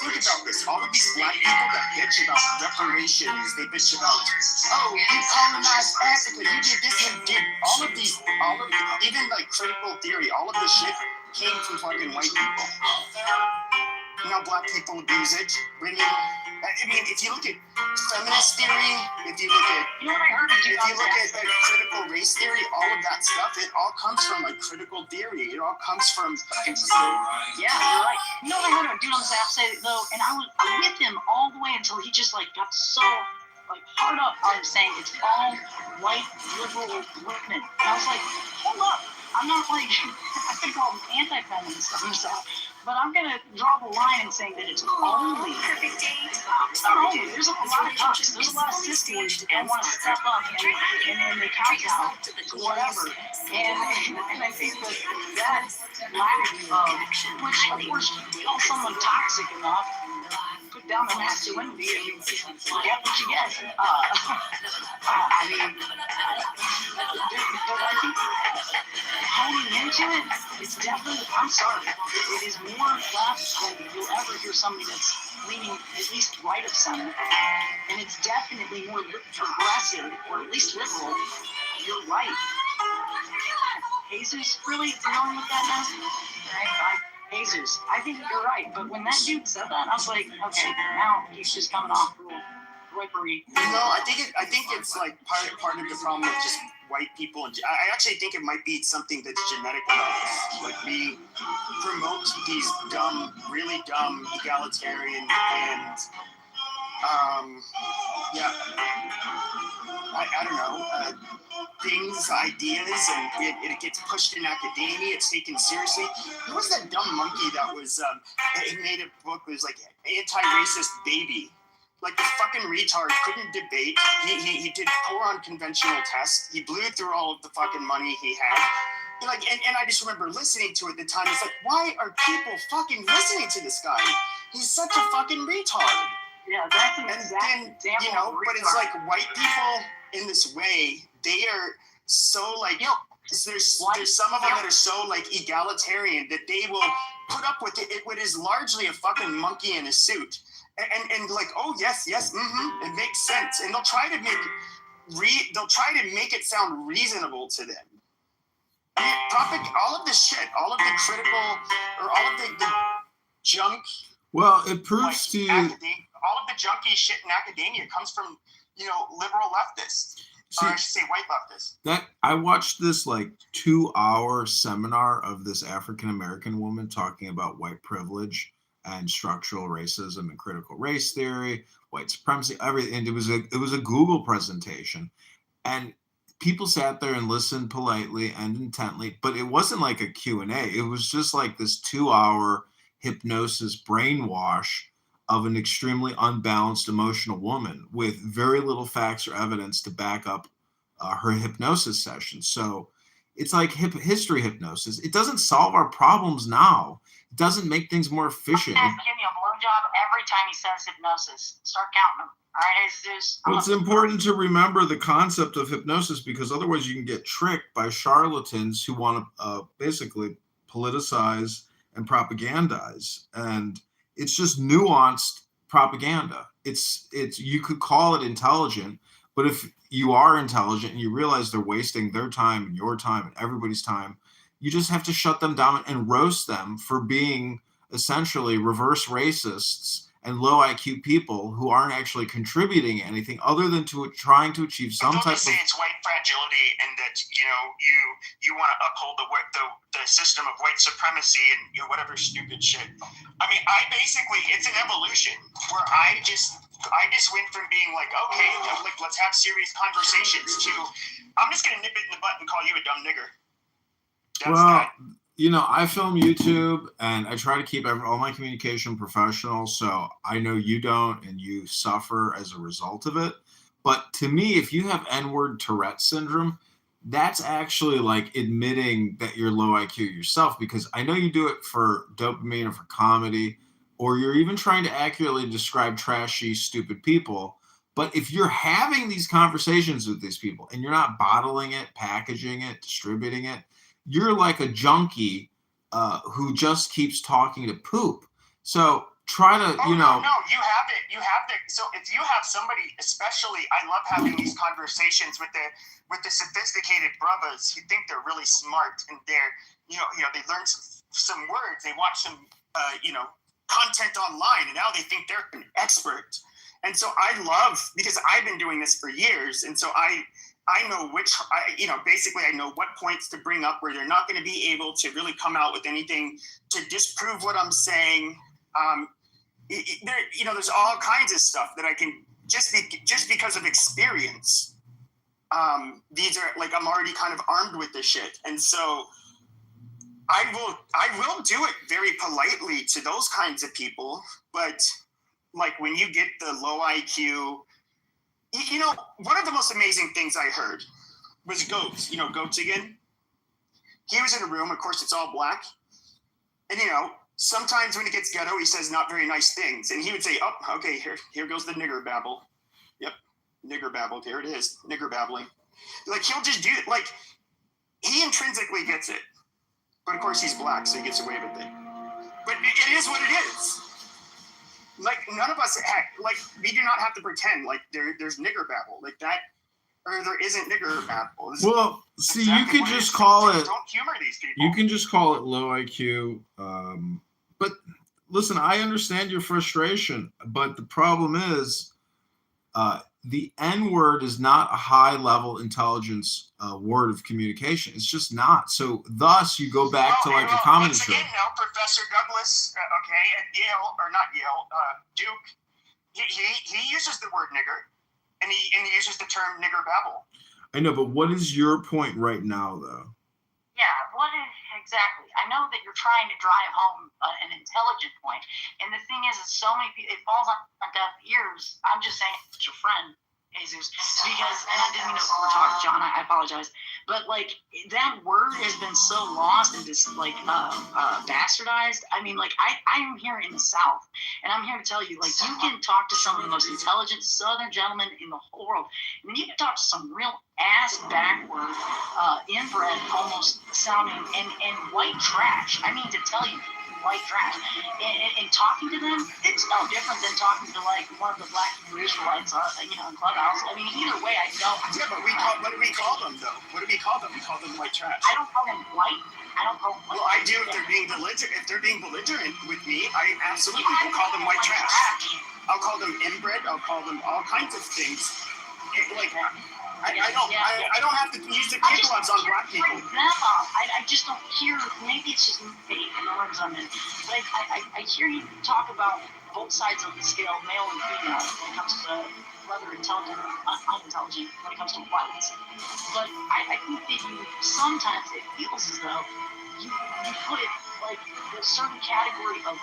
Think about this. All of these black people that bitch about reparations, they bitch about, oh, you colonized Africa, you did this and did even like critical theory, all of this shit came from fucking white people. You know, black people abuse it. Women. I mean, if you look at feminist theory, if you look at critical race theory, all of that stuff, it all comes from like critical theory. It all comes from. Yeah, you're right. You know what I heard a dude on this app say though, and I was with him all the way until he just like got so like hard up on saying it's all white liberal women. And I was like, hold up. I'm not like, I could call them anti-feminist and stuff, but I'm going to draw the line in saying that it's only, it's not only, there's a lot of cucks, there's a lot of cis boys that want to step up and then they kowtow to whatever. And I think that lack of, which of course, call someone toxic enough, put down the masculinity, you get what you get. I mean, but I think honing into it, it's definitely, I'm sorry, it is more left than you'll ever hear somebody that's leaning at least right of center. And it's definitely more progressive, or at least liberal. You're right. Jesus, really dealing with that now? Right? Jesus, I think you're right. But when that dude said that, I was like, okay, now he's just coming off real ripery. No, I think it's like part of the problem with just white people. And I actually think it might be something that's genetic about us. Like we promote these really dumb egalitarian and I don't know, things, ideas, and it gets pushed in academia. It's taken seriously. Who was that dumb monkey that was, he made a book, it was like anti-racist baby. Like the fucking retard couldn't debate. He did poor on conventional tests. He blew through all of the fucking money he had. Like, and I just remember listening to it at the time. It's like, why are people fucking listening to this guy? He's such a fucking retard. Yeah, that's an exact example. You know, but it's like white people in this way, they are so like, there's some of them that are so like egalitarian that they will put up with it. What is largely a fucking monkey in a suit. And like, oh yes, it makes sense. And they'll try to make it sound reasonable to them. I mean, all of the shit, all of the critical, or all of the junk. Well, it proves to you. All of the junky shit in academia comes from, liberal leftists. Or I should say white leftists. That I watched this like 2-hour seminar of this African American woman talking about white privilege and structural racism and critical race theory, white supremacy, everything. And it was a Google presentation, and people sat there and listened politely and intently, but it wasn't like a Q&A. It was just like this 2-hour hypnosis brainwash of an extremely unbalanced emotional woman with very little facts or evidence to back up her hypnosis session. So it's like history hypnosis. It doesn't solve our problems now. It doesn't make things more efficient. Give me a blowjob every time he says hypnosis. Start counting them. All right, Jesus. Well, it's important to remember the concept of hypnosis, because otherwise you can get tricked by charlatans who want to basically politicize and propagandize. And it's just nuanced propaganda. It's you could call it intelligent, but if you are intelligent and you realize they're wasting their time and your time and everybody's time, you just have to shut them down and roast them for being essentially reverse racists and low IQ people who aren't actually contributing anything other than trying to achieve some type of. Say it's white fragility, and that you want to uphold the system of white supremacy and whatever stupid shit. I mean, it's an evolution where I just went from being like, okay, like let's have serious conversations to I'm just gonna nip it in the butt and call you a dumb nigger. you know, I film YouTube and I try to keep all my communication professional. So I know you don't, and you suffer as a result of it. But to me, if you have N-word Tourette syndrome, that's actually like admitting that you're low IQ yourself, because I know you do it for dopamine or for comedy, or you're even trying to accurately describe trashy, stupid people. But if you're having these conversations with these people and you're not bottling it, packaging it, distributing it, you're like a junkie who just keeps talking to poop. So try to, No, you have it. You have it. So if you have somebody, especially, I love having these conversations with the sophisticated brothers who think they're really smart, and they're, they learn some words, they watch some, content online, and now they think they're an expert. And so I love, because I've been doing this for years, and so I know basically I know what points to bring up where they're not going to be able to really come out with anything to disprove what I'm saying. There's all kinds of stuff that I can just because of experience. These are like, I'm already kind of armed with this shit, and so I will do it very politely to those kinds of people. But like when you get the low IQ, one of the most amazing things I heard was Goats. Goats again. He was in a room. Of course, it's all black, and sometimes when he gets ghetto, he says not very nice things, and he would say, "Oh, okay, here goes the nigger babble." Yep, nigger babble. Here it is, nigger babbling. Like, he'll just do it. Like, he intrinsically gets it, but of course he's black, so he gets away with it. But it is what it is. Like, none of us we do not have to pretend like there's nigger babble like that, or there isn't nigger babble. Well, see, you could just call it. Don't humor these people. You can just call it low IQ. But listen, I understand your frustration, but the problem is, the N-word is not a high-level intelligence word of communication. It's just not. So, thus, you go back to like a comedy show. Once again, now Professor Douglas, at Yale, or not Yale, Duke, he uses the word nigger, and he uses the term nigger babble. I know, but what is your point right now, though? Yeah, what is exactly? I know that you're trying to drive home an intelligent point, and the thing is so many people, it falls on deaf ears. I'm just saying, it's your friend, Jesus, because, and I didn't mean to overtalk, John. I apologize, but like, that word has been so lost and just like bastardized. I mean, like, I'm here in the South, and I'm here to tell you, like, you can talk to some of the most intelligent Southern gentlemen in the whole world, and you can talk to some real ass backward, inbred, almost sounding, and white trash. I mean, to tell you, white trash. And talking to them, it's no different than talking to like one of the black Israelites, in Clubhouse. I mean, either way, I know. Yeah, but what do we call them though? What do we call them? We call them white trash. I don't call them white. I don't call them white. Well, I do if they're being belligerent. If they're being belligerent with me, I absolutely will call them white trash. I'll call them inbred. I'll call them all kinds of things. I don't have to use the kid gloves on black people. I just don't hear. Maybe it's just me ignorance on it. But I hear you talk about both sides of the scale, male and female, when it comes to whether intelligent or unintelligent, when it comes to whites. But I think that sometimes it feels as though you put it like a certain category of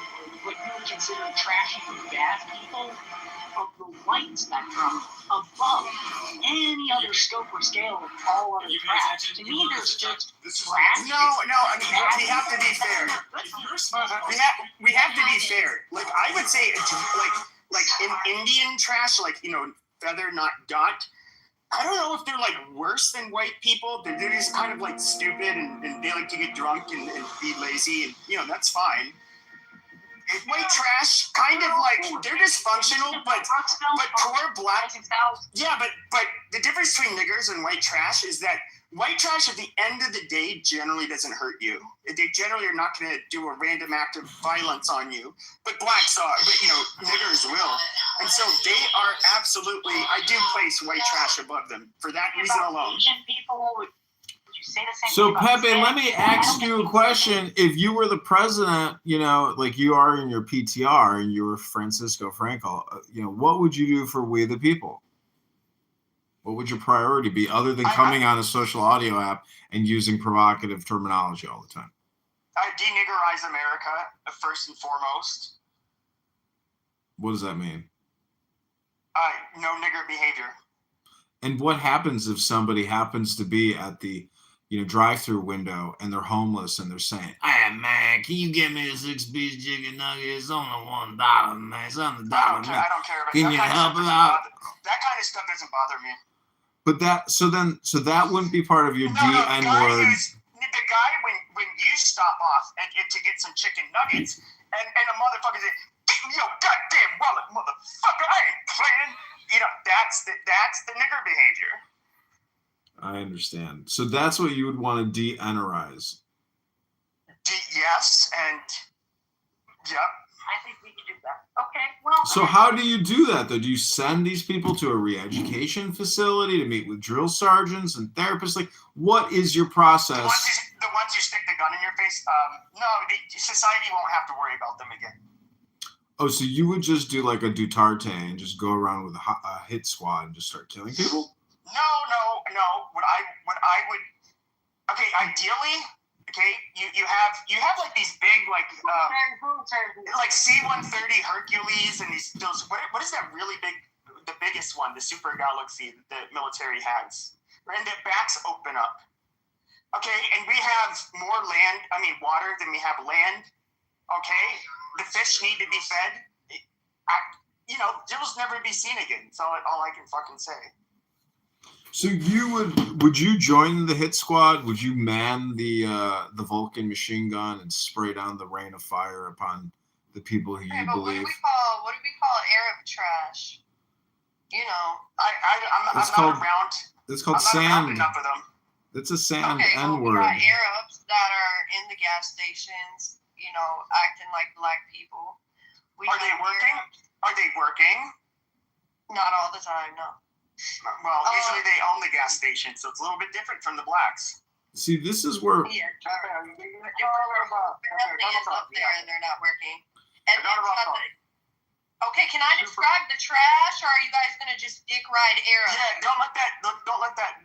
what you would consider trashy and bad people of the white spectrum above any other scope or scale of all other trash. To me, there's just trash. No. I mean, we have to be fair. We have to be fair. Like, I would say, like in Indian trash, like, feather, not dot. I don't know if they're like worse than white people. They're just kind of like stupid, and they like to get drunk and be lazy, and that's fine. White trash, kind of like, they're dysfunctional, but poor black. Yeah, but the difference between niggers and white trash is that white trash at the end of the day generally doesn't hurt you. They generally are not going to do a random act of violence on you. But blacks are, niggers will. And so they are absolutely, I do place white trash above them for that reason alone. Asian people would say the same So, thing about Pepe, let me ask you a question. If you were the president, like you are in your PTR and you were Francisco Franco, what would you do for we the people? What would your priority be other than coming on a social audio app and using provocative terminology all the time? I deniggerize America first and foremost. What does that mean? No nigger behavior. And what happens if somebody happens to be at the, drive-through window and they're homeless and they're saying, "Hey man, can you get me a 6-piece chicken nugget? It's only $1, man. It's on the dollar." I don't care about Can that. you Kind of help stuff it doesn't out? that kind of stuff doesn't bother me. But so that wouldn't be part of your No, the DN guy word. the guy when you stop off to get some chicken nuggets and a motherfucker says, "Get me your goddamn wallet, motherfucker! I ain't playing." That's the nigger behavior. I understand. So that's what you would want to de-N-erize. Yes, and yep. I think we can do that. Okay, well. So how do you do that, though? Do you send these people to a re-education facility to meet with drill sergeants and therapists? Like, what is your process? The ones you stick the gun in your face, no, society won't have to worry about them again. Oh, so you would just do like a Duterte and just go around with a hit squad and just start killing people? No. What I would, okay, ideally, okay, you have like these big like C-130 Hercules and those what is that really big, the biggest one, the Super Galaxy that the military has, and the backs open up. Okay, and we have more water than we have land. Okay, the fish need to be fed. They'll never be seen again. That's all I can fucking say. So would you join the hit squad? Would you man the Vulcan machine gun and spray down the rain of fire upon the people who you believe? What do we call Arab trash? I'm not around. It's called I'm not around sand. enough of them. It's a sand We N-word. got Arabs that are in the gas stations, acting like black people. Are they working? Are they working? Not all the time, no. Well, usually they own the gas station, so it's a little bit different from the blacks. See, this is where. Yeah, apparently it's up there and they're not working. And okay, can I describe the trash, or are you guys gonna just dick ride Arabs? Yeah, don't let that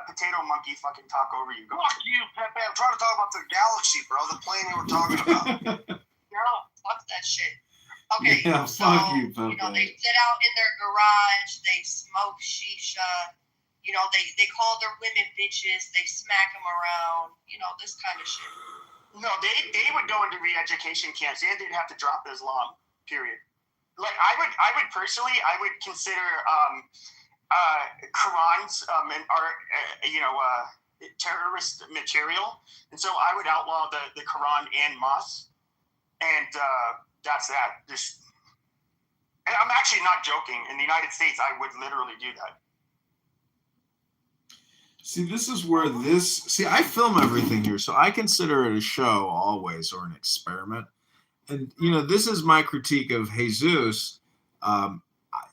potato monkey fucking talk over you. Fuck you, Pepe. I'm trying to talk about the galaxy, bro. The plane you were talking about. No, fuck that shit. Okay, Yeah, fuck you, Pepe. They sit out in their garage, they smoke shisha, they call their women bitches, they smack them around, this kind of shit. No, they would go into re-education camps and they'd have to drop Islam, period. Like I would personally, consider Qurans and terrorist material, and so I would outlaw the Quran and mosques, and that's that. And I'm actually not joking. In the United States, I would literally do that. See, this is where I film everything here, so I consider it a show always, or an experiment. And, this is my critique of Jesus.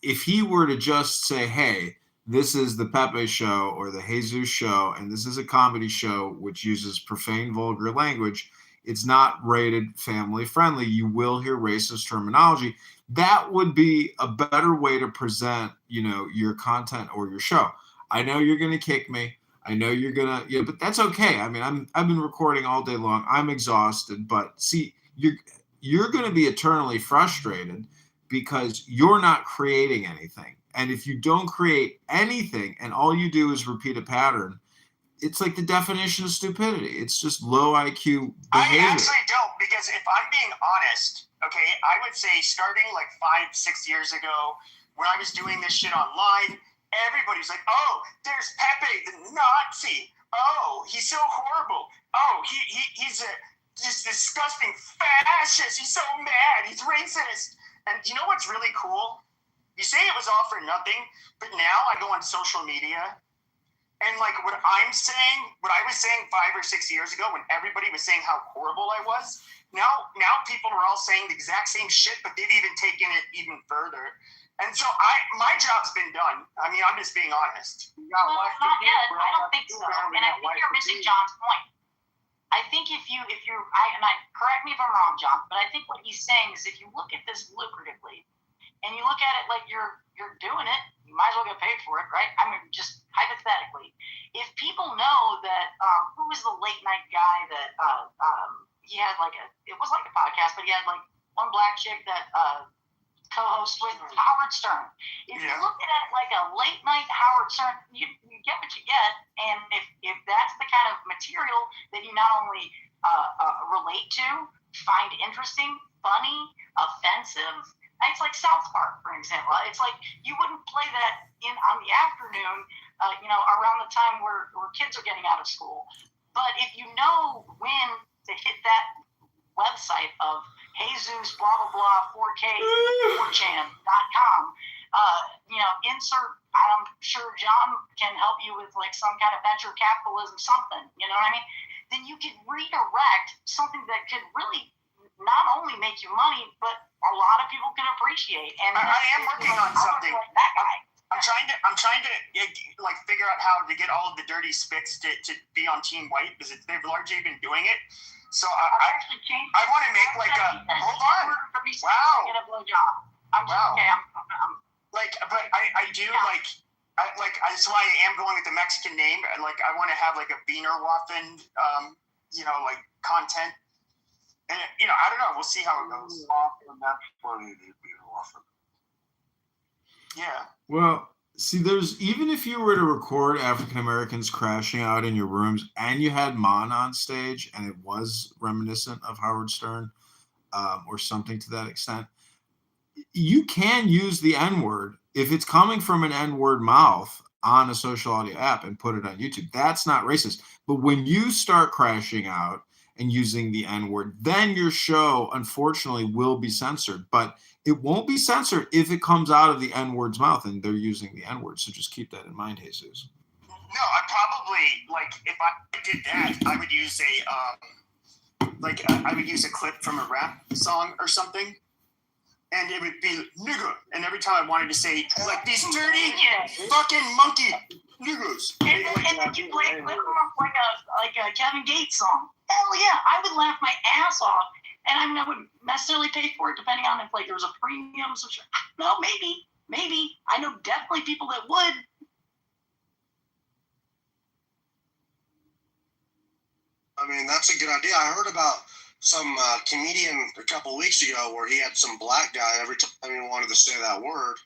If he were to just say, hey, this is the Pepe show or the Jesus show, and this is a comedy show which uses profane, vulgar language, it's not rated family friendly. You will hear racist terminology. That would be a better way to present, your content or your show. I know you're going to kick me. I know you're going to, but that's okay. I mean, I've been recording all day long. I'm exhausted, but see, you're going to be eternally frustrated because you're not creating anything. And if you don't create anything and all you do is repeat a pattern, it's like the definition of stupidity. It's just low IQ behavior. I actually don't, because if I'm being honest, okay, I would say starting like 5-6 years ago when I was doing this shit online, everybody's like, oh, there's Pepe the Nazi. Oh, he's so horrible. Oh, he's a just disgusting fascist. He's so mad. He's racist. And you know what's really cool? You say it was all for nothing, but now I go on social media and like what I was saying 5 or 6 years ago when everybody was saying how horrible I was, now people are all saying the exact same shit, but they've even taken it even further. And so my job's been done. I mean, I'm just being honest. Well, not yet. I don't think so. And I think you're missing John's point. I think if you're, correct me if I'm wrong, John, but I think what he's saying is if you look at this lucratively and you look at it like you're doing it, you might as well get paid for it, right? I mean, just hypothetically, if people know that who was the late night guy that he had like it was like a podcast, but he had like one black chick that co-host with Howard Stern. If you're looking at like a late night Howard Stern, you get what you get, and if that's the kind of material that you not only relate to, find interesting, funny, offensive. It's like South Park, for example. It's like you wouldn't play that on the afternoon, around the time where kids are getting out of school. But if you know when to hit that website of Jesus blah blah blah 4K 4chan.com, insert. I'm sure John can help you with like some kind of venture capitalism something. You know what I mean? Then you could redirect something that could really not only make you money, but a lot of people can appreciate. And I am working on something. Like that guy. I'm trying to like figure out how to get all of the dirty spits to be on Team White because they've largely been doing it. So I want to make like a hold on. Wow. Get a blowjob. Okay. But I do like. That's why I am going with the Mexican name. Like I want to have like a Wienerwaffen, like content. And I don't know. We'll see how it goes. Yeah. Well, see, even if you were to record African Americans crashing out in your rooms, and you had Mon on stage, and it was reminiscent of Howard Stern, or something to that extent, you can use the N-word if it's coming from an N-word mouth on a social audio app and put it on YouTube. That's not racist. But when you start crashing out and using the N-word, then your show, unfortunately, will be censored. But it won't be censored if it comes out of the N-word's mouth and they're using the N-word. So just keep that in mind, Jesus. No, I probably, if I did that, I would use I would use a clip from a rap song or something. And it would be nigga. And every time I wanted to say, like, these dirty fucking monkey niggers. And then you play a clip like a Kevin Gates song. Hell yeah, I would laugh my ass off. And I mean, I wouldn't necessarily pay for it depending on if like there was a premium. So no, maybe. I know definitely people that would. I mean, that's a good idea. I heard about some comedian a couple of weeks ago where he had some black guy every time he wanted to say that word.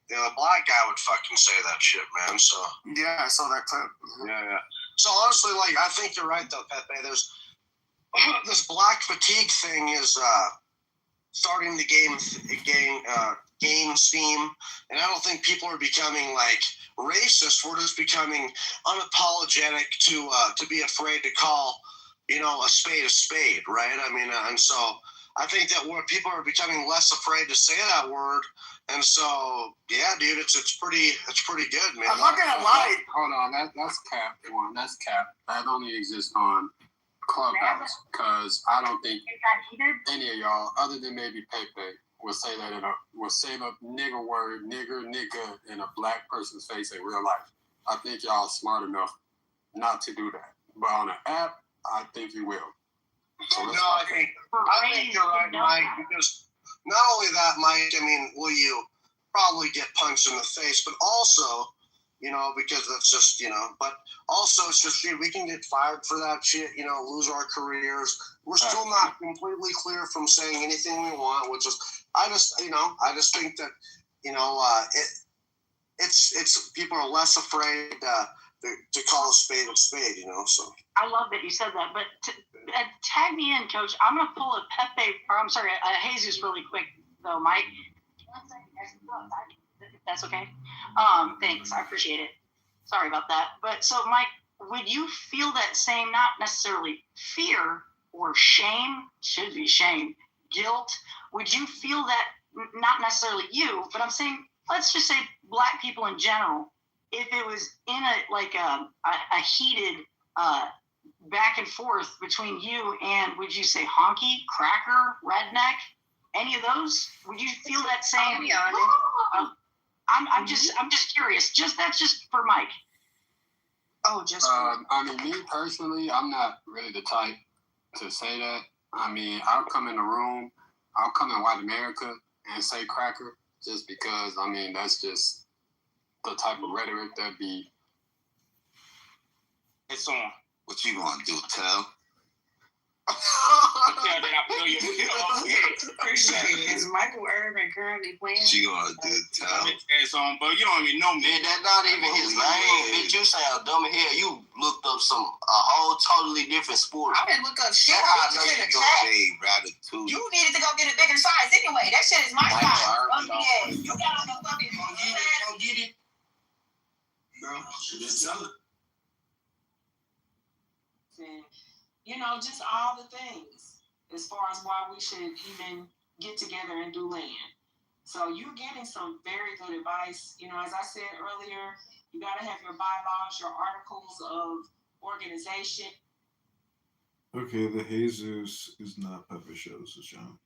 The black guy would fucking say that shit, man. So yeah, I saw that clip. Yeah. So honestly, like, I think you're right though, Pepe. There's this black fatigue thing is starting to gain steam, and I don't think people are becoming like racist. We're just becoming unapologetic to be afraid to call a spade, right? I mean, and so I think that people are becoming less afraid to say that word, and so yeah, dude, it's pretty good, man. I'm not gonna lie. Hold on, that's cap. That's cap. That only exists on Clubhouse, because I don't think any of y'all, other than maybe Pepe, will say that will say the nigger word, nigga, in a black person's face in real life. I think y'all smart enough not to do that. But on an app, I think you will. So I think you're right, Mike, because not only that, Mike, I mean, will you probably get punched in the face, but also, because that's just, but also it's just, dude, we can get fired for that shit, lose our careers. We're still not completely clear from saying anything we want, which is, I just think that, it's people are less afraid to call a spade, so. I love that you said that, but tag me in, Coach. I'm going to pull a Pepe, or I'm sorry, Jesus really quick, though, Mike. That's okay. Thanks, I appreciate it. Sorry about that. But so, Mike, would you feel that same, not necessarily fear or shame, should be shame, guilt? Would you feel that, not necessarily you, but I'm saying, let's just say black people in general, if it was in a heated back and forth between you and, would you say honky, cracker, redneck, any of those? Would you feel that same? I'm just curious. That's just for Mike. Oh, just. I mean, me personally, I'm not really the type to say that. I mean, I'll come in the room, I'll come in White America and say cracker, just because. I mean, that's just the type of rhetoric that be. It's on. What you gonna do, tell? tell that I feel you. Is Michael Irvin currently playing? She gonna do the time. But you don't even know me. Man, that's not even his name. Bitch, you sound dumb as hell. You looked up a whole totally different sport. I didn't look up shit. That's how I know you go shade Ratatouille. You needed to go get a bigger size anyway. That shit is my size. Ugly ass. You got on the fucking Go get it. Girl, she didn't tell it. You know, just all the things as far as why we should even get together and do land. So you're getting some very good advice. You know, as I said earlier, you got to have your bylaws, your articles of organization. Okay, the Jesus is not Pepper Shows, it's John.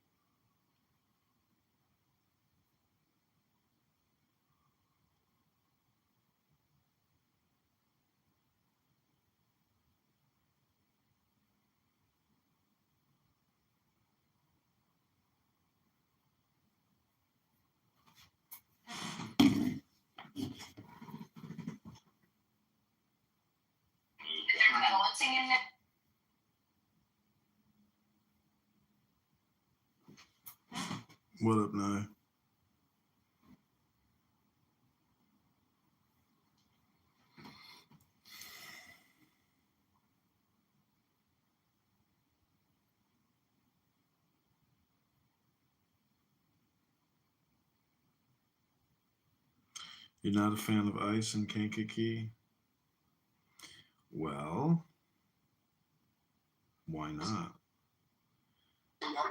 What up, Nye? You're not a fan of ice and Kankakee? Well, why not? I don't know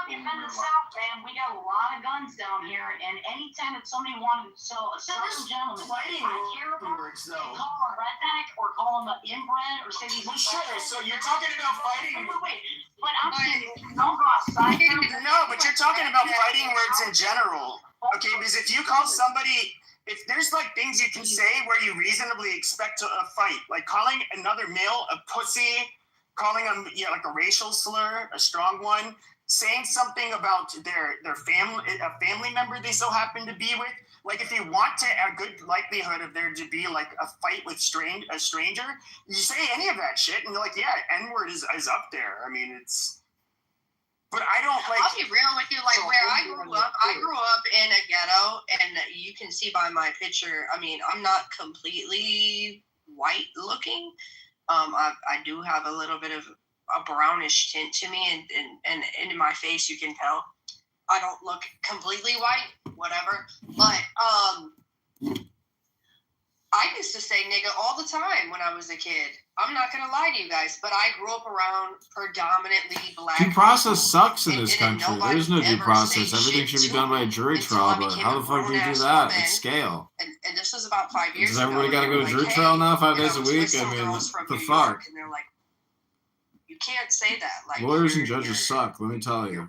if you've been to the South, man. We got a lot of guns down here, and anytime that somebody wanted to sell a Southern gentleman, fighting I care about words, they though. call him a redneck or call him an inbred or say he's Well, sure. So you're talking about fighting. Wait. But I'm saying, don't go outside. No, but you're talking about fighting words in general. Okay, because if you call somebody, if there's like things you can say where you reasonably expect a fight, like calling another male a pussy, calling them like a racial slur, a strong one, saying something about their family, a family member they so happen to be with. Like if you want to a good likelihood of there to be like a fight with a stranger, you say any of that shit and they're like, yeah, N-word is up there. I mean, it's. But I don't like. I'll be real with you. Like where I grew up in a ghetto, and you can see by my picture. I mean, I'm not completely white looking. I do have a little bit of a brownish tint to me, and in my face you can tell I don't look completely white. Whatever, but I used to say nigga all the time when I was a kid. I'm not gonna lie to you guys, but I grew up around predominantly black. Due process sucks in this country. There's no due process. Everything should be done by a jury trial, but how the fuck do you do that at scale? And this was about 5 years Does ago. everybody gotta go to jury trial now 5 days a week? I mean, what the fuck? And they're like, you can't say that. Like Lawyers and judges suck, let me tell you.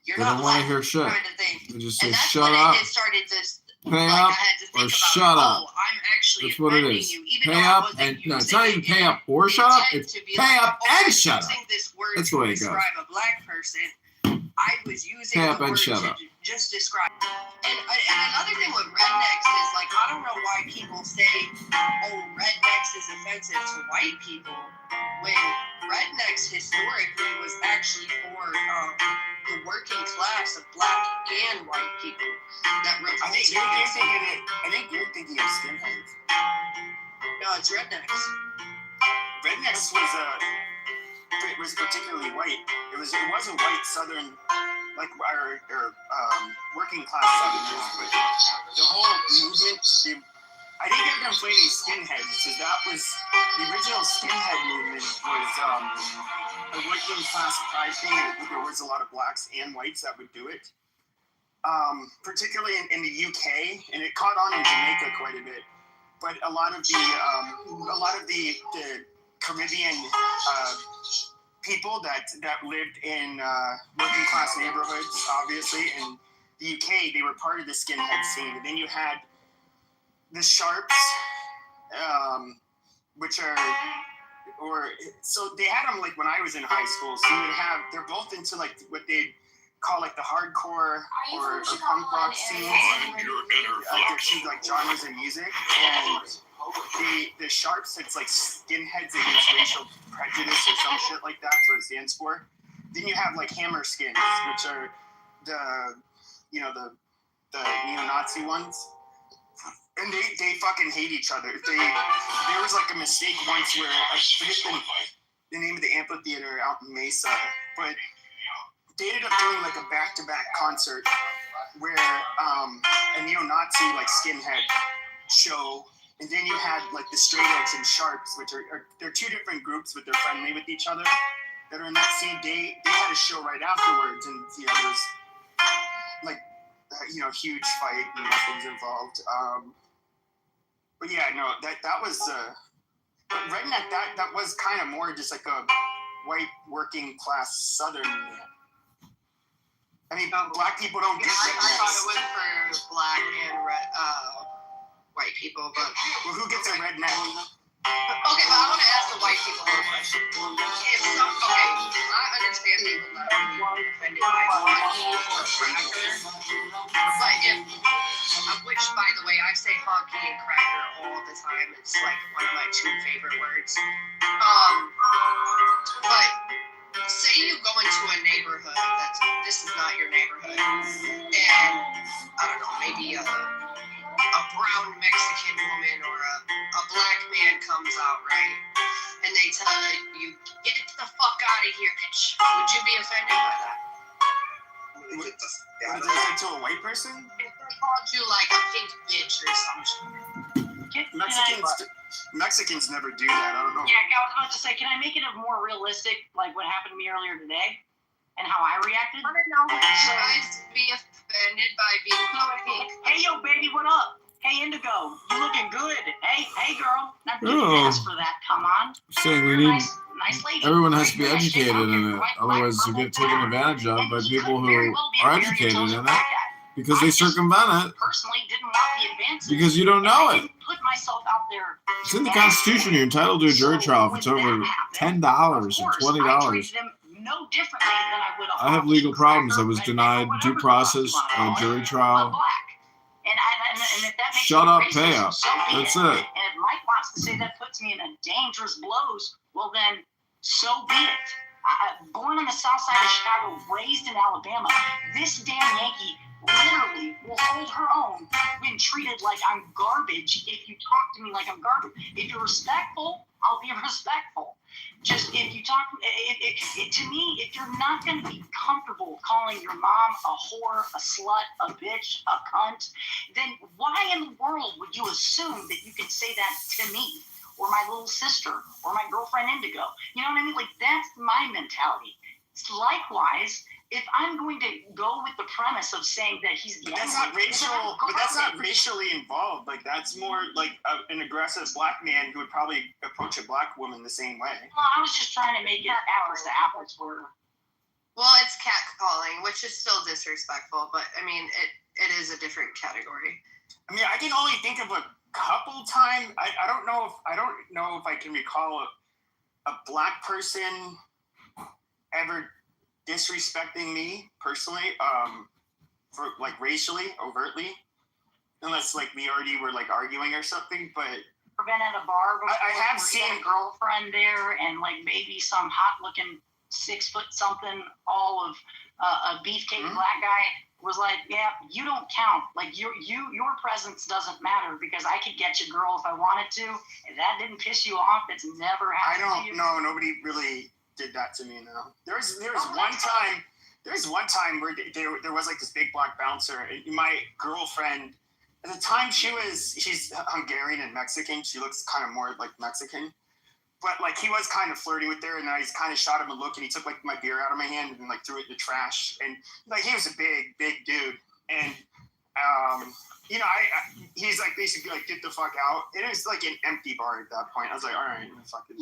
They don't want to hear shit. Kind of thing. They just say, and that's shut when up, it started this. pay like, up, I had to think or about, shut up. I'm actually That's what it is. you, even Pay though I up, wasn't and no, it's using not even pay up or shut up. It's to be pay like, up I'm and shut up. using this word That's the to way it goes. describe a black person. I was using Pay the up and word shut to up. just describe. And another thing with rednecks is like I don't know why people say, "Oh, rednecks is offensive to white people," when rednecks historically was actually for the working class of black and white people. That I think you're thinking of skinheads. No, it's rednecks. Rednecks was particularly white. It wasn't white Southern, like our working class Southerners, but the whole movement. I think they're conflating skinheads because that was the original skinhead movement was a working class pride thing. There was a lot of blacks and whites that would do it, particularly in the UK, and it caught on in Jamaica quite a bit. But a lot of the Caribbean people that lived in working class neighborhoods, obviously, in the UK, they were part of the skinhead scene. And then you had the Sharps, which are, so they had them like when I was in high school. So you would have, they're both into like what they call like the hardcore or punk rock scenes. They're two like genres of music, and the Sharps, it's like skinheads against racial prejudice or some shit like that. That's what it stands for. Then you have like Hammer Skins, which are the neo-Nazi ones. And they fucking hate each other. There was like a mistake once where I forget the name of the amphitheater out in Mesa, but they ended up doing like a back-to-back concert where a neo-Nazi like skinhead show, and then you had like the Straight Edge and Sharps, which are they're two different groups, but they're friendly with each other. That are in that scene. They had a show right afterwards, and there was like huge fight and weapons involved. But yeah, no, that was but redneck that was kind of more just like a white working class Southern. I mean, black people don't get rednecks. I thought it was for black and white people, but who gets a redneck? Okay, but I want to ask the white people a question. I understand people that are offended by honky or cracker, but which, by the way, I say honky and cracker all the time. It's like one of my two favorite words. But say you go into a neighborhood this is not your neighborhood, and I don't know, maybe a brown Mexican woman or a black man comes out, right? And they tell you, get the fuck out of here, bitch. Would you be offended by that? What did they say to a white person? If they called you like a pink bitch or something. Mexicans never do that. I don't know. Yeah, I was about to say, can I make it a more realistic, like what happened to me earlier today? And how I reacted? I don't know. Guys be offended by being called pink. Hey, yo, baby, what up? Hey, Indigo, you looking good. Hey, girl. Not didn't ask for that. Come on. Saying we need everyone has to be educated in it, otherwise you get taken advantage of by people who are educated in it because they circumvent it. Personally, didn't want the advances because you don't know it. Put myself out there. It's in the Constitution. You're entitled to a jury trial if it's over $10 or $20. No differently than I would I have legal problems. I was denied due process, a jury trial. And if that makes Shut me up, racist, pay up. so be That's it. it. And if Mike wants to say that puts me in a dangerous blows, well then, so be it. Born on the south side of Chicago, raised in Alabama, this damn Yankee literally will hold her own when treated like I'm garbage if you talk to me like I'm garbage. If you're respectful, I'll be respectful. Just if you talk, to me, if you're not going to be comfortable calling your mom a whore, a slut, a bitch, a cunt, then why in the world would you assume that you can say that to me or my little sister or my girlfriend Indigo? You know what I mean? Like, that's my mentality. Likewise, if I'm going to go with the premise of saying that he's the that's not racial, but that's not racially involved. Like, that's more like an aggressive black man who would probably approach a black woman the same way. Well, I was just trying to make it apples to apples for. Well, it's catcalling, which is still disrespectful, but I mean, it is a different category. I mean, I can only think of a couple times. I don't know if I can recall a black person ever disrespecting me personally, for like racially, overtly, unless like we already were like arguing or something. But I've been at a bar before. I have seen a girlfriend there, and like maybe some hot-looking 6 foot something, all of a beefcake black guy was like, "Yeah, you don't count. Like your presence doesn't matter because I could get you, girl, if I wanted to. If that didn't piss you off, it's never happened to you." No, nobody really did that to me. No, there was one time where there was like this big black bouncer. And my girlfriend at the time, she's Hungarian and Mexican. She looks kind of more like Mexican, but like he was kind of flirting with her, and I just kind of shot him a look, and he took like my beer out of my hand and like threw it in the trash. And like he was a big dude, and he's like basically like, get the fuck out. And it was like an empty bar at that point. I was like, all right, fuck these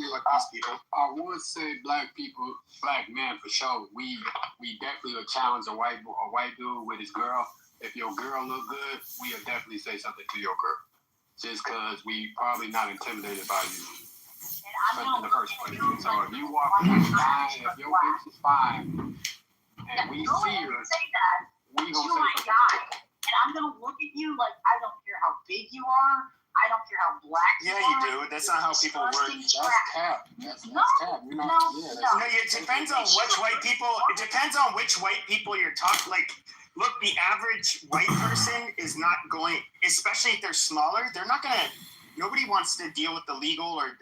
people. I would say black men for sure. We definitely would challenge a white dude with his girl. If your girl look good, we'll definitely say something to your girl. Just because we probably not intimidated by you in the first place. So if you walk in fine, if your bitch is fine, and we Go see ahead her, and say that we to gonna my say something. guy, and I'm gonna look at you like I don't care how big you are. I don't care how black you Yeah, are. you do. That's not how people work. That's cap. That's No, cap. You're not, no, yeah, no. No, it depends on which white people. It depends on which white people you're talking. Like, look, the average white person is not going, especially if they're smaller. They're not gonna. Nobody wants to deal with the legal or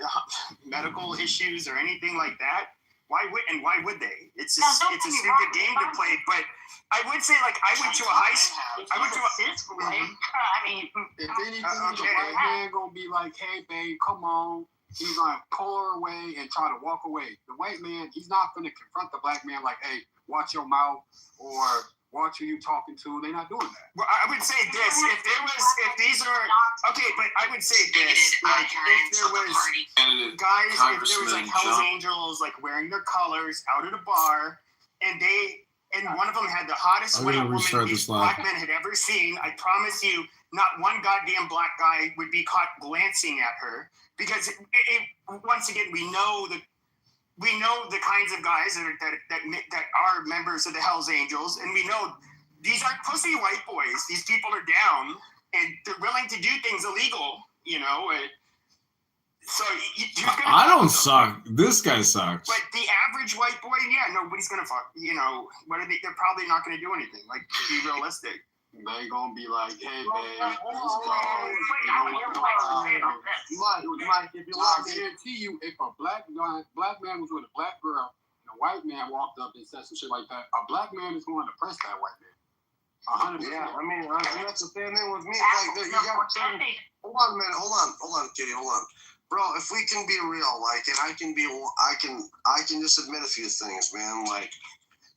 medical issues or anything like that. Why would they? It's a stupid game to play. But I would say, like, I went to a high school. I went to a. I mean, if anything, the white man gonna be like, "Hey, babe, come on." He's gonna pull her away and try to walk away. The white man, he's not gonna confront the black man like, "Hey, watch your mouth," or "Watch who you talking to." They're not doing that. Well, I would say this: if these are okay, but I would say this: like, if there was guys, if there was like Hell's Angels, like wearing their colors out at a bar, and one of them had the hottest white woman these black men had ever seen, I promise you, not one goddamn black guy would be caught glancing at her, because once again, we know the kinds of guys that are members of the Hell's Angels, and we know these aren't pussy white boys. These people are down, and they're willing to do things illegal, you know. So I don't suck. This guy sucks. But the average white boy, yeah, nobody's gonna fuck. You know, they're probably not gonna do anything. Like, be realistic. They gonna be like, "Hey, babe, Mike, if you want, I guarantee you, if a black man was with a black girl and a white man walked up and said some shit like that, a black man is going to press that white man. 100%. Yeah, I mean, that's the same thing with me. Like, you got certain. Hold on a minute. Hold on, Kitty. Hold on, bro. If we can be real, like, and I can just admit a few things, man. Like,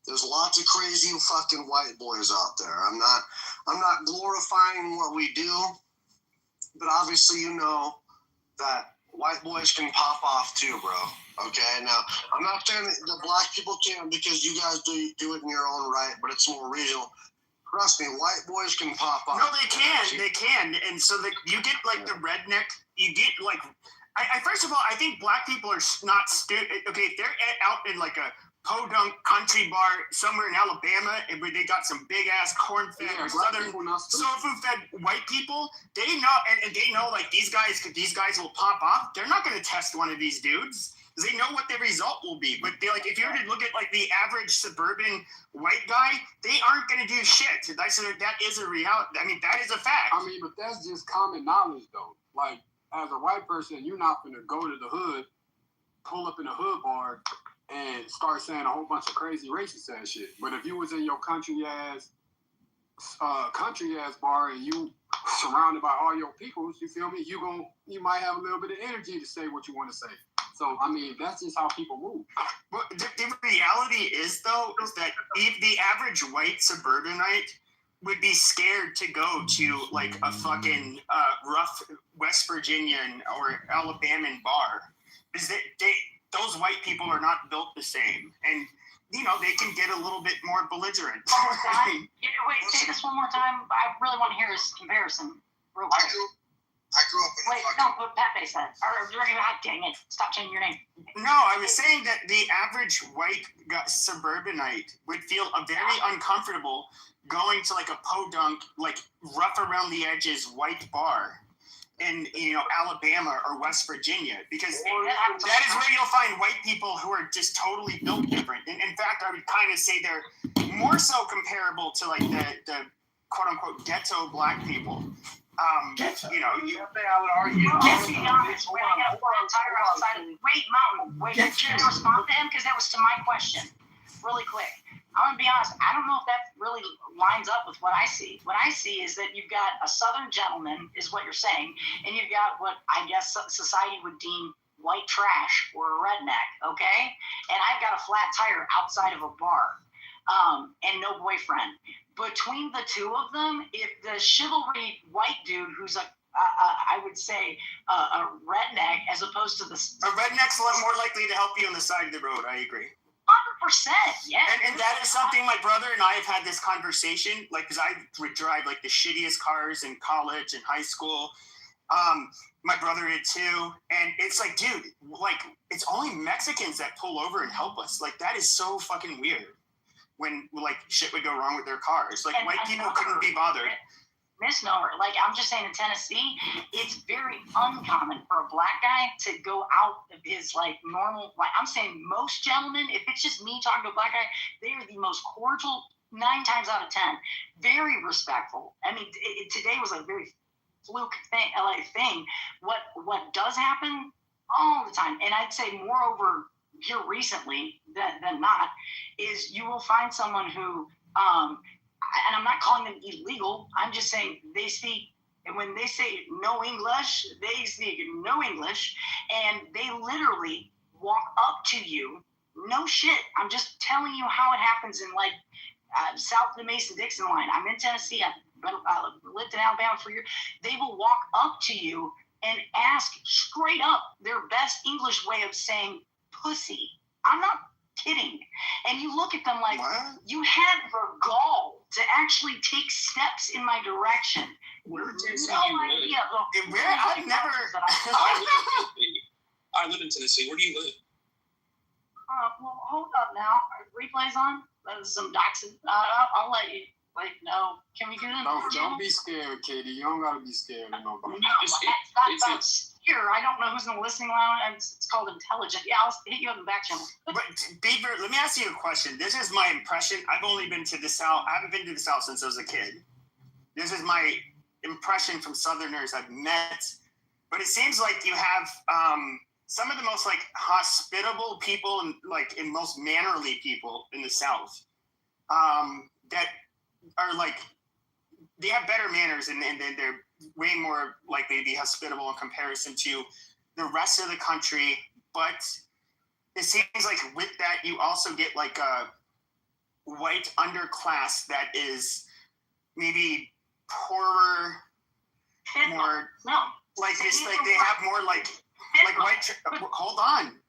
there's lots of crazy fucking white boys out there. I'm not glorifying what we do, but obviously you know that white boys can pop off too, bro. Okay, now I'm not saying that the black people can't, because you guys do it in your own right, but it's more regional. Trust me, white boys can pop off. No, they can, and so you get like the redneck. You get like, I first of all, I think black people are not stupid. Okay, if they're out in like a podunk country bar somewhere in Alabama, and where they got some big ass corn-fed or southern soul food-fed white people, they know, and they know, like, these guys will pop off. They're not going to test one of these dudes. They know what the result will be. But they, like, if you were to look at like the average suburban white guy, they aren't going to do shit. That is a reality. I mean, that is a fact. I mean, but that's just common knowledge, though. Like, as a white person, you're not going to go to the hood, pull up in a hood bar, and start saying a whole bunch of crazy racist ass shit. But if you was in your country ass bar and you surrounded by all your peoples, you feel me? You might have a little bit of energy to say what you want to say. So I mean, that's just how people move. But the reality is, though, is that if the average white suburbanite would be scared to go to like a fucking rough West Virginian or Alabaman bar, is that those white people are not built the same, and you know they can get a little bit more belligerent. Wait, say this one more time. I really want to hear his comparison. Real quick. I grew up in. Wait, no, what Pepe said. Or dang it! Stop changing your name. No, I was saying that the average white suburbanite would feel very uncomfortable going to like a podunk, like rough around the edges white bar in, you know, Alabama or West Virginia, because that is where you'll find white people who are just totally built different. And in fact, I would kind of say they're more so comparable to like the quote unquote ghetto black people. You know, I would argue. Let's be honest. Wait, I got a flat tire outside. Wait, Mountain. Wait, can I respond to him? Because that was to my question. Really quick. I'm going to be honest. I don't know if that really lines up with what I see. What I see is that you've got a Southern gentleman, is what you're saying, and you've got what I guess society would deem white trash or a redneck, okay? And I've got a flat tire outside of a bar and no boyfriend. Between the two of them, if the chivalry white dude who's I would say a redneck, as opposed to a redneck's more likely to help you on the side of the road. I agree. 100%, yeah. And that is something my brother and I have had this conversation, like, because I would drive like the shittiest cars in college and high school. My brother did too, and it's like, dude, like, it's only Mexicans that pull over and help us. Like, that is so fucking weird. when like shit would go wrong with their cars. Like white people couldn't be bothered. Misnomer. Like I'm just saying, in Tennessee, it's very uncommon for a black guy to go out of his like normal. Like I'm saying, most gentlemen, if it's just me talking to a black guy, they are the most cordial 9 times out of 10. Very respectful. I mean, today was a very fluke thing. What does happen all the time, and I'd say moreover here recently than not, is you will find someone who and I'm not calling them illegal. I'm just saying they speak, and when they say no English, they speak no English, and they literally walk up to you. No shit. I'm just telling you how it happens in like south of the Mason-Dixon line. I'm in Tennessee. I've lived in Alabama for years. They will walk up to you and ask straight up their best English way of saying pussy. I'm not kidding. And you look at them like, what? You had the gall to actually take steps in my direction. No idea. I've never. I live in Tennessee. Where do you live? Well, hold up now. Replays on? There's some doxing. I'll let you. Like, no. Can we do that? Don't be scared, Katie. You don't gotta be scared of nobody. No, that's not about scared. I don't know who's in the listening lounge. It's called intelligent. Yeah, I'll hit you on the back channel. But Beaver, let me ask you a question. This is my impression. I've only been to the South. I haven't been to the South since I was a kid. This is my impression from Southerners I've met. But it seems like you have some of the most like hospitable people and most mannerly people in the South that are like, they have better manners and they're way more likely to be hospitable in comparison to the rest of the country. But it seems like with that, you also get like a white underclass that is maybe poorer, more like this, like they have more like white. Hold on.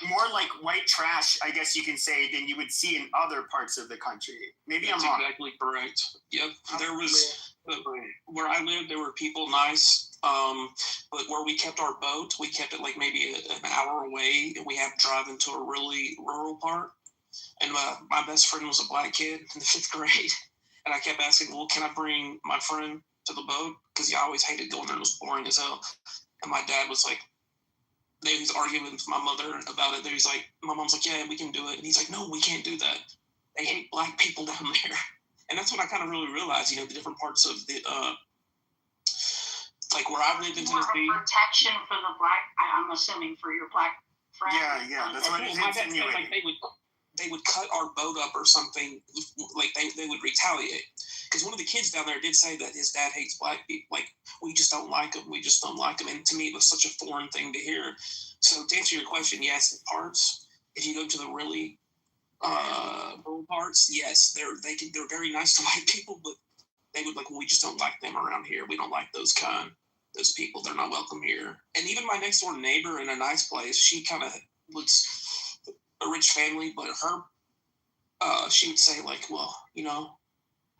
More like white trash, I guess you can say, than you would see in other parts of the country. Maybe That's I'm wrong. Exactly correct. Yep. There was where I lived. There were people nice, but where we kept our boat, we kept it like maybe an hour away, and we had to drive into a really rural part. And my best friend was a black kid in the 5th grade, and I kept asking, "Well, can I bring my friend to the boat?" Because he always hated going there; it was boring as hell. And my dad was like. He was arguing with my mother about it. He's like, my mom's like, yeah, we can do it. And he's like, no, we can't do that. They hate black people down there. And that's when I kind of really realized, the different parts of the, like where I lived in Tennessee. Protection for the black, I'm assuming for your black friend. Yeah, that's what it my dad said, like they would cut our boat up or something, like they would retaliate. Because one of the kids down there did say that his dad hates black people. Like, we just don't like them. We just don't like them. And to me, it was such a foreign thing to hear. So to answer your question, yes, in parts. If you go to the really rural parts, yes, they're very nice to white people, but they would like, well, we just don't like them around here. We don't like those people. They're not welcome here. And even my next door neighbor in a nice place, she kind of was a rich family, but her, she would say like, well,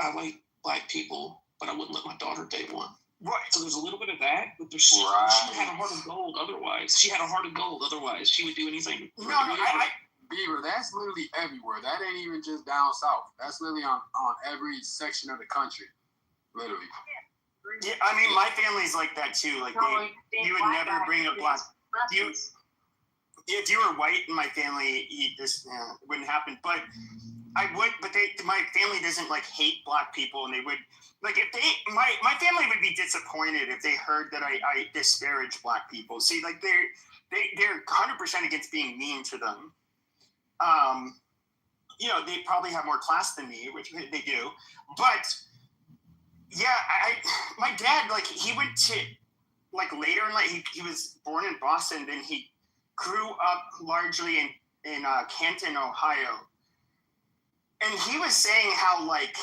I like black people, but I wouldn't let my daughter date one. Right. So there's a little bit of that, but she had a heart of gold otherwise. She would do anything. Beaver, that's literally everywhere. That ain't even just down south. That's literally on every section of the country. Literally. Yeah, I mean, my family's like that too. Like, you would never bring a black... If you were white in my family, this wouldn't happen. But I would, my family doesn't like hate black people, and they would like if my family would be disappointed if they heard that I disparage black people. See, like they're 100% against being mean to them. They probably have more class than me, which they do. But yeah, my dad, like he went to like later in life. He was born in Boston, then he grew up largely in Canton, Ohio. And he was saying how, like,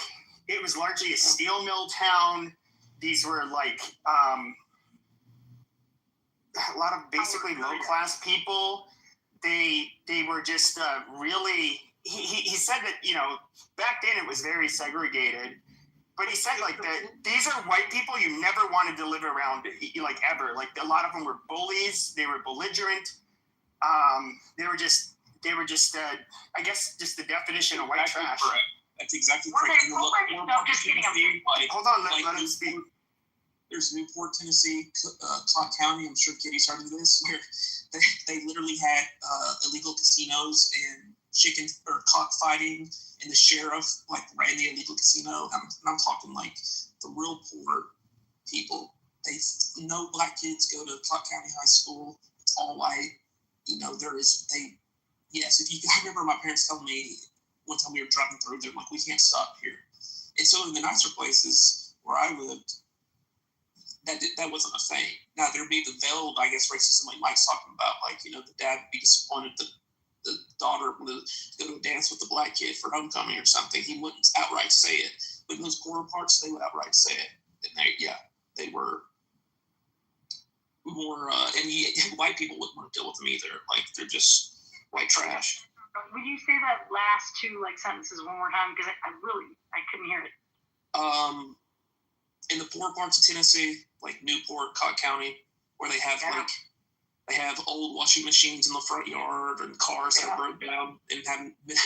it was largely a steel mill town. These were, like, a lot of basically low-class people. They were just really... He said that, back then it was very segregated. But he said, like, that these are white people you never wanted to live around, like, ever. Like, a lot of them were bullies. They were belligerent. They were just they were just, I guess, just the definition of white trash. Correct. That's exactly Well, correct. no, just kidding. Hold on, let him speak. There's Newport, Tennessee, Clark County. I'm sure Kitty's heard of this, where they literally had illegal casinos and chicken or cockfighting, and the sheriff like ran the illegal casino. I'm talking like the real poor people. No black kids go to Clark County High School. It's all white. Yes, I remember my parents telling me one time we were driving through, they're like, we can't stop here. And so in the nicer places where I lived, that wasn't a thing. Now there'd be the veiled, I guess, racism like Mike's talking about, like, the dad would be disappointed that the daughter would go to a dance with the black kid for homecoming or something. He wouldn't outright say it. But in those poorer parts, they would outright say it. And they were more, and white people wouldn't want to deal with them either. Like, they're just white trash. Would you say that last two sentences one more time? Because I couldn't hear it. In the poorer parts of Tennessee, like Newport, Cobb County, where they have old washing machines in the front yard and cars that broke down and haven't been,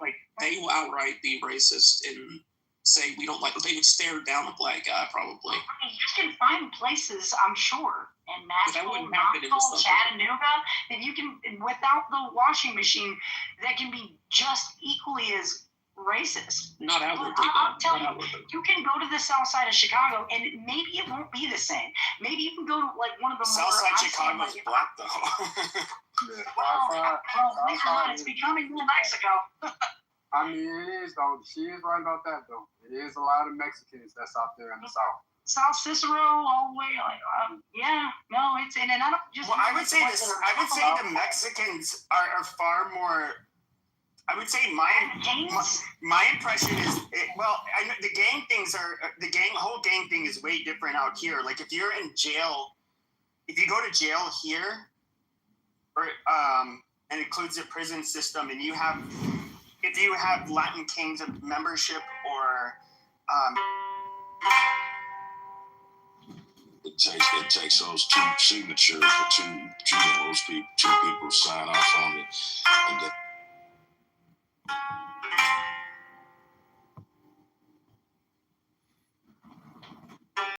like, they will outright be racist and say we don't like. They would stare down a black guy probably. I mean, you can find places, I'm sure, in Nashville, Knoxville, Chattanooga, that you can, without the washing machine, that can be just equally as racist. Not outwardly. I'll tell you, you can go to the south side of Chicago, and maybe it won't be the same. Maybe you can go to like one of the south side Chicago is black though. It's becoming New Mexico. I mean, it is though. She is right about that though. It is a lot of Mexicans that's out there in the south. South Cicero, all the way, it's in, and I don't just. Well, I would say the Mexicans are far more. I would say my impression is, I know the gang things are whole gang thing is way different out here. Like if you're in jail, if you go to jail here, or and includes the prison system, and if you have Latin Kings membership or It takes those two signatures for two people sign off on it, and